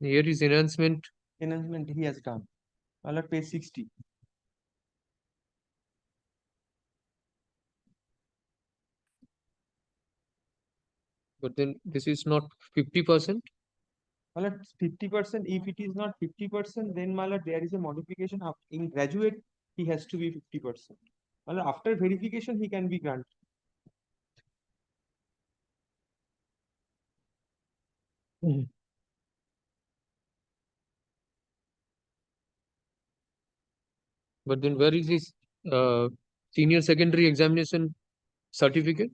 Here is enhancement. Enhancement he has done. Well, at page 60. But then this is not 50%. Well, at 50%, if it is not 50%, then my lord, there is a modification of in graduate, he has to be 50%. Well, after verification, he can be granted. But then where is his senior secondary examination certificate?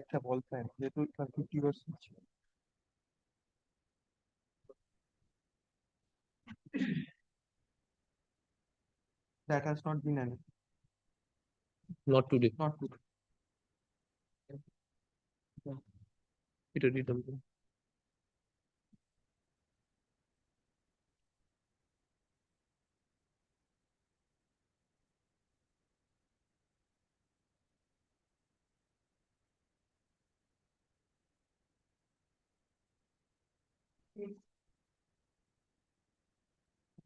একটা বলতেন যেহেতু 50%. That has not been annexed. Not today. Not today. It already done.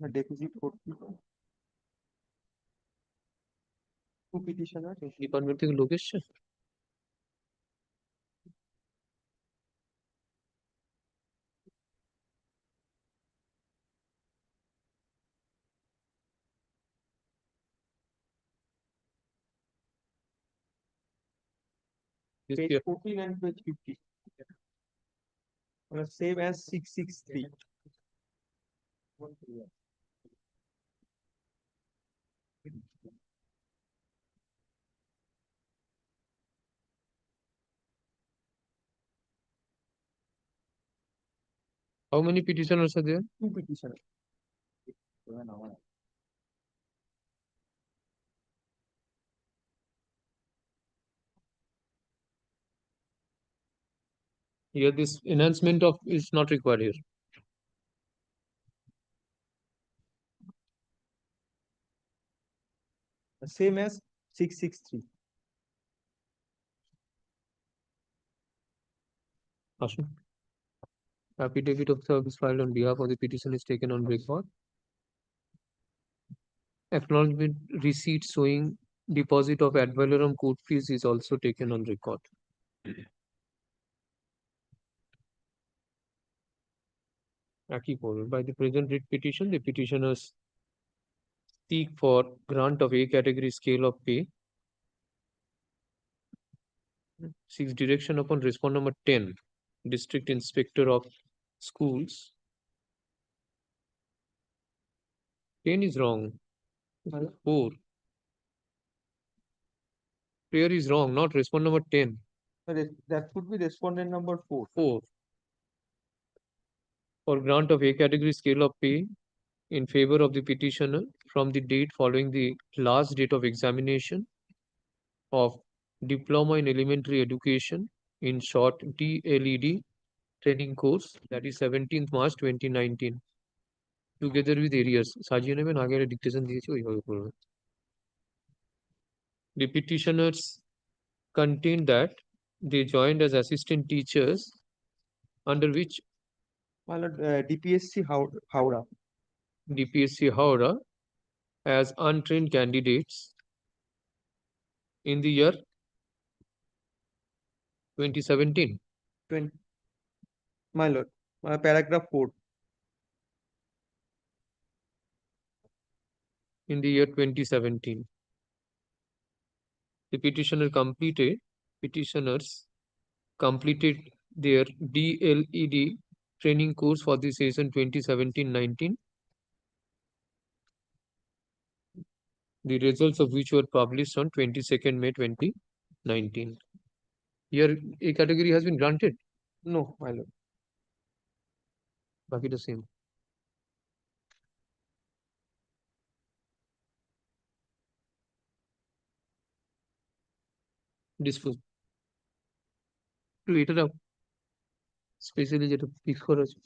The deficit 40. Two petitioners. Department থেকে লোক এসছে? Page 14 and page 50. Same as 663. How many petitioners are there? Two petitioners. Here this enhancement of is not required here. Same as 663. Ashu. Affidavit of service filed on behalf of the petition is taken on record. Acknowledgement receipt showing deposit of ad valorem court fees is also taken on record. By the present writ petition, the petitioners seek for grant of A category scale of pay. Seeks direction upon respond number 10, District Inspector of Schools. 10 is wrong. 4. Prayer is wrong, not respond number 10. That would be respondent number 4. 4. For grant of A category scale of pay in favor of the petitioner from the date following the last date of examination of Diploma in Elementary Education, in short DLED training course, that is 17th March 2019, together with areas. সাজিয়ে নেবেন, আগে একটা dictation দিয়েছি, ওইভাবে করবেন. The petitioners contain that they joined as assistant teachers under which DPSC Howrah. DPSC Howrah as untrained candidates in the year 2017. My lord, paragraph 4. In the year 2017. The petitioners completed their DLED training course for the session 2017-19. The results of which were published on 22nd May 2019. Here, A category has been granted? No, my lord. Baki the same. Dispose. Later up. Specially যেটা fix করা আছে.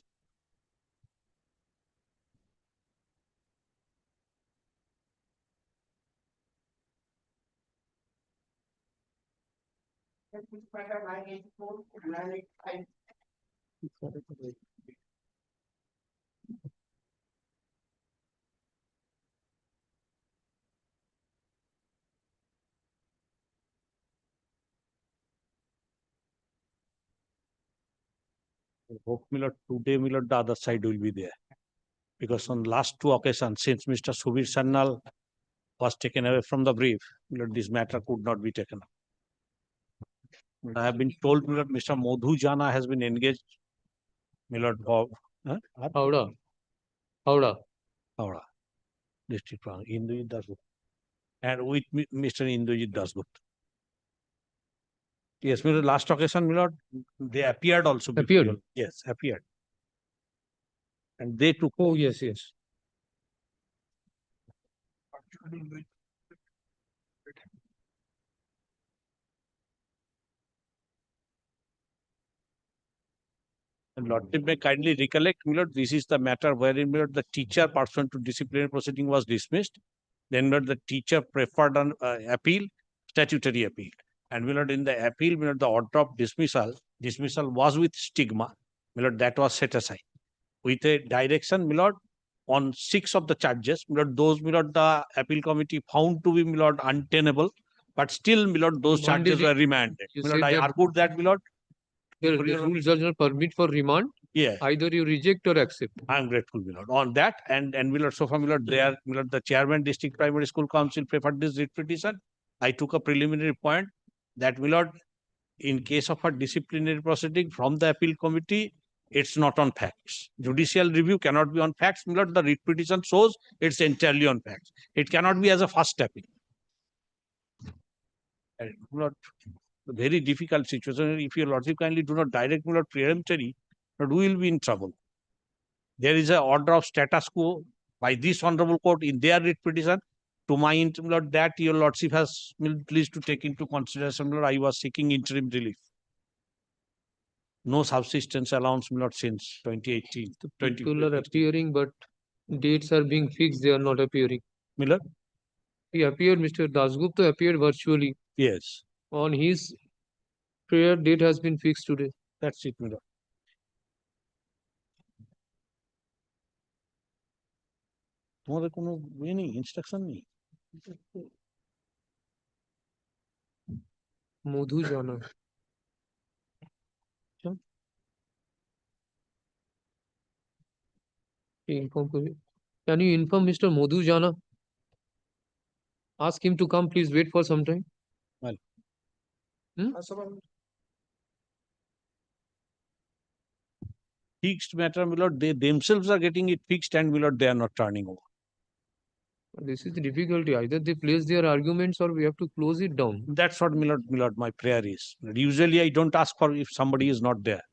Hope today the other side will be there. Because on last two occasions, since Mr. Subir Sannal was taken away from the brief, this matter could not be taken up. I have been told that Mr. Madhu Jana has been engaged. Howrah. District Indujit Dasgut. And with Mr. Indujit Dasgut. Yes, last occasion, they appeared also. Appeared? Yes, appeared. And they took. Oh, yes. And Lordship may kindly recollect, my lord, this is the matter wherein, my lord, the teacher pursuant to disciplinary proceeding was dismissed. Then, my lord, the teacher preferred an appeal, statutory appeal. And, my lord, in the appeal, my lord, the order of dismissal was with stigma. My lord, that was set aside. With a direction, my lord, on 6 of the charges, my lord, those, my lord, the appeal committee found to be, my lord, untenable. But still, my lord, those When did charges were remanded. You My lord, said I that argued that, my lord. the rules does not permit for remand. Yeah. Either you reject or accept. I am grateful, my lord, on that. And my lord, so far, my lord, there, my lord, the chairman, District Primary School Council preferred this writ petition. I took a preliminary point that, my lord, in case of a disciplinary proceeding from the appeal committee, it's not on facts. Judicial review cannot be on facts. My lord, the writ petition shows it's entirely on facts. It cannot be as a first appeal. And, my lord, a very difficult situation. If your lordship kindly do not direct, my lord, peremptory, but we will be in trouble. There is an order of status quo by this honorable court in their writ petition. To my lord, that your lordship has pleased to take into consideration, lord, I was seeking interim relief. No subsistence allowance, my lord, since 2018. People are appearing, but dates are being fixed. They are not appearing. Miller? He appeared, Mr. Dasgupta appeared virtually. Yes. On his prayer date has been fixed today. That's it, Miller. তোমাদের কোনো ইয়ে নেই, instruction নেই? মধু জানা। Can you inform Mr. Madhu Jana? Ask him to come. Please wait for some time. Well. Fixed matter, my lord, they themselves are getting it fixed and, my lord, they are not turning over. This is the difficulty. Either they place their arguments or we have to close it down. That's what, my lord, my prayer is. Usually I don't ask for if somebody is not there.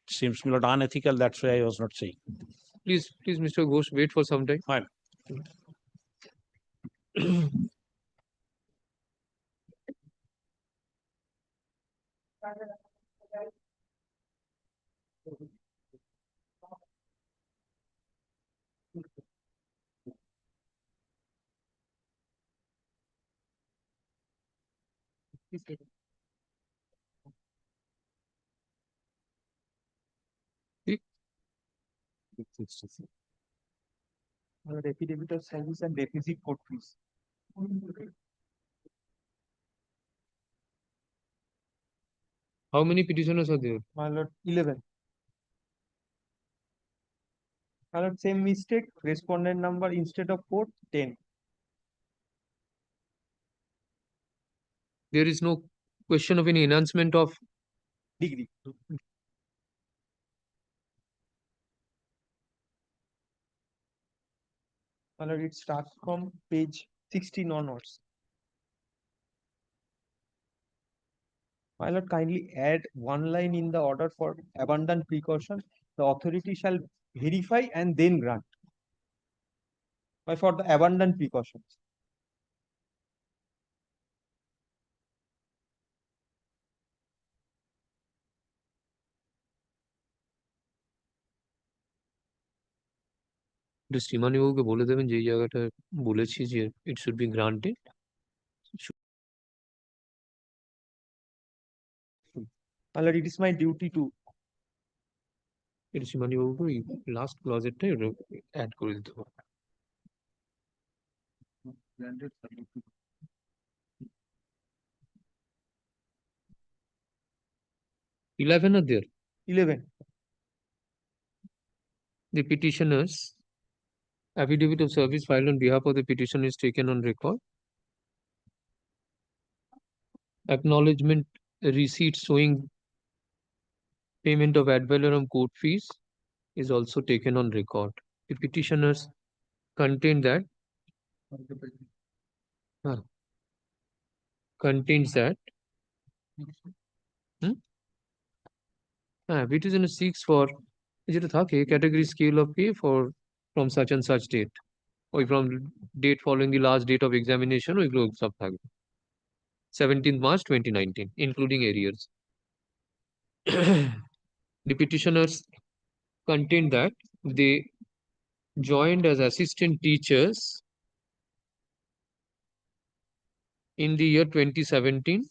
It seems, my lord, unethical. That's why I was not saying. Please, Mr. Ghosh, wait for some time. Fine. Affidavit of service and deficit court fees. How many petitioners are there? My lord, 11. My lord, same mistake. Respondent number instead of 4, 10. There is no question of any enhancement of degree. My lord, it starts from page 16 onwards. My lord, kindly add one line in the order for abundant precaution. The authority shall verify and then grant. Why for the abundant precautions? শ্রীমানি বাবুকে বলে দেবেন যে এই জায়গাটা বলেছি যে it should be granted. My lord, it is my duty to. এটা শ্রীমানি বাবুকে ওই লাস্ট ক্লজেরটাই অ্যাড করে দিতে হবে। Eleven are there. 11. The petitioners affidavit of service filed on behalf of the petitioner is taken on record. Acknowledgement receipt showing payment of ad valorem court fees is also taken on record. The petitioners contains that petitioner seeks for যেটা থাকে category scale of pay for from such and such date. ওই from date following the last date of examination ওইগুলো সব থাকবে 17th March 2019 including arrears. The petitioners contend that they joined as assistant teachers in the year 2017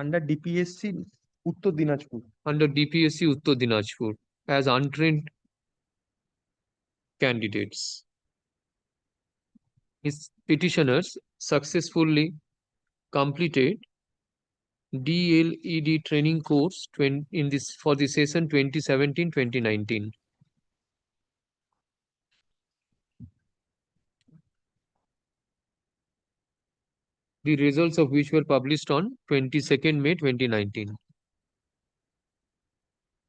under DPSC Uttar Dinajpur. Under DPSC Uttar Dinajpur as untrained candidates. His petitioners successfully completed DLED training course in this for the session 2017-2019. The results of which were published on 22nd May 2019.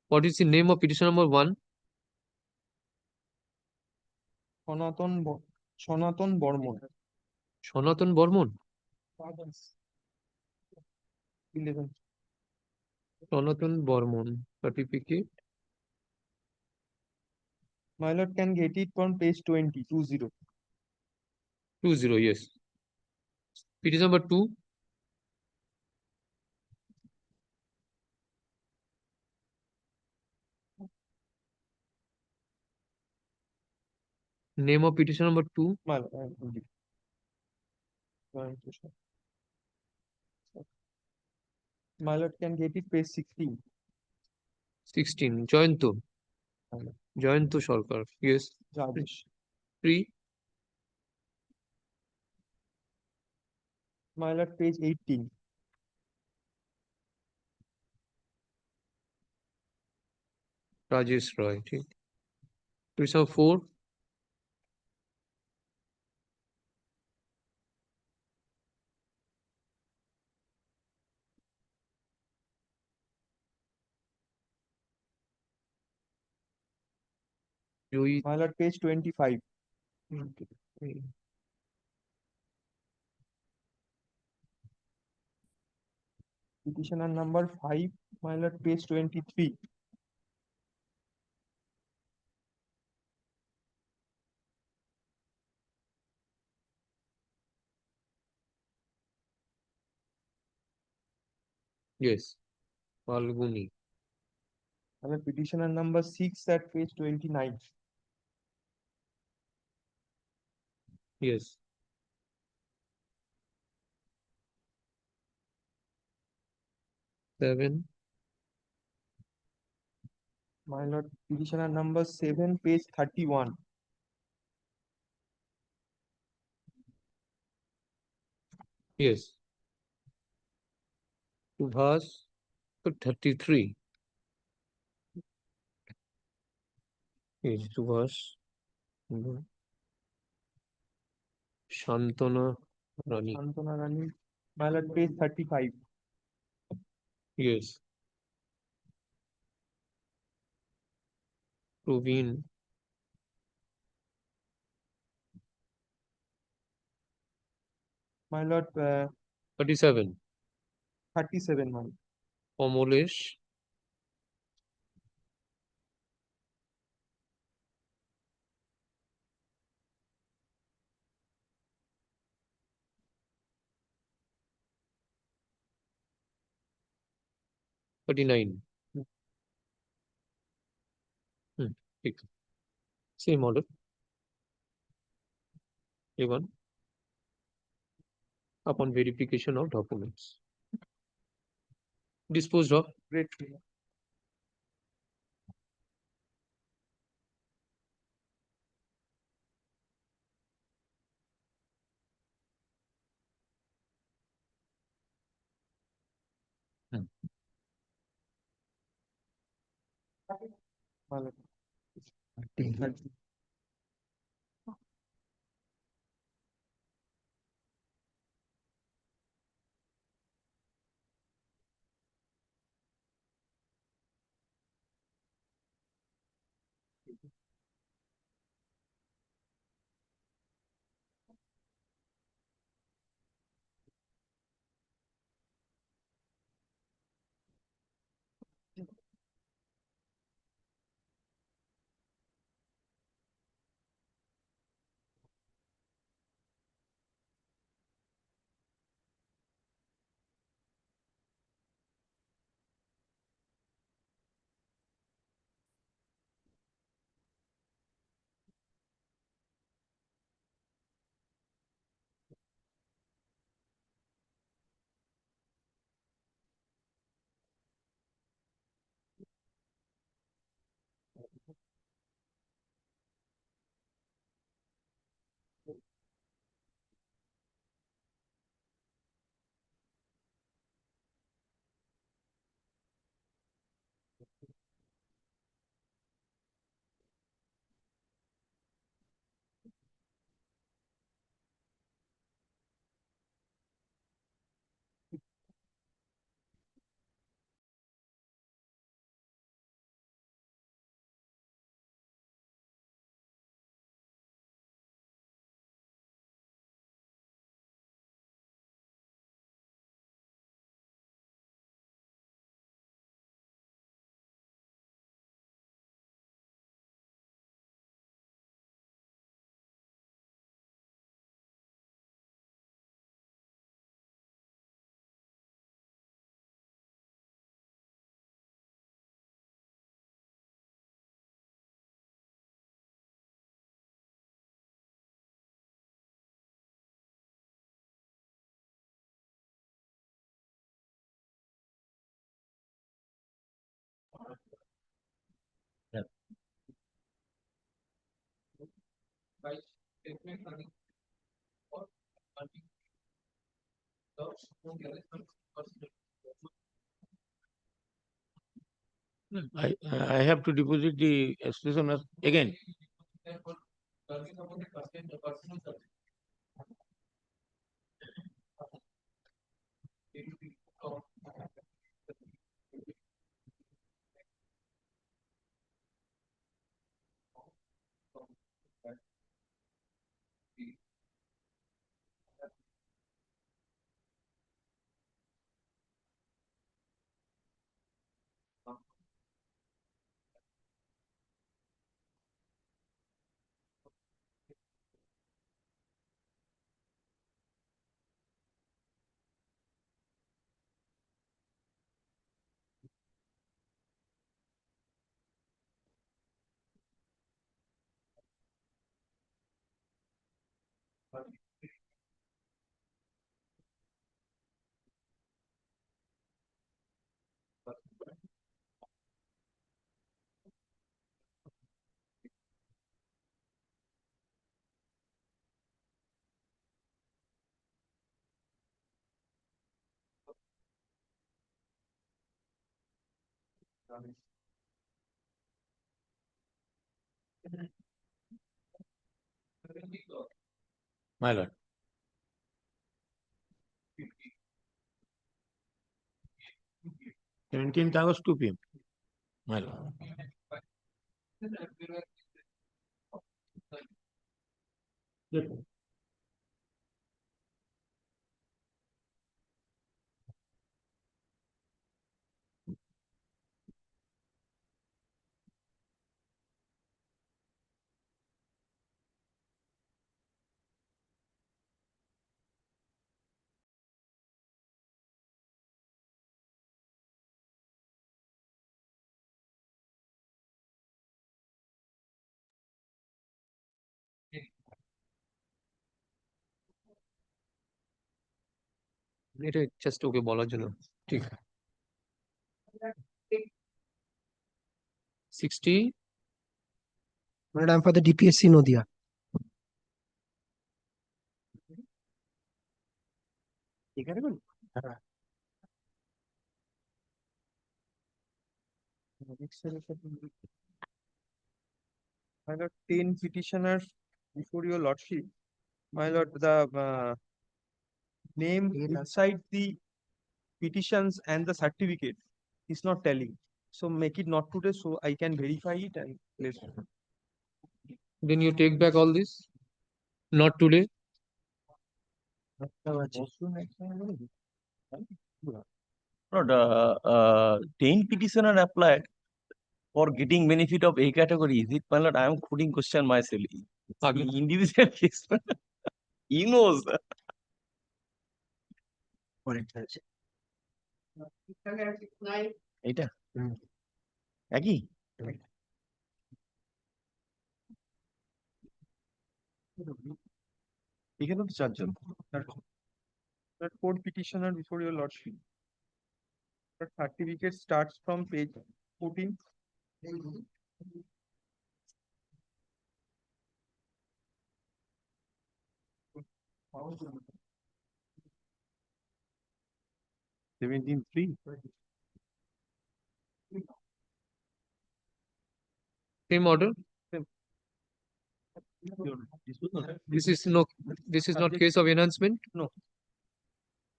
What is the name of petition number 1? Sonatan Bormon. Sonatan Bormon. 11. Sonatan Bormon certificate. My lord can get it from page 20, 20. 20, yes. Petition number 2. Name of petition number 2. My lord, I will give. My lord can get it page 16. 16. Jayanto. Jayanto Sarkar. Yes. Rajesh. 3. My lord, page 18. Rajesh Roy. Petition number 4. My lord, page 25. Petitioner number 5, my lord, page 23. Yes. Falguni. My lord, petitioner number 6 at page 29. Yes. Seven. My lord, petitioner number 7, page 31. Yes. Subhas 33. Yes, Subhas. Shantana Rani. Shantana Rani. My lord, page 35. Yes. Proveen. My lord, 37. 37, my lord. Omolesh. Thirty-nine. Same order. A1. Upon verification of documents. Disposed of. Great. My lord. I have to deposit the expression again. My lord. August 2 p.m. My lord. এটা just okay বলার জন্য ঠিক 60 Madam, for the DPSC Nodia. My lord, 10 petitioners before your lordship. My lord, the name inside the petitions and the certificate is not telling. So make it not today so I can verify it and place. Then you take back all this. Not today. Lord, 10 petitioner applied for getting benefit of A category. Is it, my lord? I am putting question myself. Individual case. He knows. এটা একই এখানে তো চারজন That 4 petitioner before your lordship. The certificate starts from page 14. Same order. This is not case of enhancement. No.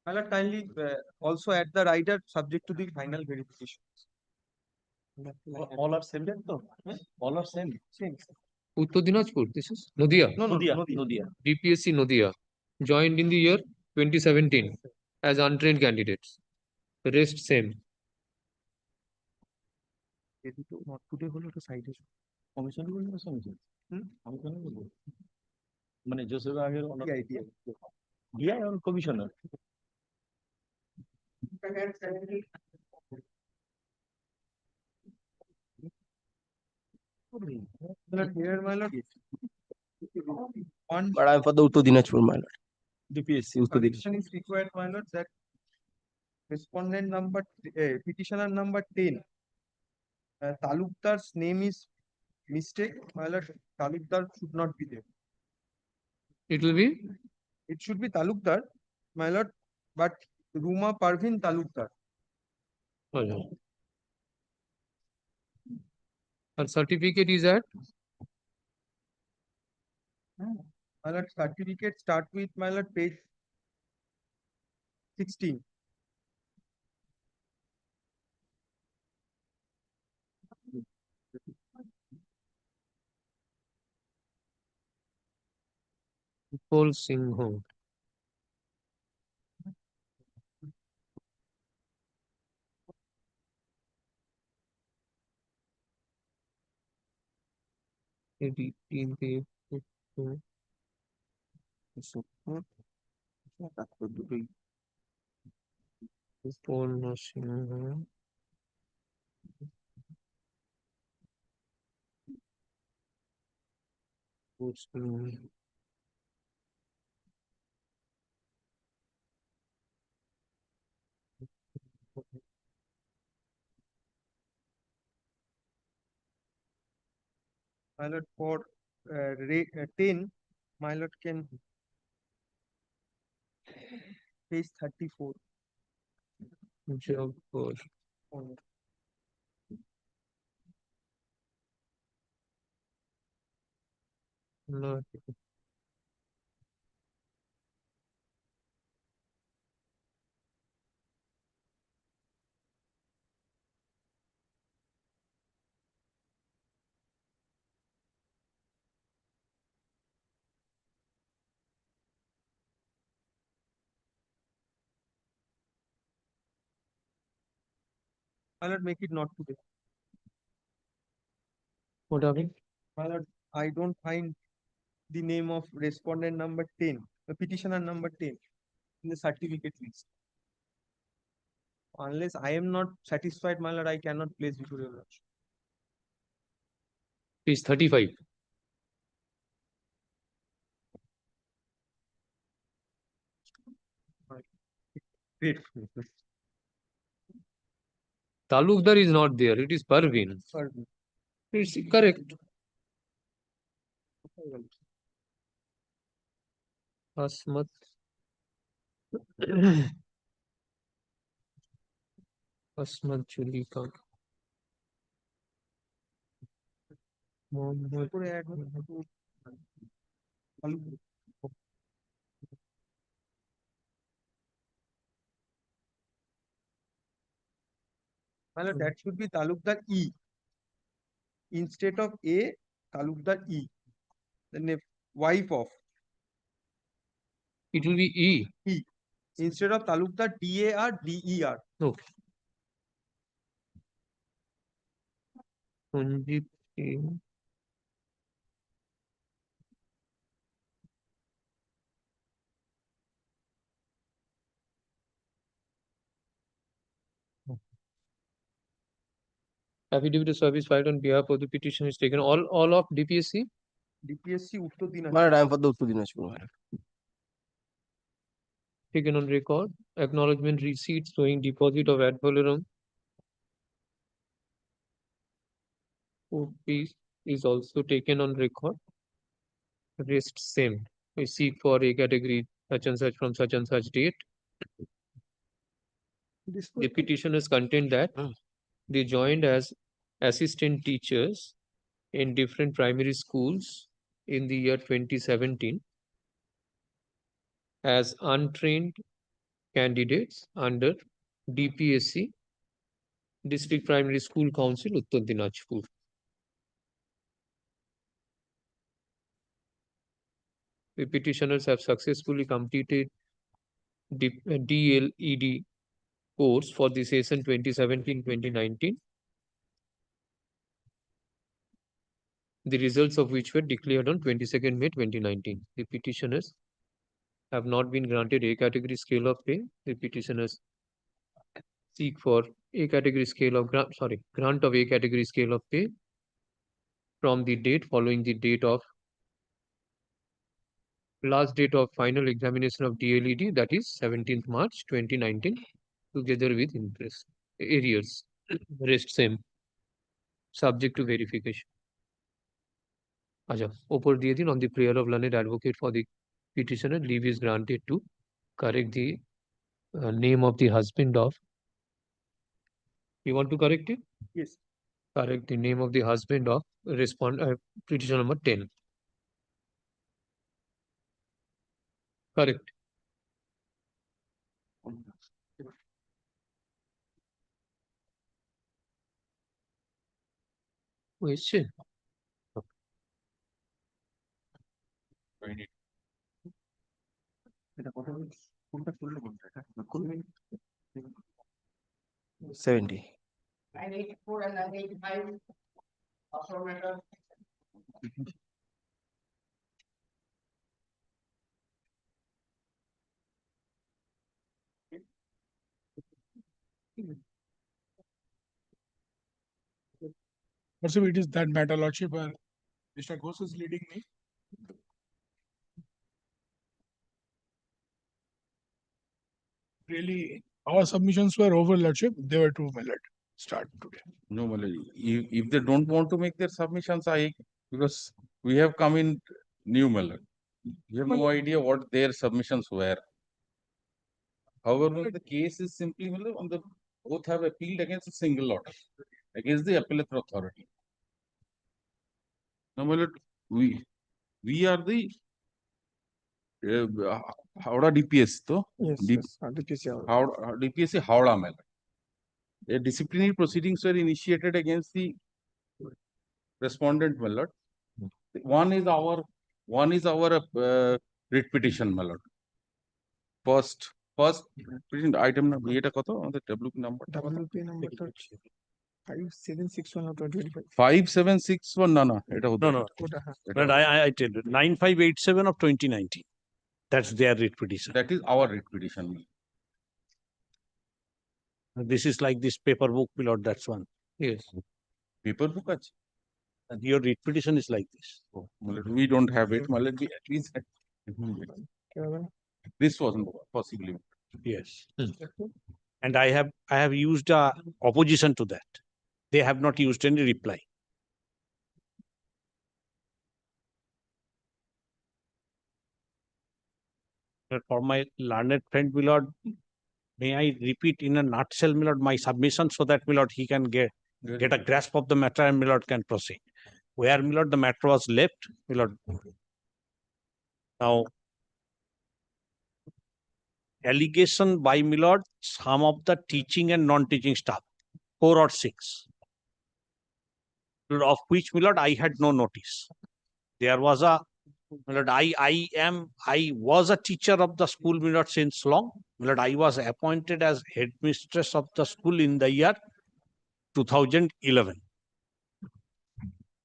My lord, kindly also add the rider subject to the final verification. all are same though? All are same. Uttar Dinajpur. This is Nodia. No, Nodia. DPSC Nodia. Joined in the year 2017 as untrained candidates. The rest same. Not today হলো তো সাইডে commission বলবো না commission আমি কেন বলবো মানে জোসেফ আগের ডিআই আর commissioner Here, my lord. One But I'm for the Uttar Dinajpur, my lord. DPSC condition is required, my lord, that respondent number petitioner number 10. Talukdar's name is mistake, my lord. Talukdar should not be there. It will be It should be Talukdar, my lord, but Ruma Parvin Talukdar. Her certificate is at My lord, certificate start with my lord page 16. Paul Singh. Paul Singh. My lord, for 10, my lord can page 34. Job for no. My lord, make it not today. What happened? My lord, I don't find the name of respondent number 10, the petitioner number 10 in the certificate list. Unless I am not satisfied, my lord, I cannot place before your lordship. Page 35. Great. Talukdar is not there. It is Parvin. Parvin. It's correct. Asmat. Asmat Julika. Mohammed. My lord, that should be Talukdar E. Instead of A, Talukdar E. The wife of. It will be E. E. Instead of Talukdar, DAR, DER. Okay. Sanjeev Singh. Affidavit of service filed on behalf of the petition is taken. All of DPSC? DPSC Uttar Dinajpur. My lord, I am for the Uttar Dinajpur, my lord. Taken on record. Acknowledgement receipt showing deposit of ad valorem. Piece is also taken on record. Rest same. We seek for a category such and such from such and such date. The petitioners contend that they joined as assistant teachers in different primary schools in the year 2017 as untrained candidates under DPSC, District Primary School Council, Uttar Dinajpur. The petitioners have successfully completed DLED course for the session 2017-2019, the results of which were declared on 22nd May 2019. The petitioners have not been granted A category scale of pay. The petitioners seek for A category scale of grant of A category scale of pay from the date following the date of last date of final examination of DLED, that is 17th March 2019, together with interest arrears. Rest same, subject to verification. আচ্ছা, ওপর দিয়ে দিন on the prayer of learned advocate for the petitioner, leave is granted to correct the name of the husband of. You want to correct it? Yes. Correct the name of the husband of petition number 10. Correct. Question. এটা কথা বলছি, কোনটা করলে কোনটা এটা করবেন 70 984 and 985. Affirmative. Lordship, it is that matter, Lordship, Mr. Ghosh is leading me. Really, our submissions were over, Lordship. They were too, my lord. Start today. No, well, if they don't want to make their submissions, because we have come in new Malad. We have no idea what their submissions were. However, the case is simply on the both have appealed against a single order, against the appellate authority. Now, Malad, we are the Howrah DPS, though. Yes, DPSC Howrah. DPSC Howrah Malad. A disciplinary proceedings were initiated against the respondent, my lord. One is our writ petition, my lord. First petition item number এটা কত আমাদের WP number WP number 5761 of 2025. 5761 না এটা হতো No. But I tell you, 9587 of 2019. That's their writ petition. That is our writ petition. This is like this paper book, my lord, that's one. Yes. Paper book আছে? And your writ petition is like this. Oh, we don't have it. We at least this wasn't possibly. Yes. And I have used opposition to that. They have not used any reply. But for my learned friend, my lord, may I repeat in a nutshell, my lord, my submission so that, my lord, he can get a grasp of the matter and, my lord, can proceed. Where, my lord, the matter was left, my lord. Now, allegation by, my lord, some of the teaching and non-teaching staff, 4 or 6, of which, my lord, I had no notice. There was a, my lord, I was a teacher of the school, my lord, since long. My lord, I was appointed as headmistress of the school in the year 2011.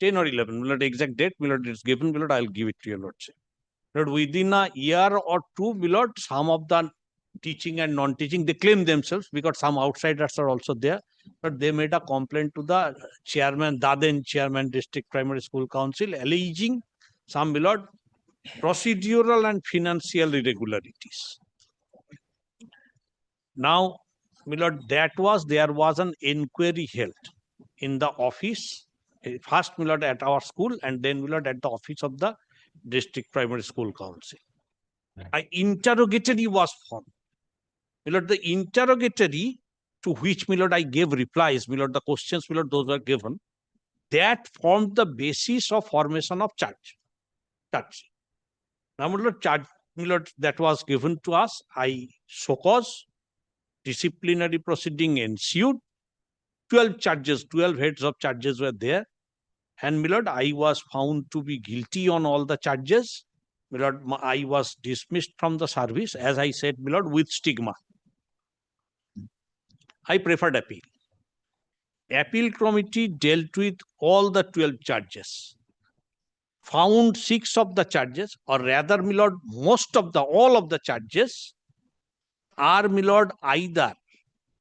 10 or 11, my lord, exact date, my lord, it's given, my lord, I'll give it to your lordship. Lord, within a year or two, my lord, some of the teaching and non-teaching, they claim themselves because some outsiders are also there, but they made a complaint to the chairman, then chairman, District Primary School Council, alleging some, my lord, procedural and financial irregularities. Now, my lord, there was an inquiry held in the office, first, my lord, at our school, and then, my lord, at the office of the District Primary School Council. An interrogatory was formed. My lord, the interrogatory to which, my lord, I gave replies, my lord, the questions, my lord, those were given, that formed the basis of formation of charge. Now, my lord, charge, my lord, that was given to us, I so cause disciplinary proceeding ensued. 12 charges, 12 heads of charges were there. And, my lord, I was found to be guilty on all the charges. My lord, I was dismissed from the service, as I said, my lord, with stigma. I preferred appeal. Appeal committee dealt with all the 12 charges. Found 6 of the charges, or rather, my lord, all of the charges are, my lord, either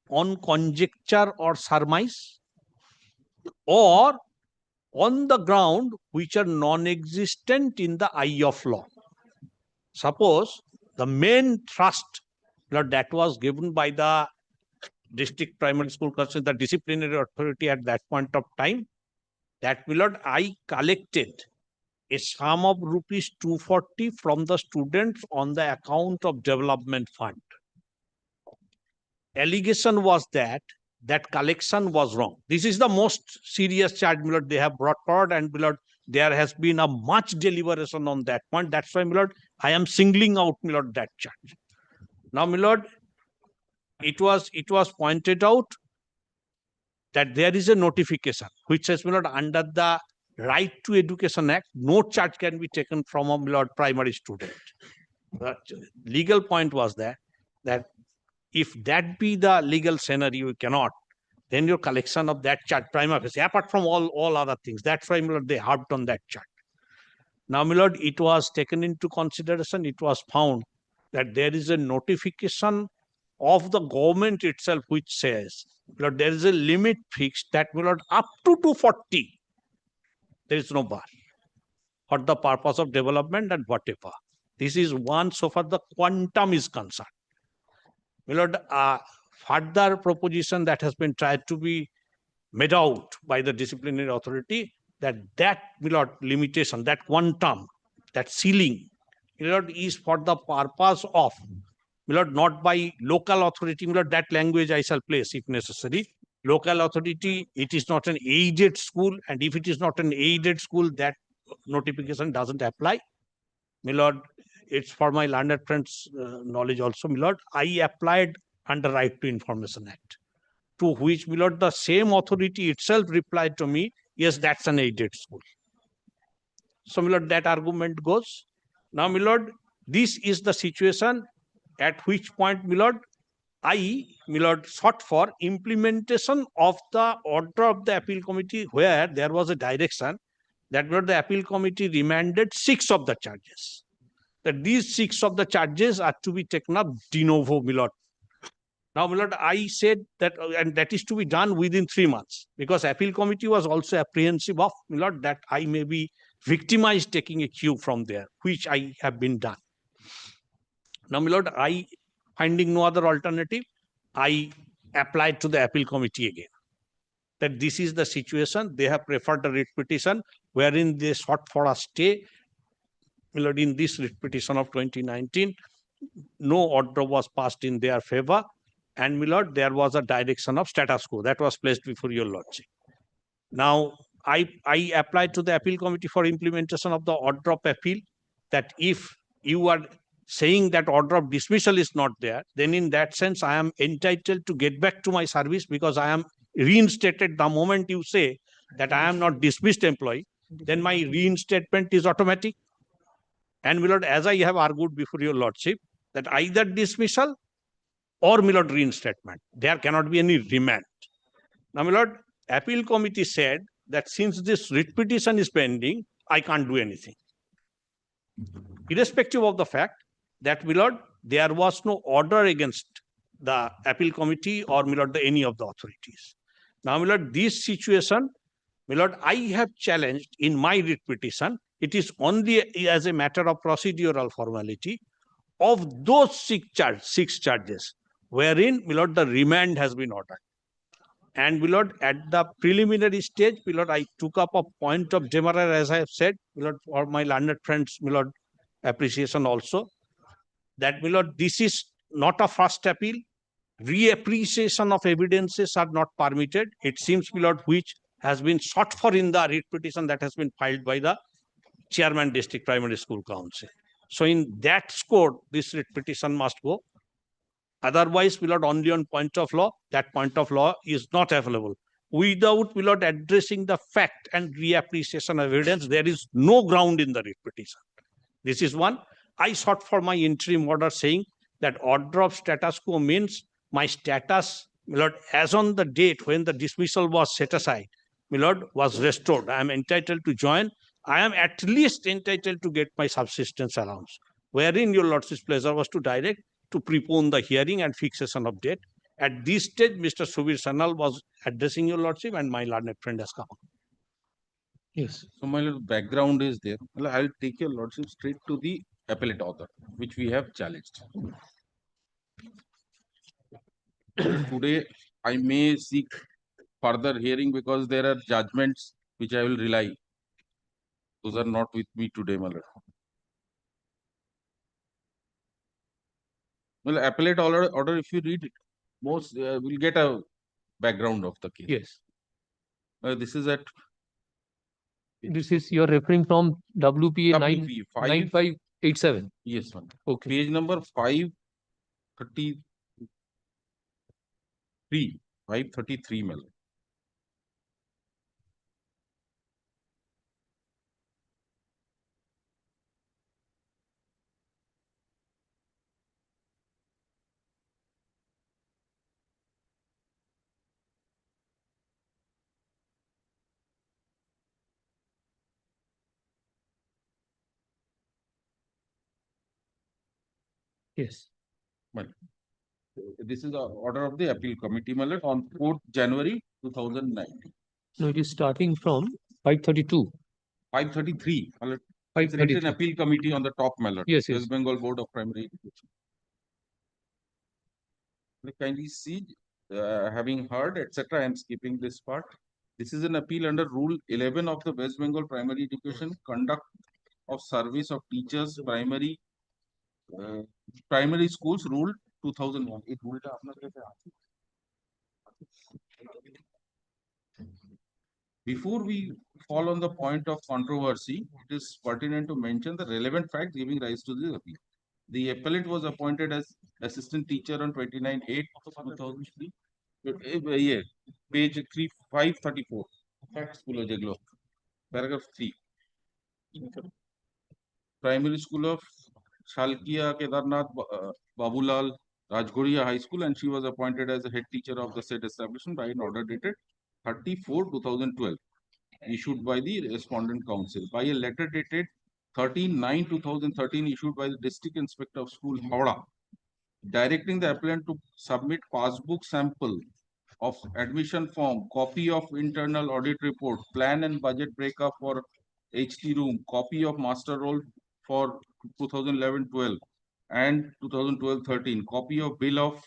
on conjecture or surmise, or on the ground which are non-existent in the eye of law. Suppose the main thrust, Lord, that was given by the District Primary School Council, the disciplinary authority at that point of time, that, my lord, I collected a sum of rupees 240 from the students on the account of development fund. Allegation was that collection was wrong. This is the most serious charge, my lord, they have brought forward, and my lord, there has been a much deliberation on that point. That's why, my lord, I am singling out, my lord, that charge. Now, my lord, it was pointed out that there is a notification which says, my lord, under the Right to Education Act, no charge can be taken from a, my lord, primary student. The legal point was that if that be the legal scenario, you cannot, then your collection of that charge prima facie, apart from all other things. That's why, my lord, they harped on that charge. Now, my lord, it was taken into consideration. It was found that there is a notification of the government itself which says, my lord, there is a limit fixed that, my lord, up to 240, there is no bar for the purpose of development and whatever. This is one so far the quantum is concerned. My lord, further proposition that has been tried to be made out by the disciplinary authority, that my lord, limitation, that quantum, that ceiling, my lord, is for the purpose of, my lord, not by local authority, my lord, that language I shall place if necessary. Local authority, it is not an aided school, and if it is not an aided school, that notification doesn't apply. My lord, it's for my learned friends' knowledge also, my lord, I applied under Right to Information Act, to which, my lord, the same authority itself replied to me, yes, that's an aided school. So, my lord, that argument goes. Now, my lord, this is the situation at which point, my lord, I, my lord, sought for implementation of the order of the appeal committee, where there was a direction that, my lord, the appeal committee remanded 6 of the charges. That these 6 of the charges are to be taken up de novo, my lord. Now, my lord, I said that, and that is to be done within 3 months, because appeal committee was also apprehensive of, my lord, that I may be victimized taking a cue from there, which I have been done. Now, my lord, I, finding no other alternative, I applied to the appeal committee again, that this is the situation. They have preferred a writ petition wherein they sought for a stay. My lord, in this writ petition of 2019, no order was passed in their favor, and, my lord, there was a direction of status quo that was placed before your lordship. Now, I applied to the appeal committee for implementation of the order of appeal, that if you are saying that order of dismissal is not there, then in that sense, I am entitled to get back to my service, because I am reinstated the moment you say that I am not dismissed employee, then my reinstatement is automatic. And, my lord, as I have argued before your lordship, that either dismissal or, my lord, reinstatement, there cannot be any remand. Now, my lord, appeal committee said that since this writ petition is pending, I can't do anything, irrespective of the fact that, my lord, there was no order against the appeal committee or, my lord, any of the authorities. Now, my lord, this situation, my lord, I have challenged in my writ petition. It is only as a matter of procedural formality of those 6 charges, wherein, my lord, the remand has been ordered. And, my lord, at the preliminary stage, my lord, I took up a point of demurrer, as I have said, my lord, for my learned friends, my lord, appreciation also, that, my lord, this is not a first appeal. Reappreciation of evidences are not permitted. It seems, my lord, which has been sought for in the writ petition that has been filed by the Chairman District Primary School Council. So, in that score, this writ petition must go. Otherwise, my lord, only on point of law, that point of law is not available. Without, my lord, addressing the fact and reappreciation of evidence, there is no ground in the writ petition. This is one. I sought for my interim order saying that order of status quo means my status, my lord, as on the date when the dismissal was set aside, my lord, was restored. I am entitled to join. I am at least entitled to get my subsistence allowance, wherein your lordship's pleasure was to direct to prepone the hearing and fixation of date. At this stage, Mr. Subir Sanal was addressing your lordship, and my learned friend has come. Yes. So my little background is there. Well, I'll take your lordship straight to the appellate order, which we have challenged. Today, I may seek further hearing because there are judgments which I will rely. Those are not with me today, my lord. Well, appellate order, if you read it, most will get a background of the case. Yes. This is at This is you're referring from WPA 9587. Yes, one. Okay. Page number 533. 533, my lord. Yes. Well, this is the order of the appeal committee, my lord, on 4th January 2019. No, it is starting from 532. 533. My lord. It's written appeal committee on the top, my lord. Yes, yes. West Bengal Board of Primary Education. Kindly see, having heard, etc. I am skipping this part. This is an appeal under Rule 11 of the West Bengal Primary Education Conduct of Service of Teachers Primary Schools Rule 2001. It rule ta apnar kaise aate? Before we fall on the point of controversy, it is pertinent to mention the relevant facts giving rise to the appeal. The appellant was appointed as assistant teacher on 29/8/2003. Yeah, page 534. Facts below jeglo. Paragraph 3. Primary School of Shalkia Kedarnath Babulal Rajgoria High School, and she was appointed as a head teacher of the said establishment by an order dated 30/4/2012, issued by the respondent council. By a letter dated 13/9/2013, issued by the District Inspector of School, Howrah, directing the appellant to submit passbook sample of admission form, copy of internal audit report, plan and budget breakup for HT room, copy of master roll for 2011-12 and 2012-13, copy of bill of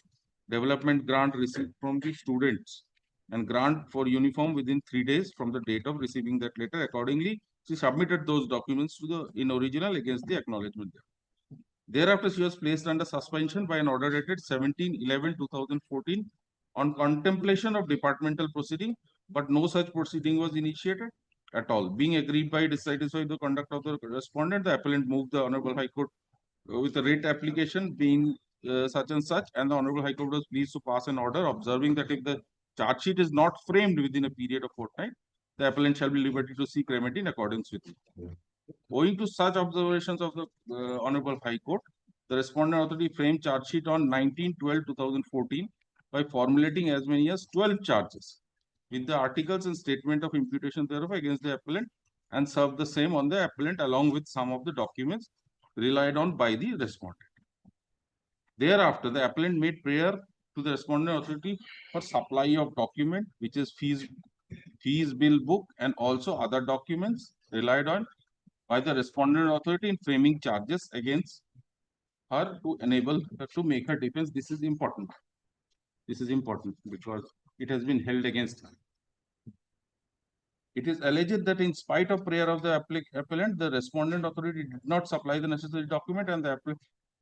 development grant received from the students, and grant for uniform within 3 days from the date of receiving that letter. Accordingly, she submitted those documents to the in original against the acknowledgement. Thereafter, she was placed under suspension by an order dated 17/11/2014 on contemplation of departmental proceeding, but no such proceeding was initiated at all. Being aggrieved by dissatisfied the conduct of the respondent, the appellant moved the Honorable High Court with a writ application being such and such, and the Honorable High Court was pleased to pass an order observing that if the charge sheet is not framed within a period of fortnight, the appellant shall be liberty to seek remedy in accordance with it. Owing to such observations of the Honorable High Court, the respondent authority framed charge sheet on 19/12/2014 by formulating as many as 12 charges with the articles and statement of imputation thereof against the appellant, and served the same on the appellant along with some of the documents relied on by the respondent. Thereafter, the appellant made prayer to the respondent authority for supply of document, which is fees bill book, and also other documents relied on by the respondent authority in framing charges against her to enable her to make her defense. This is important. This is important because it has been held against her. It is alleged that in spite of prayer of the appellant, the respondent authority did not supply the necessary document, and the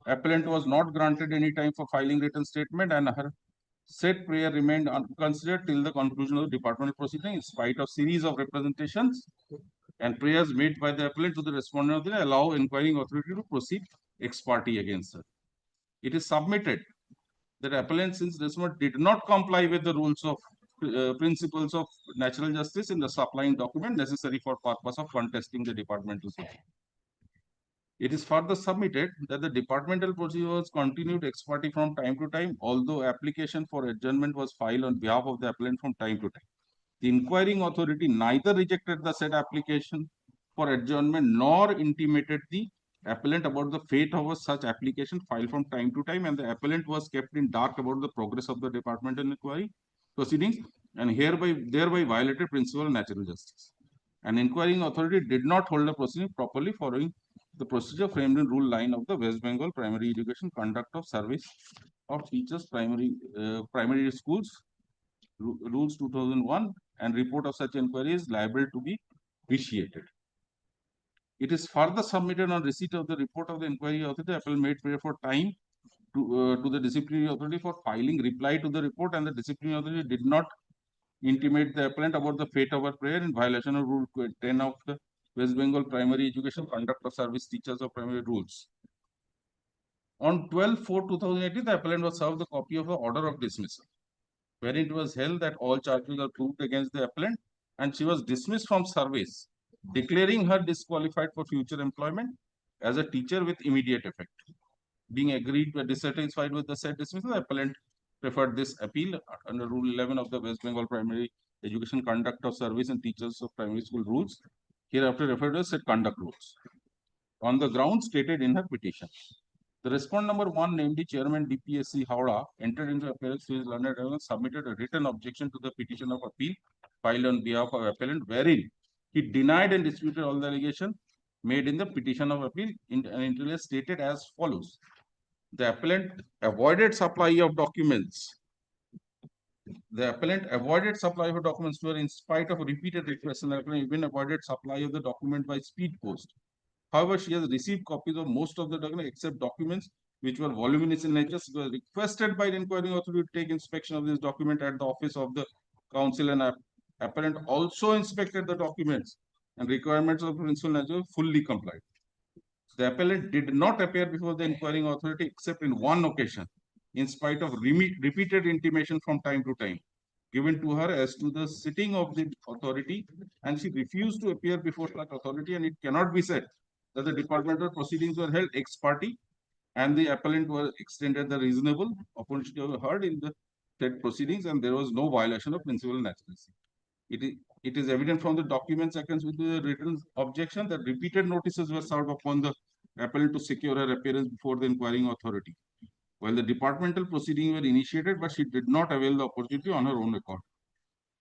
appellant was not granted any time for filing written statement, and her said prayer remained unconsidered till the conclusion of the departmental proceeding, in spite of series of representations and prayers made by the appellant to the respondent authority allow inquiring authority to proceed ex parte against her. It is submitted that appellant, since respondent did not comply with the rules of principles of natural justice in the supplying document necessary for purpose of contesting the departmental proceeding. It is further submitted that the departmental procedure was continued ex parte from time to time, although application for adjournment was filed on behalf of the appellant from time to time. The inquiring authority neither rejected the said application for adjournment nor intimated the appellant about the fate of such application filed from time to time, and the appellant was kept in dark about the progress of the departmental inquiry proceedings, and thereby violated principle of natural justice. An inquiring authority did not hold the proceeding properly following the procedure framed in Rule 9 of the West Bengal Primary Education Conduct of Service of Teachers Primary Schools Rules 2001, and report of such inquiry is liable to be vitiated. It is further submitted on receipt of the report of the inquiry authority. Appellant made prayer for time to the disciplinary authority for filing reply to the report, and the disciplinary authority did not intimate the appellant about the fate of her prayer in violation of Rule 10 of the West Bengal Primary Education Conduct of Service Teachers of Primary Rules. On 12/4/2018, the appellant was served the copy of the order of dismissal, wherein it was held that all charges are proved against the appellant, and she was dismissed from service, declaring her disqualified for future employment as a teacher with immediate effect. Being dissatisfied with the said dismissal, the appellant preferred this appeal under Rule 11 of the West Bengal Primary Education Conduct of Service and Teachers of Primary School Rules, hereafter referred to as said conduct rules, on the grounds stated in her petition. The respondent number 1, namely Chairman DPSC Howrah, entered into appearance to his learned and submitted a written objection to the petition of appeal filed on behalf of appellant, wherein he denied and disputed all the allegations made in the petition of appeal and stated as follows. The appellant avoided supply of documents. The appellant avoided supply of documents to her in spite of repeated requests, and the appellant even avoided supply of the document by speed post. However, she has received copies of most of the documents except documents which were voluminous in nature. She was requested by the inquiring authority to take inspection of this document at the office of the council, and appellant also inspected the documents, and requirements of principal nature fully complied. The appellant did not appear before the inquiring authority except in one occasion, in spite of repeated intimation from time to time given to her as to the sitting of the authority, and she refused to appear before such authority, and it cannot be said that the departmental proceedings were held ex parte and the appellant was extended the reasonable opportunity to be heard in the said proceedings, and there was no violation of principal naturality. It is evident from the documents against with the written objection that repeated notices were served upon the appellant to secure her appearance before the inquiring authority, while the departmental proceedings were initiated, but she did not avail the opportunity on her own accord.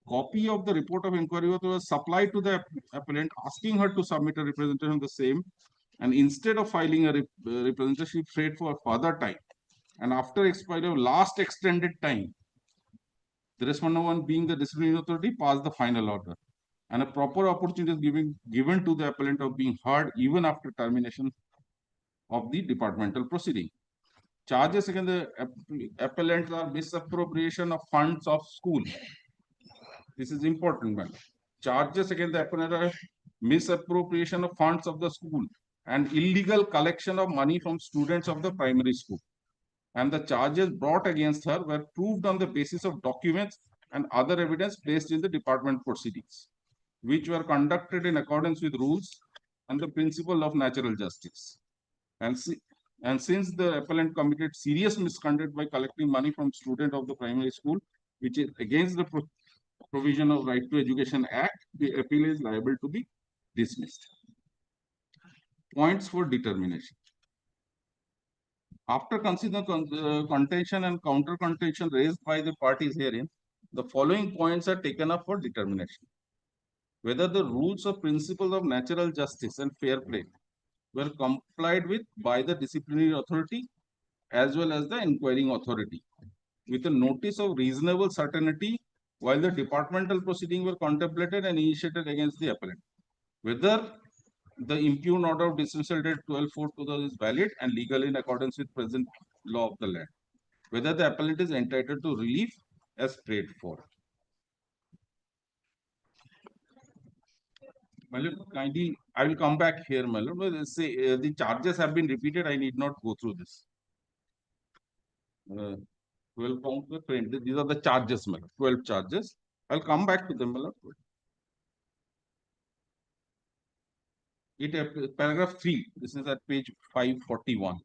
Copy of the report of inquiry was supplied to the appellant, asking her to submit a representation of the same, and instead of filing a representation, she prayed for further time, and after expiry of last extended time, the respondent one being the disciplinary authority passed the final order, and a proper opportunity is given to the appellant of being heard even after termination of the departmental proceeding. Charges against the appellant are misappropriation of funds of school. This is important, man. Charges against the appellant are misappropriation of funds of the school and illegal collection of money from students of the primary school. And the charges brought against her were proved on the basis of documents and other evidence placed in the department proceedings, which were conducted in accordance with rules and the principle of natural justice. And since the appellant committed serious misconduct by collecting money from students of the primary school, which is against the provision of Right to Education Act, the appeal is liable to be dismissed. Points for determination. After considering contention and counter contention raised by the parties herein, the following points are taken up for determination. Whether the rules or principles of natural justice and fair play were complied with by the disciplinary authority as well as the inquiring authority, with a notice of reasonable certainty while the departmental proceedings were contemplated and initiated against the appellant. Whether the impugned order of dismissal dated 12/4/2000 is valid and legal in accordance with present law of the land. Whether the appellant is entitled to relief as prayed for. Kindly, I will come back here, Malum. Say the charges have been repeated. I need not go through this. 12 counts were printed. These are the charges, Malum. 12 charges. I'll come back to them, Malum. Paragraph 3. This is at page 541.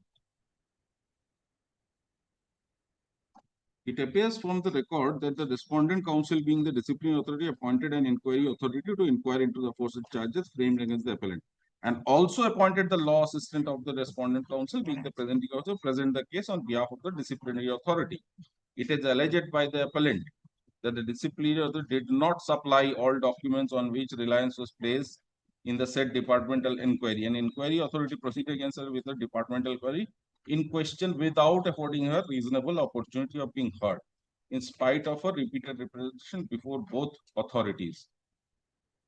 It appears from the record that the respondent counsel, being the disciplinary authority, appointed an inquiry authority to inquire into the forced charges framed against the appellant, and also appointed the law assistant of the respondent counsel, being the presenting counsel, present the case on behalf of the disciplinary authority. It is alleged by the appellant that the disciplinary authority did not supply all documents on which reliance was placed in the said departmental inquiry. An inquiry authority proceeded against her with a departmental inquiry in question without affording her reasonable opportunity of being heard, in spite of her repeated representation before both authorities.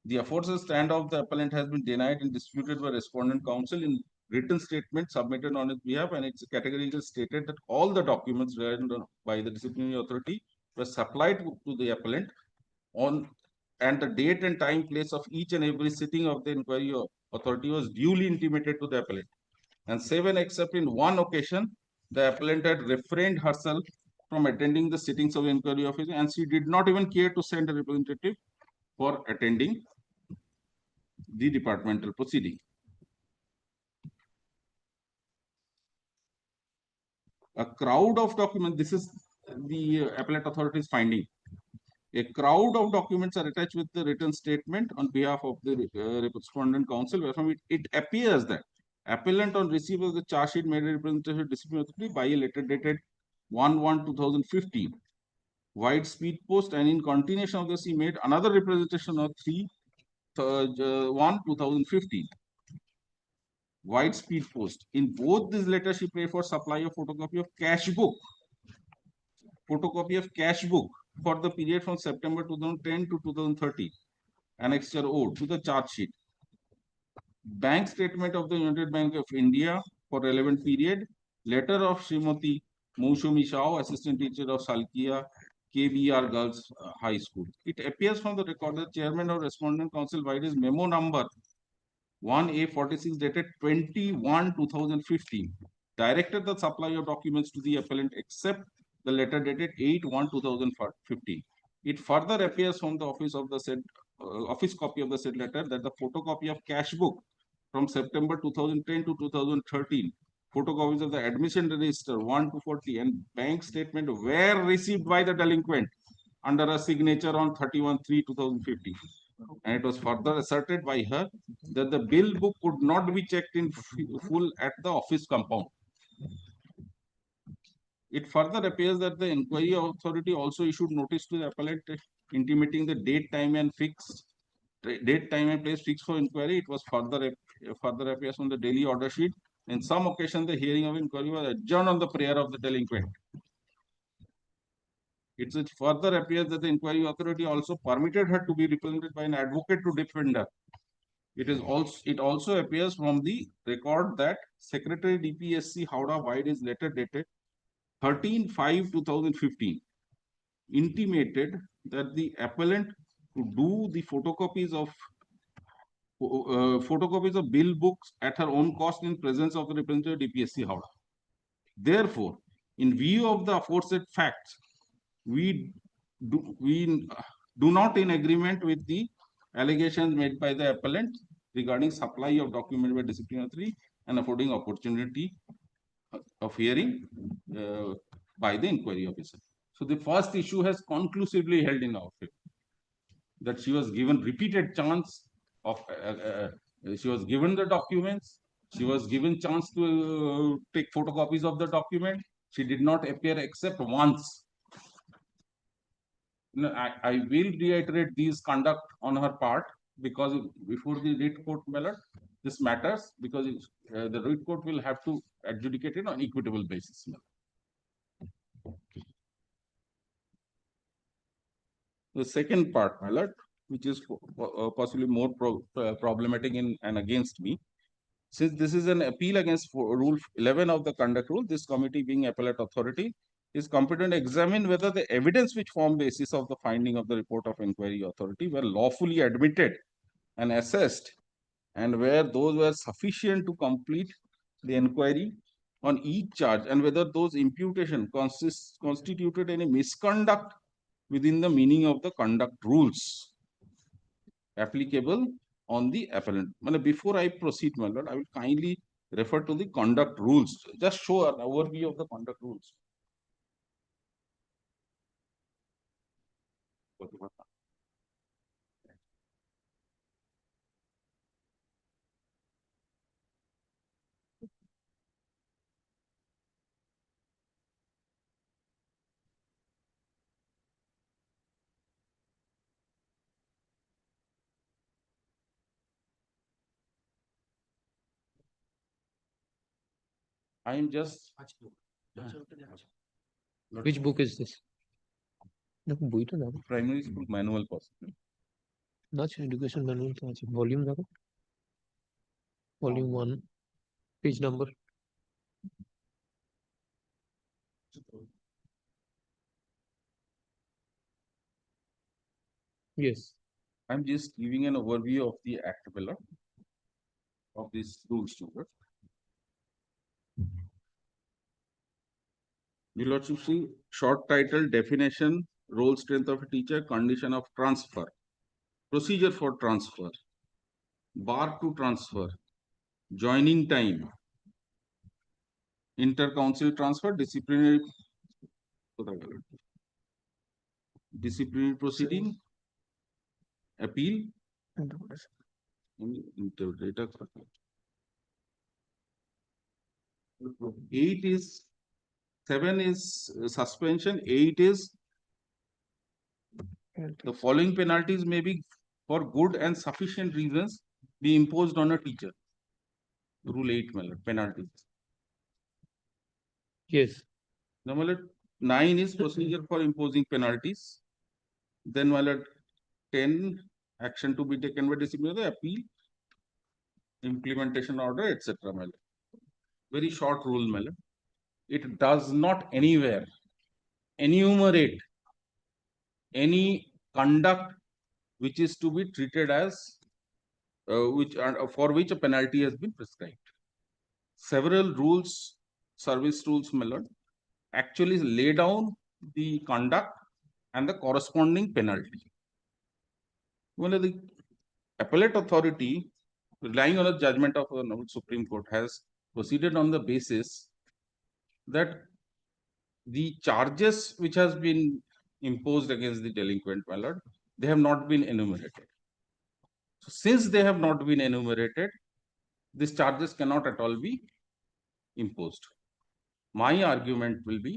The aforesaid stand of the appellant has been denied and disputed by respondent counsel in written statement submitted on his behalf, and it's categorically stated that all the documents read by the disciplinary authority were supplied to the appellant on, and the date and time, place of each and every sitting of the inquiry authority was duly intimated to the appellant. And 7, except in one occasion, the appellant had refrained herself from attending the sittings of the inquiry office, and she did not even care to send a representative for attending the departmental proceeding. A crowd of documents, this is the appellate authority's finding. A crowd of documents are attached with the written statement on behalf of the respondent counsel, wherefrom it appears that appellant on receipt of the charge sheet made a representation of disciplinary authority by a letter dated 1/1/2015, wide speed post, and in continuation of this he made another representation of 3/1/2015, wide speed post. In both these letters she paid for supply of photocopy of cash book for the period from September 2010 to 2030, annexure O to the charge sheet. Bank statement of the United Bank of India for relevant period, letter of Srimati Moushumi Shao, assistant teacher of Salkia KBR Girls High School. It appears from the record that chairman of respondent council by his memo number 1A46 dated 21/2015 directed the supply of documents to the appellant except the letter dated 8/1/2015. It further appears from the office copy of the said letter that the photocopy of cash book from September 2010 to 2013, photocopies of the admission register 1 to 40 and bank statement were received by the delinquent under a signature on 31/3/2015. And it was further asserted by her that the bill book could not be checked in full at the office compound. It further appears that the inquiry authority also issued notice to the appellant intimating the date, time, and place fixed for inquiry. It was further appears on the daily order sheet. In some occasion, the hearing of inquiry was adjourned on the prayer of the delinquent. It further appears that the inquiry authority also permitted her to be represented by an advocate to defend her. It also appears from the record that Secretary DPSC Howrah by his letter dated 13/5/2015 intimated that the appellant to do the photocopies of bill books at her own cost in presence of the representative DPSC Howrah. Therefore, in view of the aforesaid facts, we do not in agreement with the allegations made by the appellant regarding supply of document by disciplinary and affording opportunity of hearing by the inquiry officer. So the first issue has conclusively held in our favor, that she was given repeated chance of she was given the documents, she was given chance to take photocopies of the document. She did not appear except once. No, I will reiterate these conduct on her part because before the writ court, this matters because the writ court will have to adjudicate it on equitable basis. The second part, which is possibly more problematic and against me, since this is an appeal against Rule 11 of the Conduct Rule, this committee being appellate authority is competent to examine whether the evidence which form basis of the finding of the report of inquiry authority were lawfully admitted and assessed, and where those were sufficient to complete the inquiry on each charge, and whether those imputation constituted any misconduct within the meaning of the conduct rules applicable on the appellant. Before I proceed, my lord, I will kindly refer to the conduct rules. Just show an overview of the conduct rules. I am just. Which book is this? Primary school manual possibly. আচ্ছা education manual তো আছে, volume দেখো, volume 1, page number. Yes. I'm just giving an overview of the act below of this rules to work. Your Lordship, see short title, definition, role strength of a teacher, condition of transfer, procedure for transfer, bar to transfer, joining time, inter-council transfer, disciplinary proceeding, appeal, interpreter. 8 is 7 is suspension, 8 is the following penalties may be for good and sufficient reasons be imposed on a teacher. Rule 8 penalties. Yes. Number 9 is procedure for imposing penalties. Then 10 action to be taken by disciplinary, appeal, implementation order, etc. Very short rule. It does not anywhere enumerate any conduct which is to be treated as for which a penalty has been prescribed. Several rules, service rules, actually lay down the conduct and the corresponding penalty. Well, the appellate authority, relying on a judgment of the Supreme Court, has proceeded on the basis that the charges which has been imposed against the delinquent, they have not been enumerated. So since they have not been enumerated, these charges cannot at all be imposed. My argument will be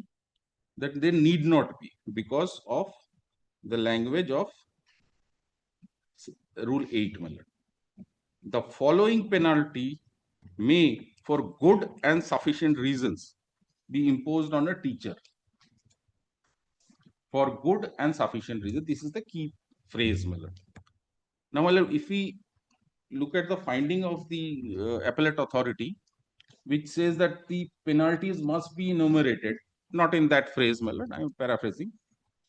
that they need not be because of the language of Rule 8. The following penalty may, for good and sufficient reasons, be imposed on a teacher. For good and sufficient reasons. This is the key phrase. Now, if we look at the finding of the appellate authority, which says that the penalties must be enumerated, not in that phrase, I am paraphrasing,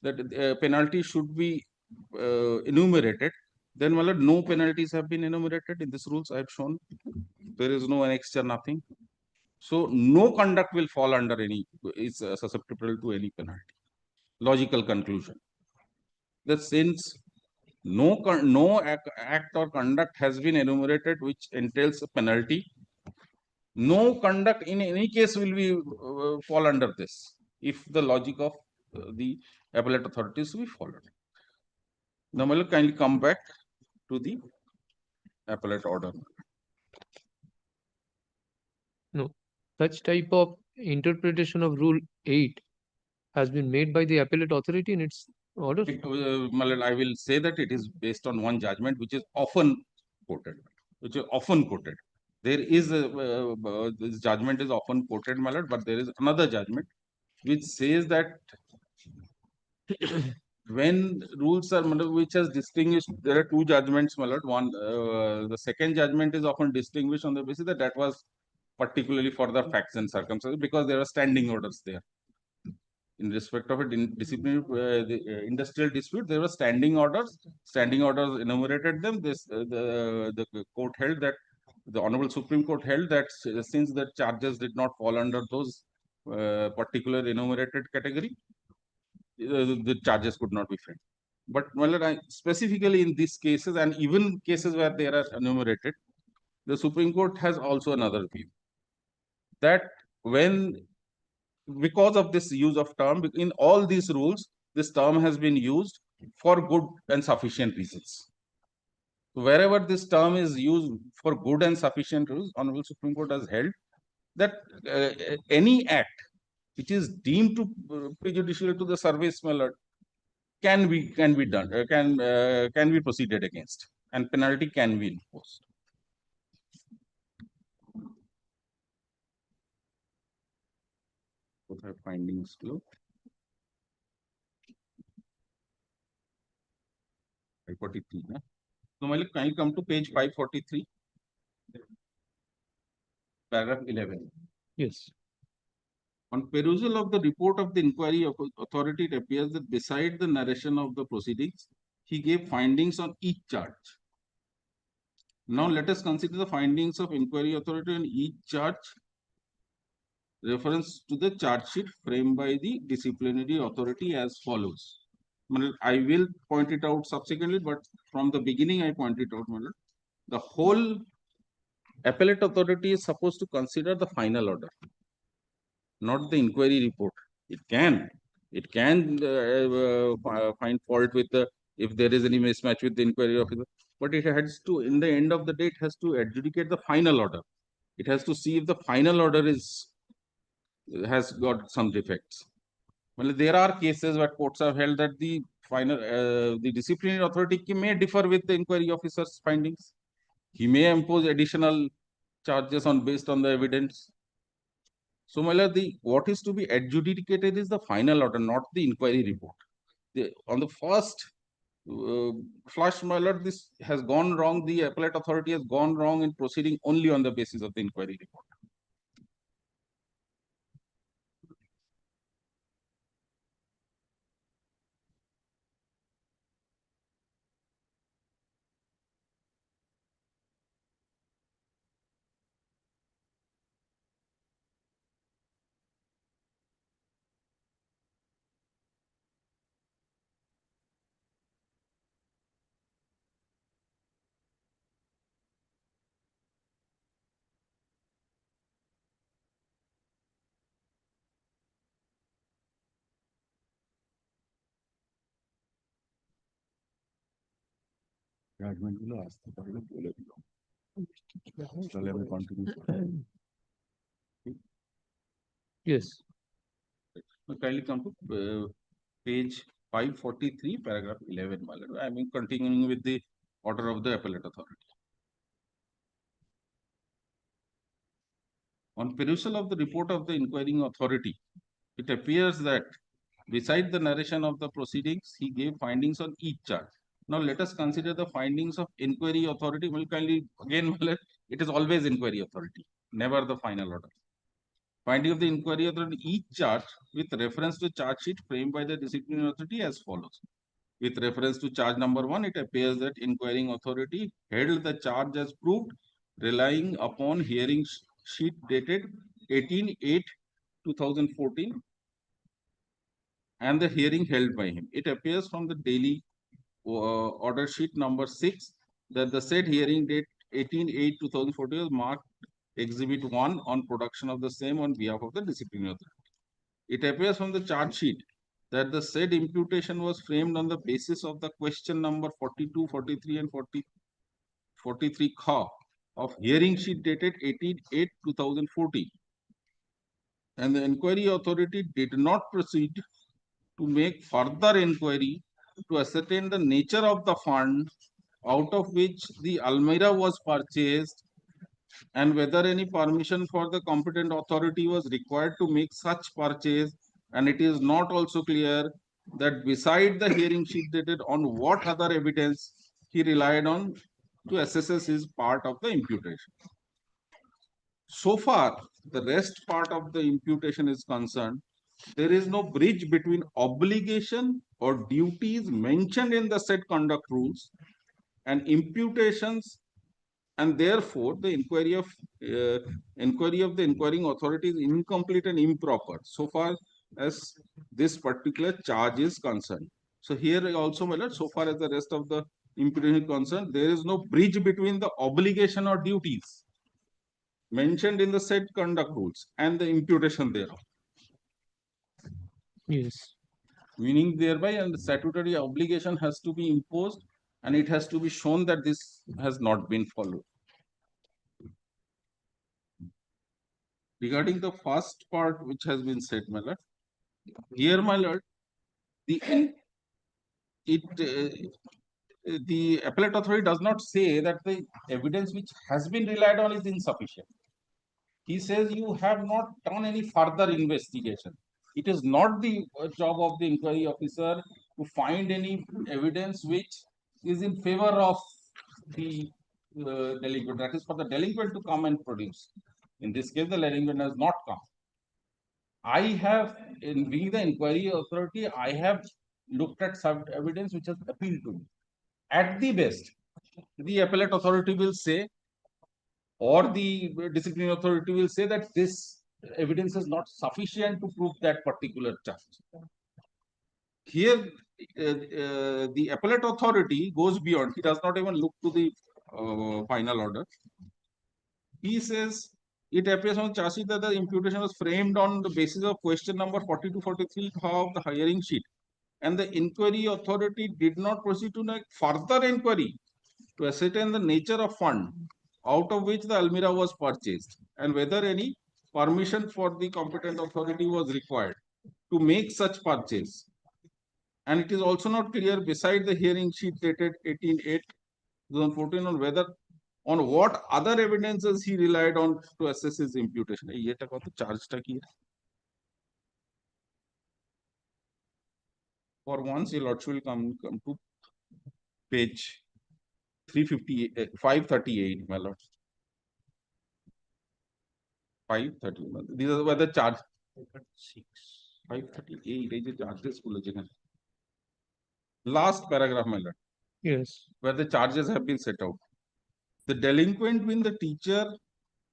that penalties should be enumerated, then no penalties have been enumerated in these rules I have shown. There is no annexure, nothing. So no conduct will fall under any, is susceptible to any penalty. Logical conclusion. That since no act or conduct has been enumerated which entails a penalty, no conduct in any case will be fall under this, if the logic of the appellate authorities be followed. Now, kindly come back to the appellate order. No, such type of interpretation of Rule 8 has been made by the appellate authority in its order. I will say that it is based on one judgment which is often quoted. There is this judgment is often quoted, but there is another judgment which says that when rules are which has distinguished, there are two judgments. One, the second judgment is often distinguished on the basis that that was particularly for the facts and circumstances because there are standing orders there. In respect of a disciplinary industrial dispute, there were standing orders. Standing orders enumerated them. The court held that the Honorable Supreme Court held that since the charges did not fall under those particular enumerated category, the charges could not be framed. But specifically in these cases and even cases where they are enumerated, the Supreme Court has also another view that when, because of this use of term in all these rules, this term has been used for good and sufficient reasons. Wherever this term is used for good and sufficient reasons, Honorable Supreme Court has held that any act which is deemed to prejudicial to the service can be done, can be proceeded against, and penalty can be imposed. What are findings below? 43, So, my lord, kindly come to page 543, paragraph 11. Yes. On perusal of the report of the inquiry of authority, it appears that beside the narration of the proceedings, he gave findings on each charge. Now let us consider the findings of inquiry authority on each charge. Reference to the charge sheet framed by the disciplinary authority as follows. I will point it out subsequently, but from the beginning I point it out. The whole appellate authority is supposed to consider the final order, not the inquiry report. It can find fault with the, if there is any mismatch with the inquiry officer, but it has to, in the end of the day, it has to adjudicate the final order. It has to see if the final order has got some defects. Well, there are cases where courts have held that the final, the disciplinary authority may differ with the inquiry officer's findings. He may impose additional charges based on the evidence. So, my lord, what is to be adjudicated is the final order, not the inquiry report. On the first flush, my lord, this has gone wrong. The appellate authority has gone wrong in proceeding only on the basis of the inquiry report. জাজমেন্টগুলো আসতে পারলে বলে দিল, তাহলে আমি continue করব। Yes. Kindly come to page 543, paragraph 11. I am continuing with the order of the appellate authority. On perusal of the report of the inquiring authority, it appears that beside the narration of the proceedings, he gave findings on each charge. Now let us consider the findings of inquiry authority. Well, kindly again, it is always inquiry authority, never the final order. Finding of the inquiry authority each charge with reference to charge sheet framed by the disciplinary authority as follows. With reference to charge number 1, it appears that inquiring authority held the charge as proved, relying upon hearing sheet dated 18/8/2014 and the hearing held by him. It appears from the daily order sheet number 6 that the said hearing date 18/8/2014 was marked Exhibit 1 on production of the same on behalf of the disciplinary authority. It appears from the charge sheet that the said imputation was framed on the basis of the question number 42, 43 and 43 Kha of hearing sheet dated 18/8/2014. And the inquiry authority did not proceed to make further inquiry to ascertain the nature of the fund out of which the Almirah was purchased and whether any permission for the competent authority was required to make such purchase, and it is not also clear that beside the hearing sheet dated on what other evidence he relied on to assess his part of the imputation. So far, the rest part of the imputation is concerned, there is no bridge between obligation or duties mentioned in the said conduct rules and imputations, and therefore the inquiry of the inquiring authority is incomplete and improper so far as this particular charge is concerned. So here also, my lord, so far as the rest of the imputation is concerned, there is no bridge between the obligation or duties mentioned in the said conduct rules and the imputation thereof. Yes. Meaning thereby, and the statutory obligation has to be imposed and it has to be shown that this has not been followed. Regarding the first part which has been said, my lord, here, my lord, the appellate authority does not say that the evidence which has been relied on is insufficient. He says you have not done any further investigation. It is not the job of the inquiry officer to find any evidence which is in favor of the delinquent. That is for the delinquent to come and produce. In this case, the delinquent has not come. I have, in being the inquiry authority, I have looked at some evidence which has appealed to me. At the best, the appellate authority will say, or the disciplinary authority will say that this evidence is not sufficient to prove that particular charge. Here, the appellate authority goes beyond. He does not even look to the final order. He says, it appears on the charge sheet that the imputation was framed on the basis of question number 42-43 of the hearing sheet, and the inquiry authority did not proceed to make further inquiry to ascertain the nature of fund out of which the almirah was purchased and whether any permission for the competent authority was required to make such purchase. And it is also not clear beside the hearing sheet dated 18/8/2014 on whether on what other evidences he relied on to assess his imputation. Eta koto charge ta ki hai? For once, your lordship will come to page 538, my lord. 538. These are where the charge. 538. Is the charges last paragraph, my lord. Yes. Where the charges have been set out. The delinquent being the teacher,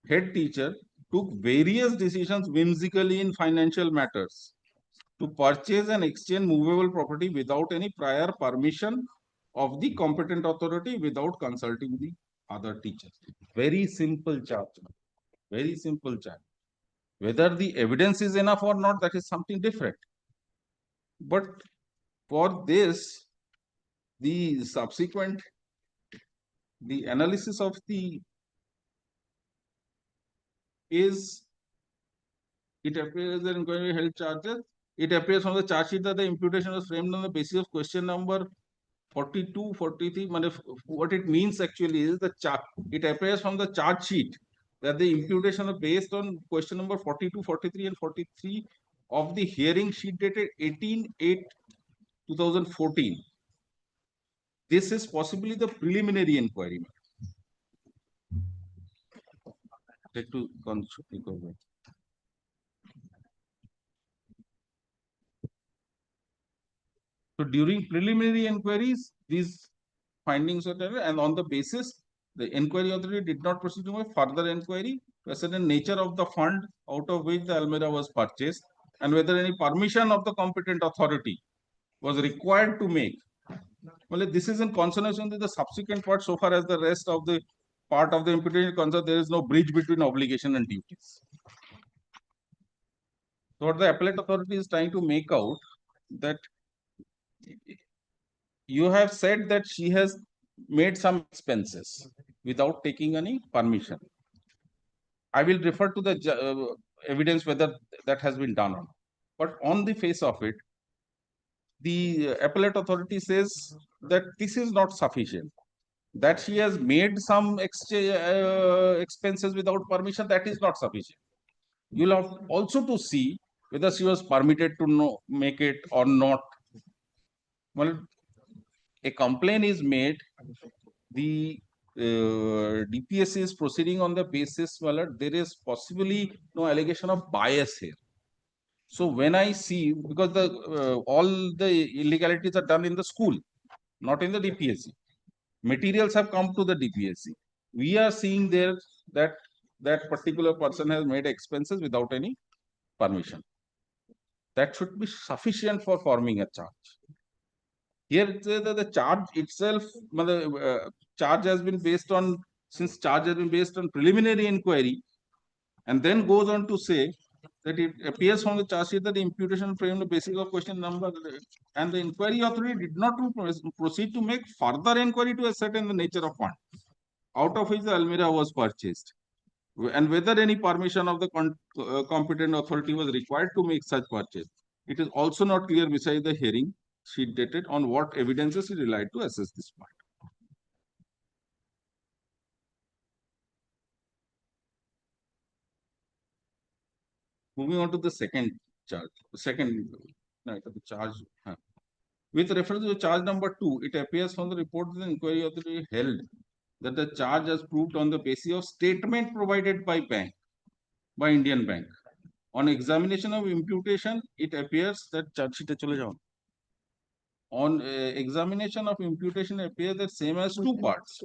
head teacher, took various decisions whimsically in financial matters to purchase and exchange movable property without any prior permission of the competent authority, without consulting the other teachers. Very simple charge. Very simple charge. Whether the evidence is enough or not, that is something different. But for this, the subsequent, the analysis of the is, it appears that inquiry held charges. It appears from the charge sheet that the imputation was framed on the basis of question number 42, 43. What it means actually is the chart. It appears from the charge sheet that the imputation is based on question number 42, 43, and 43 of the hearing sheet dated 18/8/2014. This is possibly the preliminary inquiry. Take to So during preliminary inquiries, these findings are there, and on the basis, the inquiry authority did not proceed to a further inquiry to ascertain nature of the fund out of which the almirah was purchased and whether any permission of the competent authority was required to make. Well, this is in consonance with the subsequent part. So far as the rest of the part of the imputation concerned, there is no bridge between obligation and duties. So what the appellate authority is trying to make out that you have said that she has made some expenses without taking any permission. I will refer to the evidence whether that has been done or not. But on the face of it, the appellate authority says that this is not sufficient. That she has made some expenses without permission, that is not sufficient. You'll have also to see whether she was permitted to make it or not. Well, a complaint is made, the DPSC is proceeding on the basis, well, there is possibly no allegation of bias here. So when I see, because the all the illegalities are done in the school, not in the DPSC. Materials have come to the DPSC. We are seeing there that that particular person has made expenses without any permission. That should be sufficient for forming a charge. Here the charge itself, charge has been based on, since charge has been based on preliminary inquiry, and then goes on to say that it appears from the charge sheet that the imputation framed the basis of question number, and the inquiry authority did not proceed to make further inquiry to ascertain the nature of fund out of which the almirah was purchased, and whether any permission of the competent authority was required to make such purchase. It is also not clear beside the hearing sheet dated on what evidences he relied to assess this part. Moving on to the second charge, the charge. With reference to charge number 2, it appears from the report that the inquiry authority held that the charge is proved on the basis of statement provided by Indian Bank. On examination of imputation, it appears that charge sheet chale jao. On examination of imputation, it appears that same as two parts.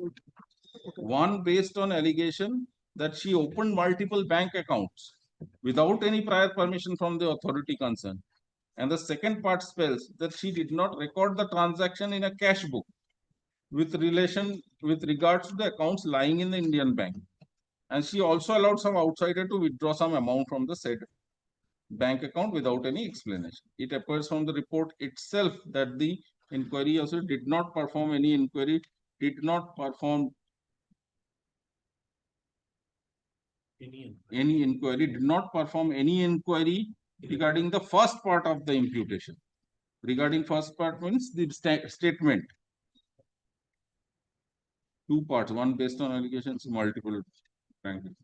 One based on allegation that she opened multiple bank accounts without any prior permission from the authority concerned. And the second part spells that she did not record the transaction in a cash book with regards to the accounts lying in the Indian bank. And she also allowed some outsider to withdraw some amount from the said bank account without any explanation. It appears from the report itself that the inquiry also did not perform any inquiry, did not perform any inquiry, did not perform any inquiry regarding the first part of the imputation. Regarding first part means the statement. Two parts, one based on allegations, multiple banking.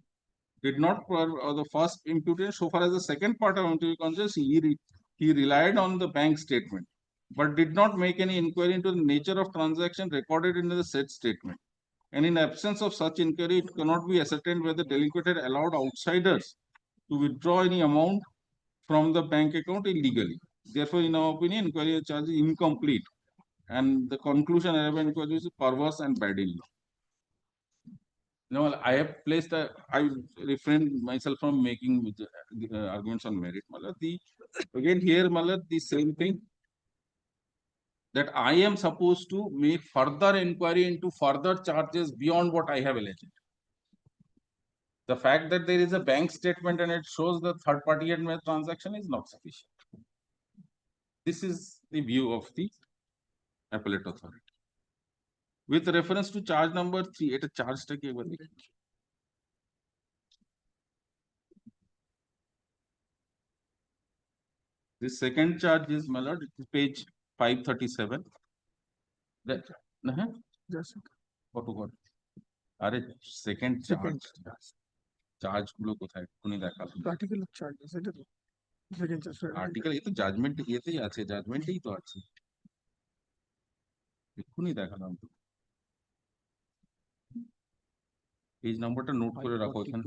Did not the first imputation, so far as the second part of imputation, he relied on the bank statement, but did not make any inquiry into the nature of transaction recorded in the said statement. And in absence of such inquiry, it cannot be ascertained whether the delinquent had allowed outsiders to withdraw any amount from the bank account illegally. Therefore, in our opinion, inquiry charge is incomplete, and the conclusion of inquiry is perverse and bad in law. No, I have placed I refrained myself from making arguments on merit. Again here, the same thing, that I am supposed to make further inquiry into further charges beyond what I have alleged. The fact that there is a bank statement and it shows the third party had made transaction is not sufficient. This is the view of the appellate authority. With reference to charge number 3, it a charge take the second charge is, my lord, it is page 537. That what to got? Are second charge. Charge gulo kothay kuni dekhal. Article of charge, is it? Second charge. Article ये तो judgment ये तो याचे judgment ही तो अच्छी. kuni দেখালাম তো. Page number টা note করে রাখো এখানে.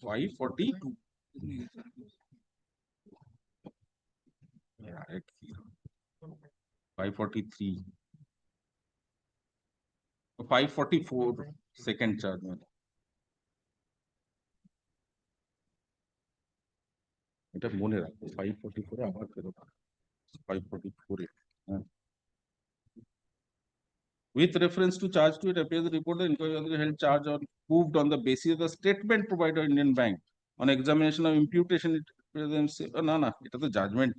542. Yeah, 543. 544 second charge. এটা মনে রাখো 544 আবার ফেরত 544 With reference to charge 2, it appears the report the inquiry held charge on proved on the basis of the statement provided by Indian Bank. On examination of imputation, it presents no, it is the judgment.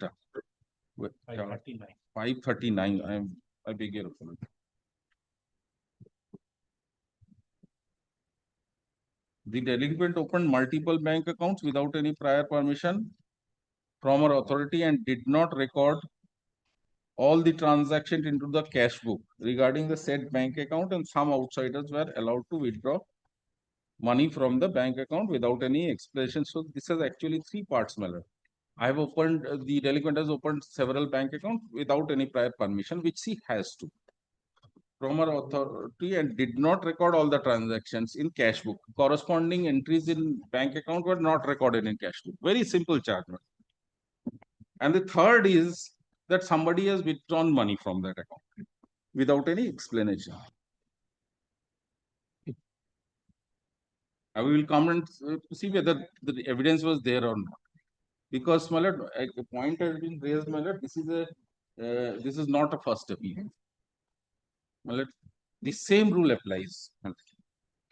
539. I beg your pardon. The delinquent opened multiple bank accounts without any prior permission from our authority and did not record all the transactions into the cash book regarding the said bank account, and some outsiders were allowed to withdraw money from the bank account without any explanation. So this is actually 3 parts, Miller. I have opened, the delinquent has opened several bank accounts without any prior permission, which he has to from our authority, and did not record all the transactions in cash book. Corresponding entries in bank account were not recorded in cash book. Very simple charge. And the third is that somebody has withdrawn money from that account without any explanation. I will come and see whether the evidence was there or not. Because, my lord, a point has been raised, my lord, this is not a first appeal. My lord, the same rule applies.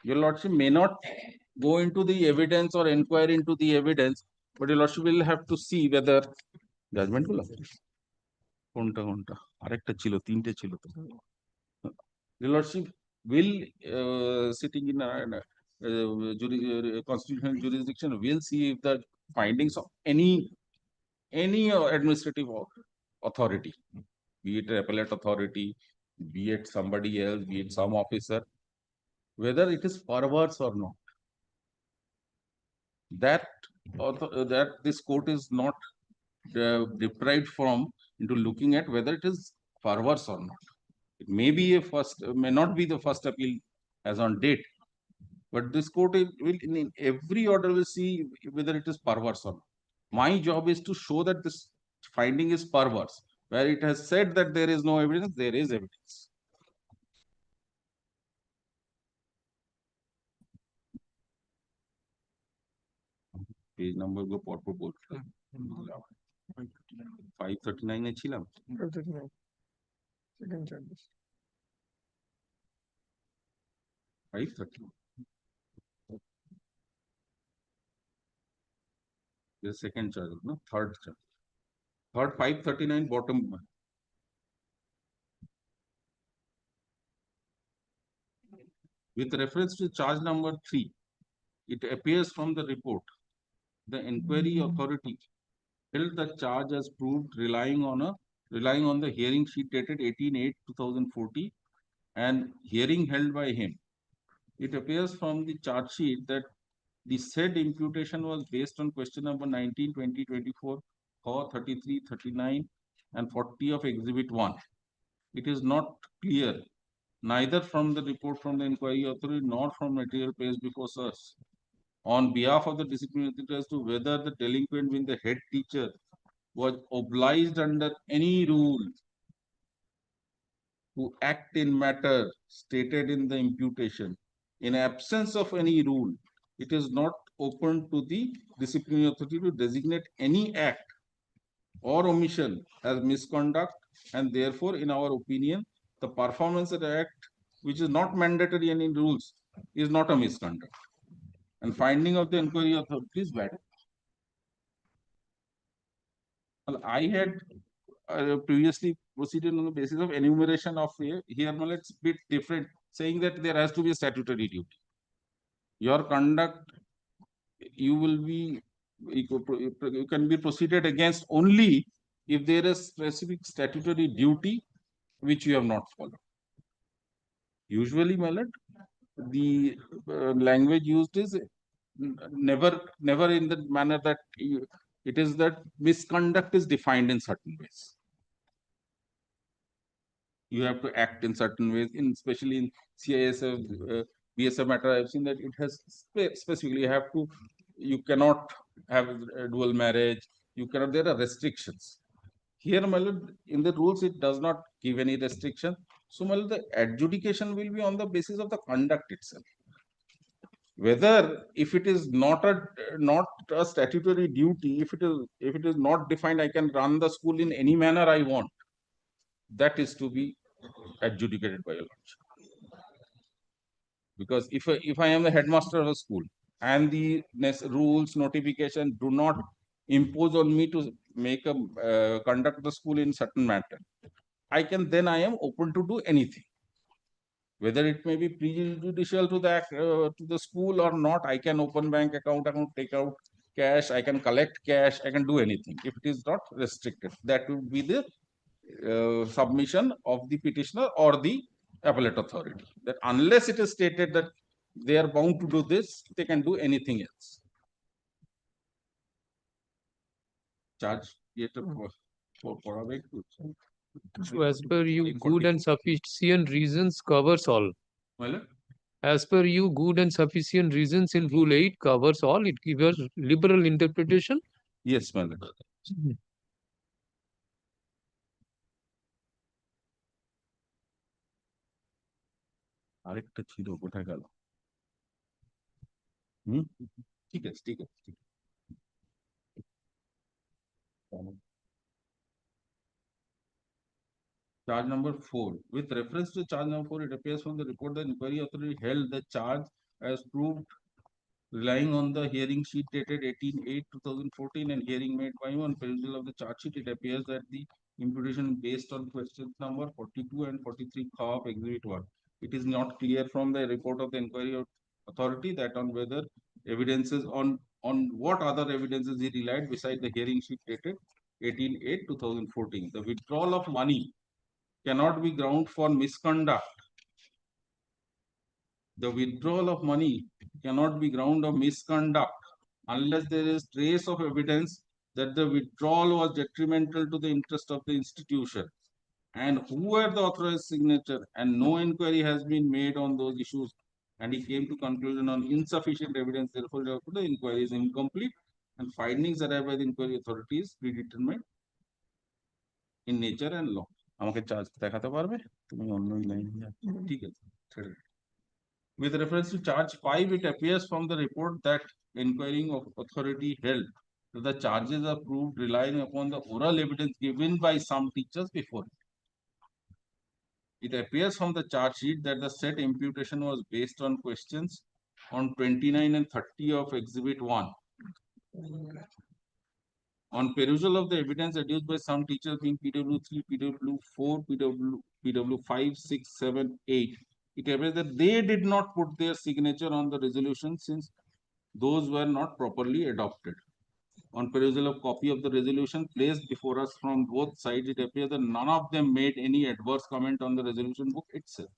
Your lordship may not go into the evidence or inquire into the evidence, but your lordship will have to see whether judgment will arekta chilo tinte chilo to. Your lordship will sitting in a constitutional jurisdiction will see if the findings of any administrative authority, be it appellate authority, be it somebody else, be it some officer, whether it is perverse or not. That this court is not deprived from into looking at whether it is perverse or not. It may be may not be the first appeal as on date. But this court will in every order will see whether it is perverse or not. My job is to show that this finding is perverse. Where it has said that there is no evidence, there is evidence. Page number go পরপর বলছিলাম 539 এ ছিলাম 539. Second charges. 539. The second charge, no, third charge. Third 539 bottom one. With reference to charge number 3, it appears from the report, the inquiry authority held the charge as proved relying on the hearing sheet dated 18/8/2014 and hearing held by him. It appears from the charge sheet that the said imputation was based on question number 19, 20, 24, 33, 39, and 40 of Exhibit 1. It is not clear, neither from the report from the inquiry authority nor from material placed before us, on behalf of the disciplinary authority as to whether the delinquent being the head teacher was obliged under any rule to act in matter stated in the imputation. In absence of any rule, it is not open to the disciplinary authority to designate any act or omission as misconduct, and therefore, in our opinion, the performance of the act, which is not mandatory in rules, is not a misconduct. And finding of the inquiry authority is valid. Well, I had previously proceeded on the basis of enumeration of here, it's a bit different, saying that there has to be a statutory duty. Your conduct, you will be, you can be proceeded against only if there is specific statutory duty which you have not followed. Usually, the language used is never in the manner that it is that misconduct is defined in certain ways. You have to act in certain ways, especially in CISF, BSF matter. I've seen that it has specifically you cannot have a dual marriage. You cannot. There are restrictions. Here, in the rules, it does not give any restriction. So, the adjudication will be on the basis of the conduct itself. Whether if it is not a statutory duty, if it is not defined, I can run the school in any manner I want. That is to be adjudicated by a lordship. Because if I am the headmaster of a school and the rules notification do not impose on me to make a conduct the school in certain matter, I am open to do anything. Whether it may be prejudicial to the school or not, I can open bank account, I can take out cash, I can collect cash, I can do anything if it is not restricted. That would be the submission of the petitioner or the appellate authority. That unless it is stated that they are bound to do this, they can do anything else. Charge So as per you, good and sufficient reasons covers all. Well, as per you, good and sufficient reasons in Rule 8 covers all. It gives liberal interpretation. Yes, my lord. আরেকটা ছিল কোথায় গেল ঠিক আছে Charge number 4. With reference to charge number 4, it appears from the report the inquiry authority held the charge as proved relying on the hearing sheet dated 18/8/2014 and hearing made by him on perusal of the charge sheet. It appears that the imputation based on questions number 42 and 43 of Exhibit 1. It is not clear from the report of the inquiry authority that on whether evidences on what other evidences he relied beside the hearing sheet dated 18/8/2014. The withdrawal of money cannot be ground for misconduct. The withdrawal of money cannot be ground of misconduct unless there is trace of evidence that the withdrawal was detrimental to the interest of the institution and who were the authorized signature, and no inquiry has been made on those issues and he came to conclusion on insufficient evidence, therefore the inquiry is incomplete and findings arrived by the inquiry authority is predetermined in nature and law. আমাকে charge দেখাতে পারবে? তুমি অন্য লাইনে যাচ্ছ। ঠিক আছে, ছেড়ে দাও। With reference to charge 5, it appears from the report that inquiring of authority held that the charges are proved relying upon the oral evidence given by some teachers before. It appears from the charge sheet that the said imputation was based on questions on 29 and 30 of Exhibit 1. On perusal of the evidence adduced by some teachers being PW3, PW4, PW5, 6, 7, 8, it appears that they did not put their signature on the resolution since those were not properly adopted. On perusal of copy of the resolution placed before us from both sides, it appears that none of them made any adverse comment on the resolution book itself.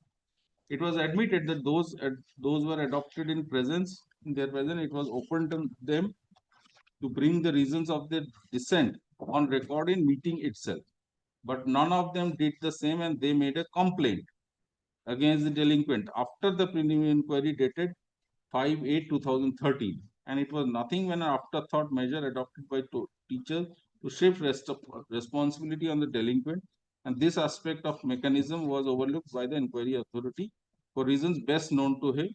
It was admitted that those were adopted in their presence. It was open to them to bring the reasons of their dissent on record in meeting itself. But none of them did the same and they made a complaint against the delinquent after the preliminary inquiry dated 5/8/2013. And it was nothing when an afterthought measure adopted by teachers to shift responsibility on the delinquent. And this aspect of mechanism was overlooked by the inquiry authority for reasons best known to him,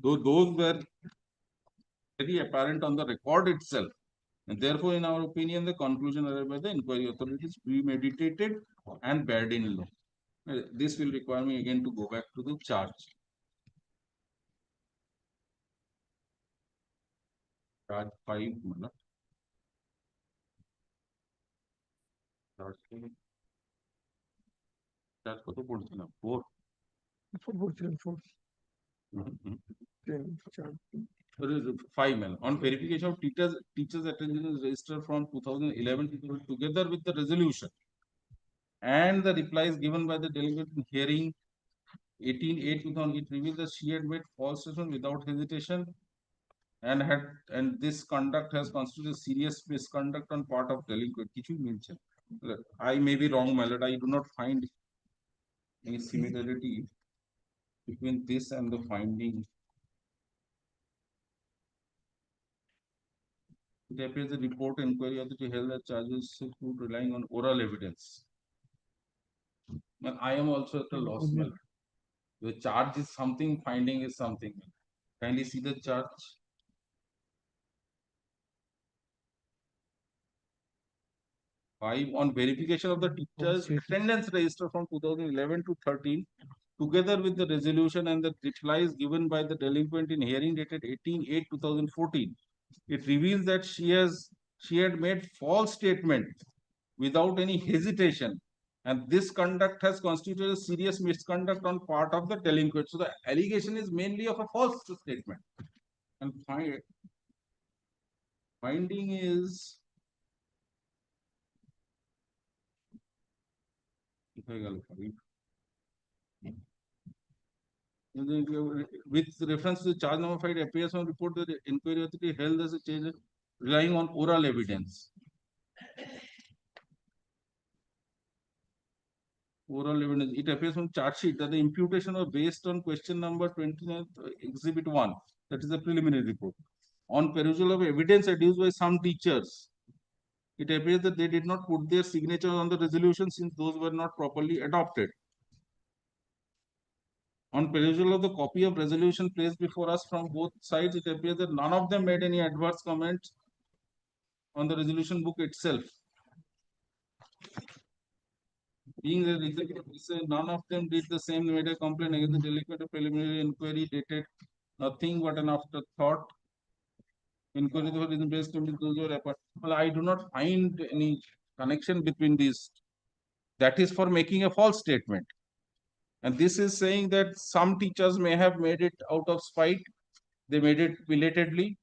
though those were very apparent on the record itself. And therefore, in our opinion, the conclusion arrived by the inquiry authority is premeditated and bad in law. This will require me again to go back to the charge. Charge 5, charge কত পড়ছিলাম? 4. 5 on verification of teachers attendance register from 2011 together with the resolution and the replies given by the delegate in hearing 18/8/2000, it reveals that she had made false statement without hesitation and this conduct has constituted serious misconduct on part of delinquent. Kichu mention. I may be wrong, my lord. I do not find any similarity between this and the finding. It appears the report inquiry authority held that charges proved relying on oral evidence. But I am also at a loss, my lord. The charge is something, finding is something. Kindly see the charge. On verification of the teachers attendance register from 2011 to 13, together with the resolution and the replies given by the delinquent in hearing dated 18/8/2014, it reveals that she had made false statement without any hesitation, and this conduct has constituted a serious misconduct on part of the delinquent. So the allegation is mainly of a false statement, and finding is with reference to the charge number 5, it appears on report that the inquiry authority held as a change relying on oral evidence. Oral evidence. It appears from charge sheet that the imputation was based on question number 29, Exhibit 1. That is the preliminary report. On perusal of evidence adduced by some teachers, it appears that they did not put their signature on the resolution since those were not properly adopted. On perusal of the copy of resolution placed before us from both sides, it appears that none of them made any adverse comments on the resolution book itself. Being the executive officer, none of them did the same, made a complaint against the delinquent. A preliminary inquiry dated nothing but an afterthought. Inquiry is based on those who are apart. Well, I do not find any connection between these. That is for making a false statement. And this is saying that some teachers may have made it out of spite. They made it belatedly.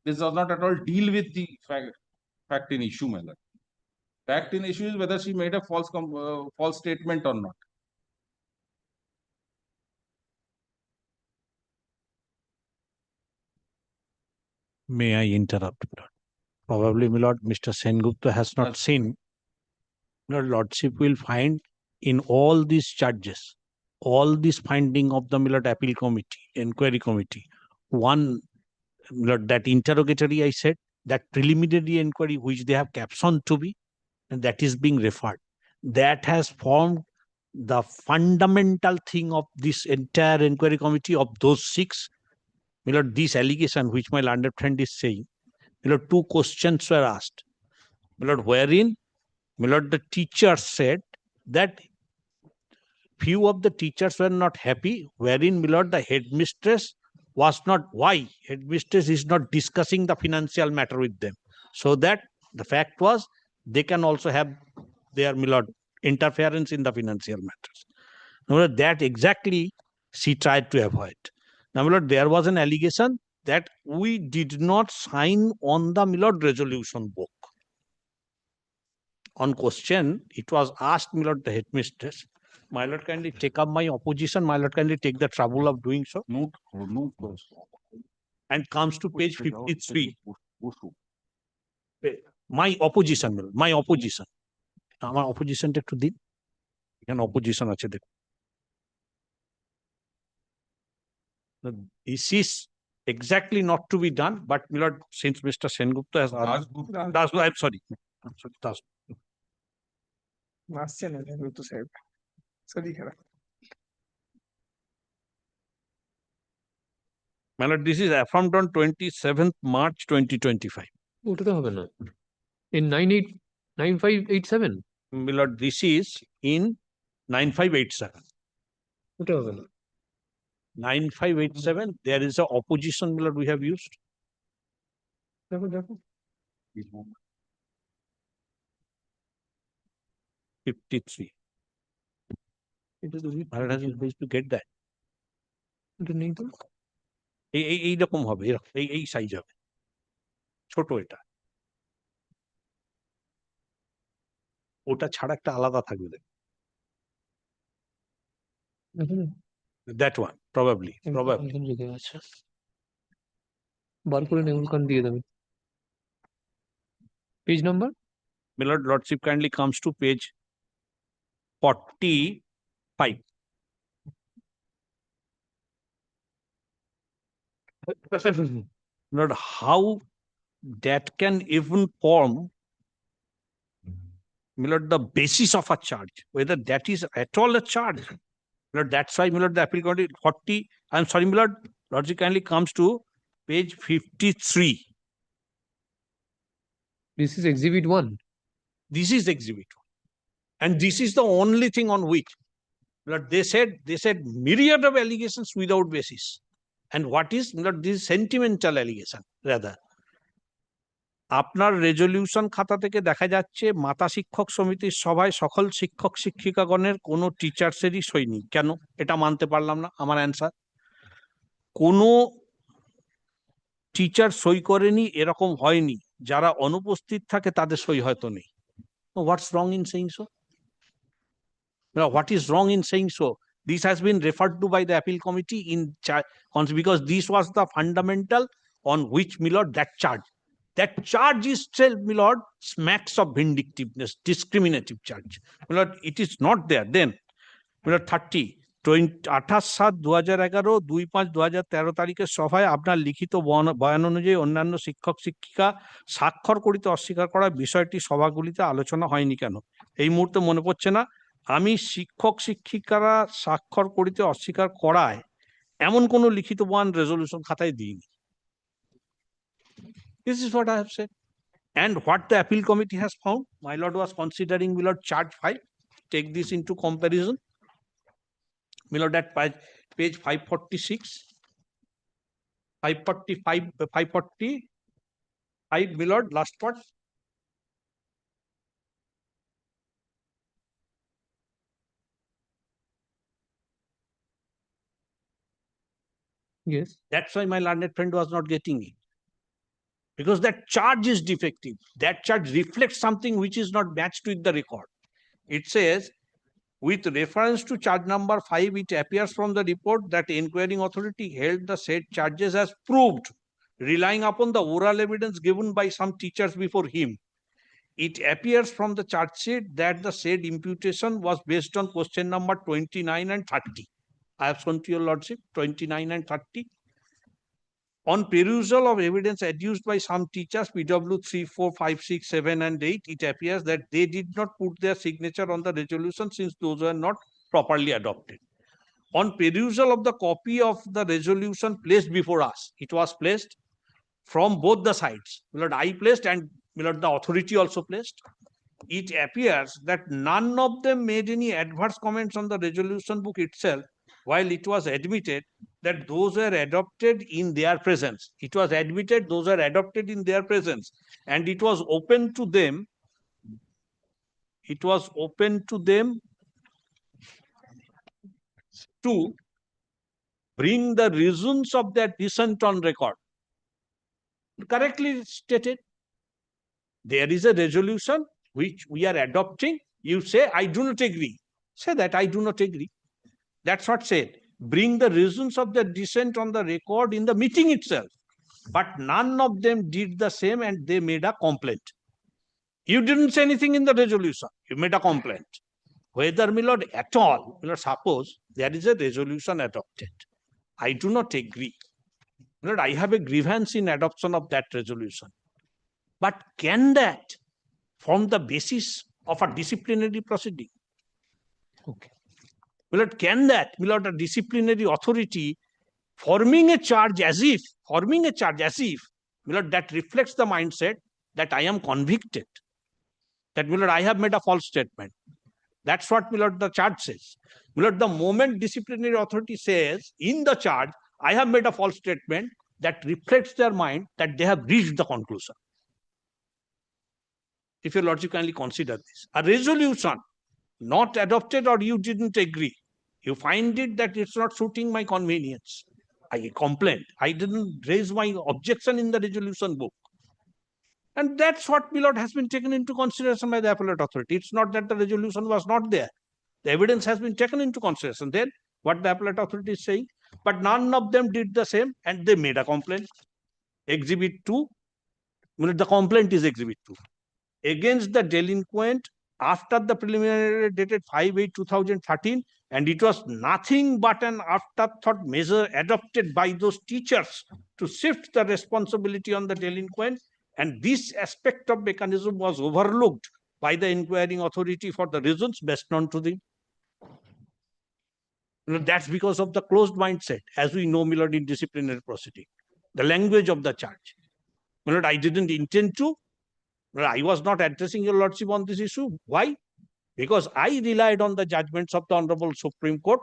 This does not at all deal with the fact in issue, my lord. Fact in issue is whether she made a false statement or not. May I interrupt? Probably, my lord, Mr. Sengupta has not seen. Your lordship will find in all these charges, all this finding of the appeal committee, inquiry committee, one that interrogatory I said, that preliminary inquiry which they have captioned to be, and that is being referred. That has formed the fundamental thing of this entire inquiry committee of those 6. This allegation which my learned friend is saying, 2 questions were asked. Wherein the teacher said that few of the teachers were not happy, wherein the headmistress was not, why headmistress is not discussing the financial matter with them. So that the fact was they can also have their interference in the financial matters. Now, that exactly she tried to avoid. Now, there was an allegation that we did not sign on the resolution book. On question, it was asked the headmistress, my lord, kindly take up my opposition, my lord, kindly take the trouble of doing so. No. And comes to page 53. My opposition, my opposition. আমার অপোজিশনটা একটু দিন, এখানে opposition আছে দেখুন। This is exactly not to be done, but my lord, since Mr. Sengupta has asked, I'm sorry, Das. আসছে না সেনগুপ্ত সাহেব, sorry খারাপ। My lord, this is affirmed on 27th March 2025. ওটাতে হবে না, in 9587. My lord, this is in 9587. ওটা হবে না। 9587, there is a opposition, my lord, we have used. দেখো 53. My lord has been supposed to get that. এটা নেই তো। এইরকম হবে, এই সাইজ হবে, ছোট এটা, ওটা ছাড়া একটা আলাদা থাকবে। That one, probably. আচ্ছা, বার করে নেমকান দিয়ে দেবে। Page number? My lord, lordship kindly comes to page 45. Lord, how that can even form, my lord, the basis of a charge, whether that is at all a charge. My lord, that's why, my lord, the appeal committee 40, I'm sorry, my lord, lordship kindly comes to page 53. This is exhibit 1. This is exhibit 1. And this is the only thing on which, Lord, they said myriad of allegations without basis. And what is, Lord, this sentimental allegation, rather. আপনার resolution খাতা থেকে দেখা যাচ্ছে মাতা শিক্ষক সমিতির সভায় সকল শিক্ষক শিক্ষিকাগণের কোনো টিচার্সেরই সই নেই। কেন? এটা মানতে পারলাম না। আমার অ্যান্সার, কোনো টিচার সই করেনি এরকম হয়নি, যারা অনুপস্থিত থাকে তাদের সই হয়তো নেই। What's wrong in saying so? Now, what is wrong in saying so? This has been referred to by the appeal committee in because this was the fundamental on which, my lord, that charge is still, my lord, smacks of vindictiveness, discriminative charge. My lord, it is not there. Then, my lord, 28/7/2011 তারিখের সভায় আপনার লিখিত বয়ান অনুযায়ী অন্যান্য শিক্ষক শিক্ষিকা স্বাক্ষর করিতে অস্বীকার করার বিষয়টি সভাগুলিতে আলোচনা হয়নি কেন? এই মুহূর্তে মনে পড়ছে না। আমি শিক্ষক শিক্ষিকারা স্বাক্ষর করিতে অস্বীকার করায় এমন কোনো লিখিত বয়ান রেজলিউশন খাতায় দিইনি। This is what I have said. And what the appeal committee has found, my lord was considering, my lord, charge 5. Take this into comparison. My lord, at page 546, 545, my lord, last part. Yes. That's why my learned friend was not getting it. Because that charge is defective. That charge reflects something which is not matched with the record. It says, with reference to charge number 5, it appears from the report that the inquiring authority held the said charges as proved, relying upon the oral evidence given by some teachers before him. it appears from the charge sheet that the said imputation was based on question number 29 and 30. I have shown to your lordship 29 and 30. On perusal of evidence adduced by some teachers, PW 3, 4, 5, 6, 7, and 8, it appears that they did not put their signature on the resolution since those were not properly adopted. On perusal of the copy of the resolution placed before us, it was placed from both the sides. Lord, I placed and Lord, the authority also placed. It appears that none of them made any adverse comments on the resolution book itself, while it was admitted that those were adopted in their presence. It was admitted those were adopted in their presence, and it was open to them. It was open to them to bring the reasons of their dissent on record. Correctly stated. There is a resolution which we are adopting. You say, I do not agree. Say that I do not agree. That's what said. Bring the reasons of the dissent on the record in the meeting itself. But none of them did the same and they made a complaint. You didn't say anything in the resolution. You made a complaint. Whether, my lord, at all, my lord, suppose there is a resolution adopted. I do not agree. My lord, I have a grievance in adoption of that resolution. But can that form the basis of a disciplinary proceeding? Okay. My lord, can that, my lord, a disciplinary authority forming a charge as if, my lord, that reflects the mindset that I am convicted, that, my lord, I have made a false statement. That's what, my lord, the charge says. My lord, the moment disciplinary authority says in the charge, I have made a false statement, that reflects their mind that they have reached the conclusion. If your lordship kindly consider this. A resolution not adopted or you didn't agree. You find it that it's not suiting my convenience. I complained. I didn't raise my objection in the resolution book. And that's what, my lord, has been taken into consideration by the appellate authority. It's not that the resolution was not there. The evidence has been taken into consideration. Then what the appellate authority is saying, but none of them did the same and they made a complaint. Exhibit 2, the complaint is Exhibit 2. Against the delinquent after the preliminary dated 5/8/2013, and it was nothing but an afterthought measure adopted by those teachers to shift the responsibility on the delinquent, and this aspect of mechanism was overlooked by the inquiring authority for the reasons best known to them. That's because of the closed mindset, as we know, my lord, in disciplinary proceeding. The language of the charge. My lord, I didn't intend to. I was not addressing your lordship on this issue. Why? Because I relied on the judgments of the Honorable Supreme Court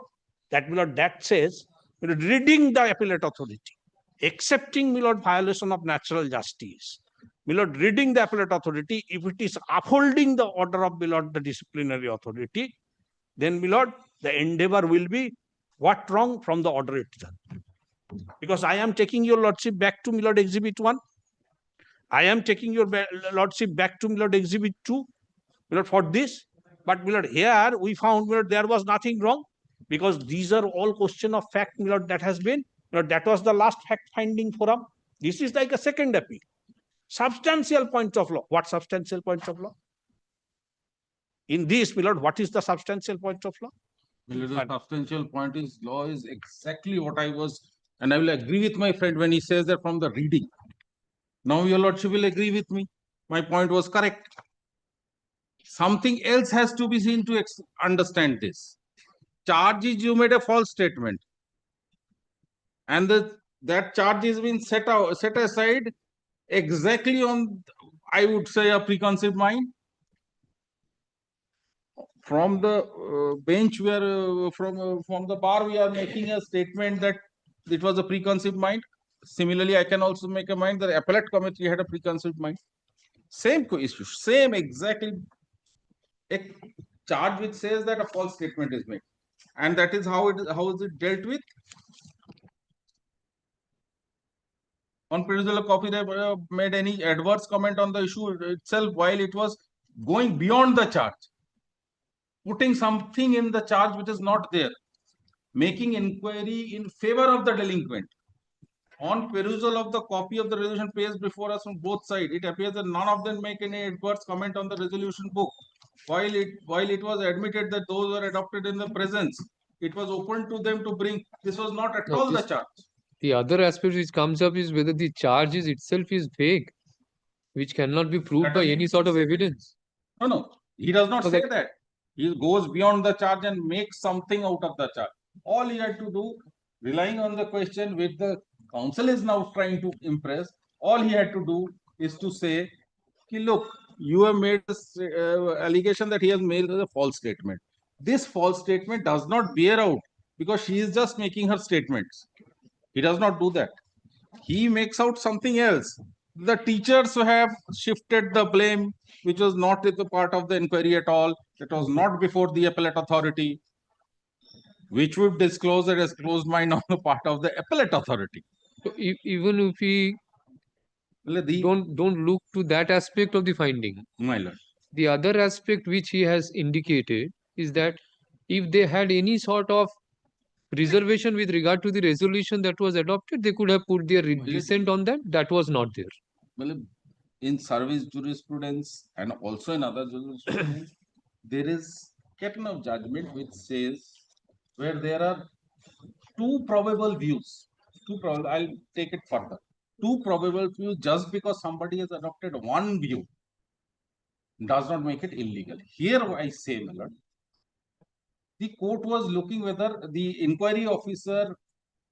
that, my lord, that says, my lord, reading the appellate authority, accepting, my lord, violation of natural justice, my lord, reading the appellate authority, if it is upholding the order of, my lord, the disciplinary authority, then, my lord, the endeavor will be what wrong from the order itself. Because I am taking your lordship back to, my lord, Exhibit 1. I am taking your lordship back to, my lord, Exhibit 2, my lord, for this. But, my lord, here we found, my lord, there was nothing wrong, because these are all question of fact, my lord, that has been, my lord, that was the last fact-finding forum. This is like a second appeal. Substantial point of law. What substantial point of law? In this, my lord, what is the substantial point of law? The substantial point is law is exactly what I was, and I will agree with my friend when he says that from the reading. Now your lordship will agree with me. My point was correct. Something else has to be seen to understand this. Charge is you made a false statement, and that charge is been set aside exactly on, I would say, a preconceived mind. From the bench, we are from the bar, we are making a statement that it was a preconceived mind. Similarly, I can also make a mind that the appellate committee had a preconceived mind. Same issue, same exactly. A charge which says that a false statement is made, and that is how is it dealt with. On perusal of copy, they made any adverse comment on the issue itself while it was going beyond the charge, putting something in the charge which is not there, making inquiry in favor of the delinquent On perusal of the copy of the resolution page before us from both sides, it appears that none of them make any adverse comment on the resolution book. While it was admitted that those were adopted in the presence, it was open to them to bring. This was not at Now, all the this- charge. The other aspect which comes up is whether the charge is itself is vague, which cannot be proved That by doesn't any mean sort of say- evidence. No, he does not So say that- that. He goes beyond the charge and makes something out of the charge. All he had to do, relying on the question which the council is now trying to impress, all he had to do is to say, "Ki, look, you have made this allegation that he has made as a false statement. This false statement does not bear out because she is just making her statements. He does not do that. He makes out something else. The teachers have shifted the blame, which was not the part of the inquiry at all. It was not before the appellate authority, which would disclose a disclosed mind on the part of the appellate authority. So even if we don't look to that aspect of the finding, My lord. the other aspect which he has indicated is that if they had any sort of reservation with regard to the resolution that was adopted, they could have put their dissent on that. That was not there. Well, in service jurisprudence and also in other jurisprudence, there is canon of judgment which says where there are two probable views. I'll take it further. Two probable views, just because somebody has adopted one view does not make it illegal. Here I say, my lord, the court was looking whether the inquiry officer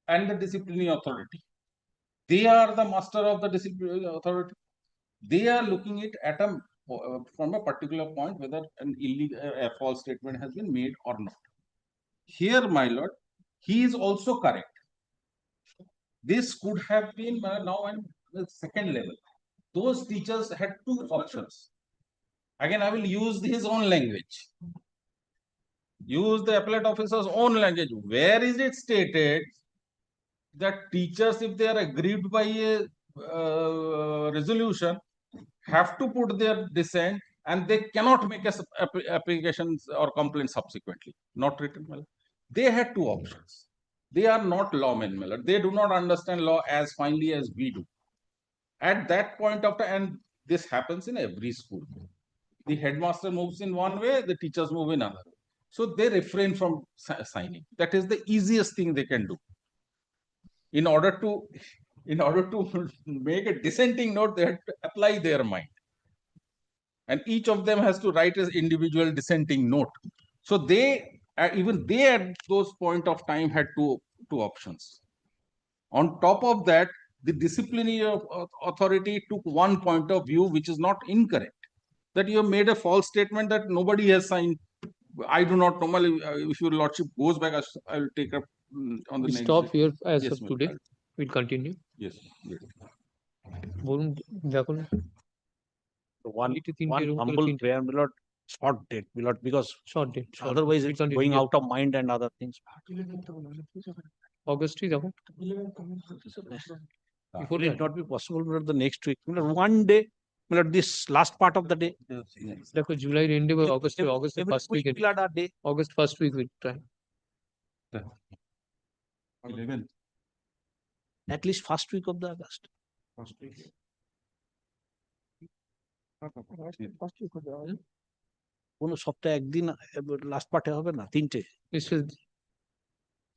and the disciplinary authority, they are the master of the disciplinary authority. They are looking it at a from a particular point whether an illegal a false statement has been made or not. Here, my lord, he is also correct. This could have been now on the second level. Those teachers had two options. Again, I will use his own language. Use the appellate officer's own language. Where is it stated that teachers, if they are aggrieved by a resolution, have to put their dissent and they cannot make applications or complaints subsequently? Not written well. They had two options. They are not lawmen, Miller. They do not understand law as finely as we do. At that point of time, and this happens in every school. The headmaster moves in one way, the teachers move in another. So they refrain from signing. That is the easiest thing they can do. In order to make a dissenting note, they have to apply their mind. And each of them has to write his individual dissenting note. So they, even they at those point of time had two options. On top of that, the disciplinary authority took one point of view, which is not incorrect. That you have made a false statement that nobody has signed. I do not normally, if your lordship goes back, I will take up on the We next stop day. here as Yes, of today. We'll continue. Yes. One humble prayer, my lord, short date, my lord, because otherwise it's going out of mind and other things. August Before it not be possible, my lord, the next week, my lord, one day, my lord, this last part of the day. July end August first week. August first week we'll try. 11. At least first week of the August. First week. কোনো সপ্তাহে একদিন last পার্টে হবে না তিনটে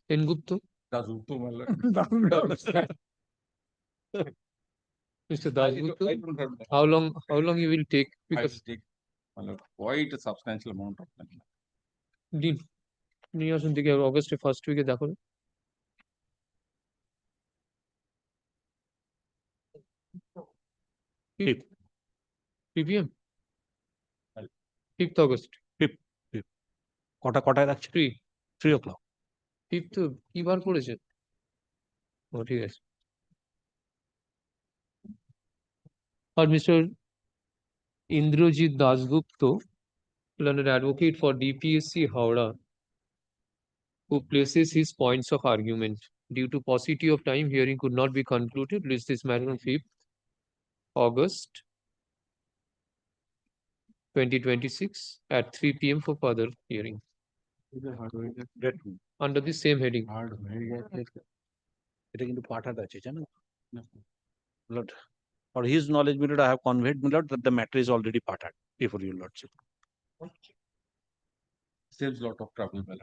Sengupta Mr. Dasgupta, how long you will take? Because quite a substantial amount of time. দিন নিয়ে আসুন দেখি অগস্টের ফার্স্ট উইকে দেখো 3 p.m. 5th August. কটায় রাখছি 3 o'clock. 5th কি বার পড়েছে? ও ঠিক আছে। আর Mr. Indrajit Dasgupta, learned advocate for DPSC Howrah, who places his points of argument. Due to paucity of time, hearing could not be concluded. List this matter on 5th August 2026 at 3 p.m. for further hearing. Under the same heading. এটা কিন্তু পাঠাট আছে জানো Lord, for his knowledge, my lord, I have conveyed, my lord, that the matter is already parted before your lordship. Saves lot of trouble, my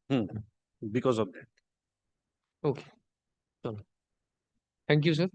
lord. Because of that. Okay. Thank you, sir.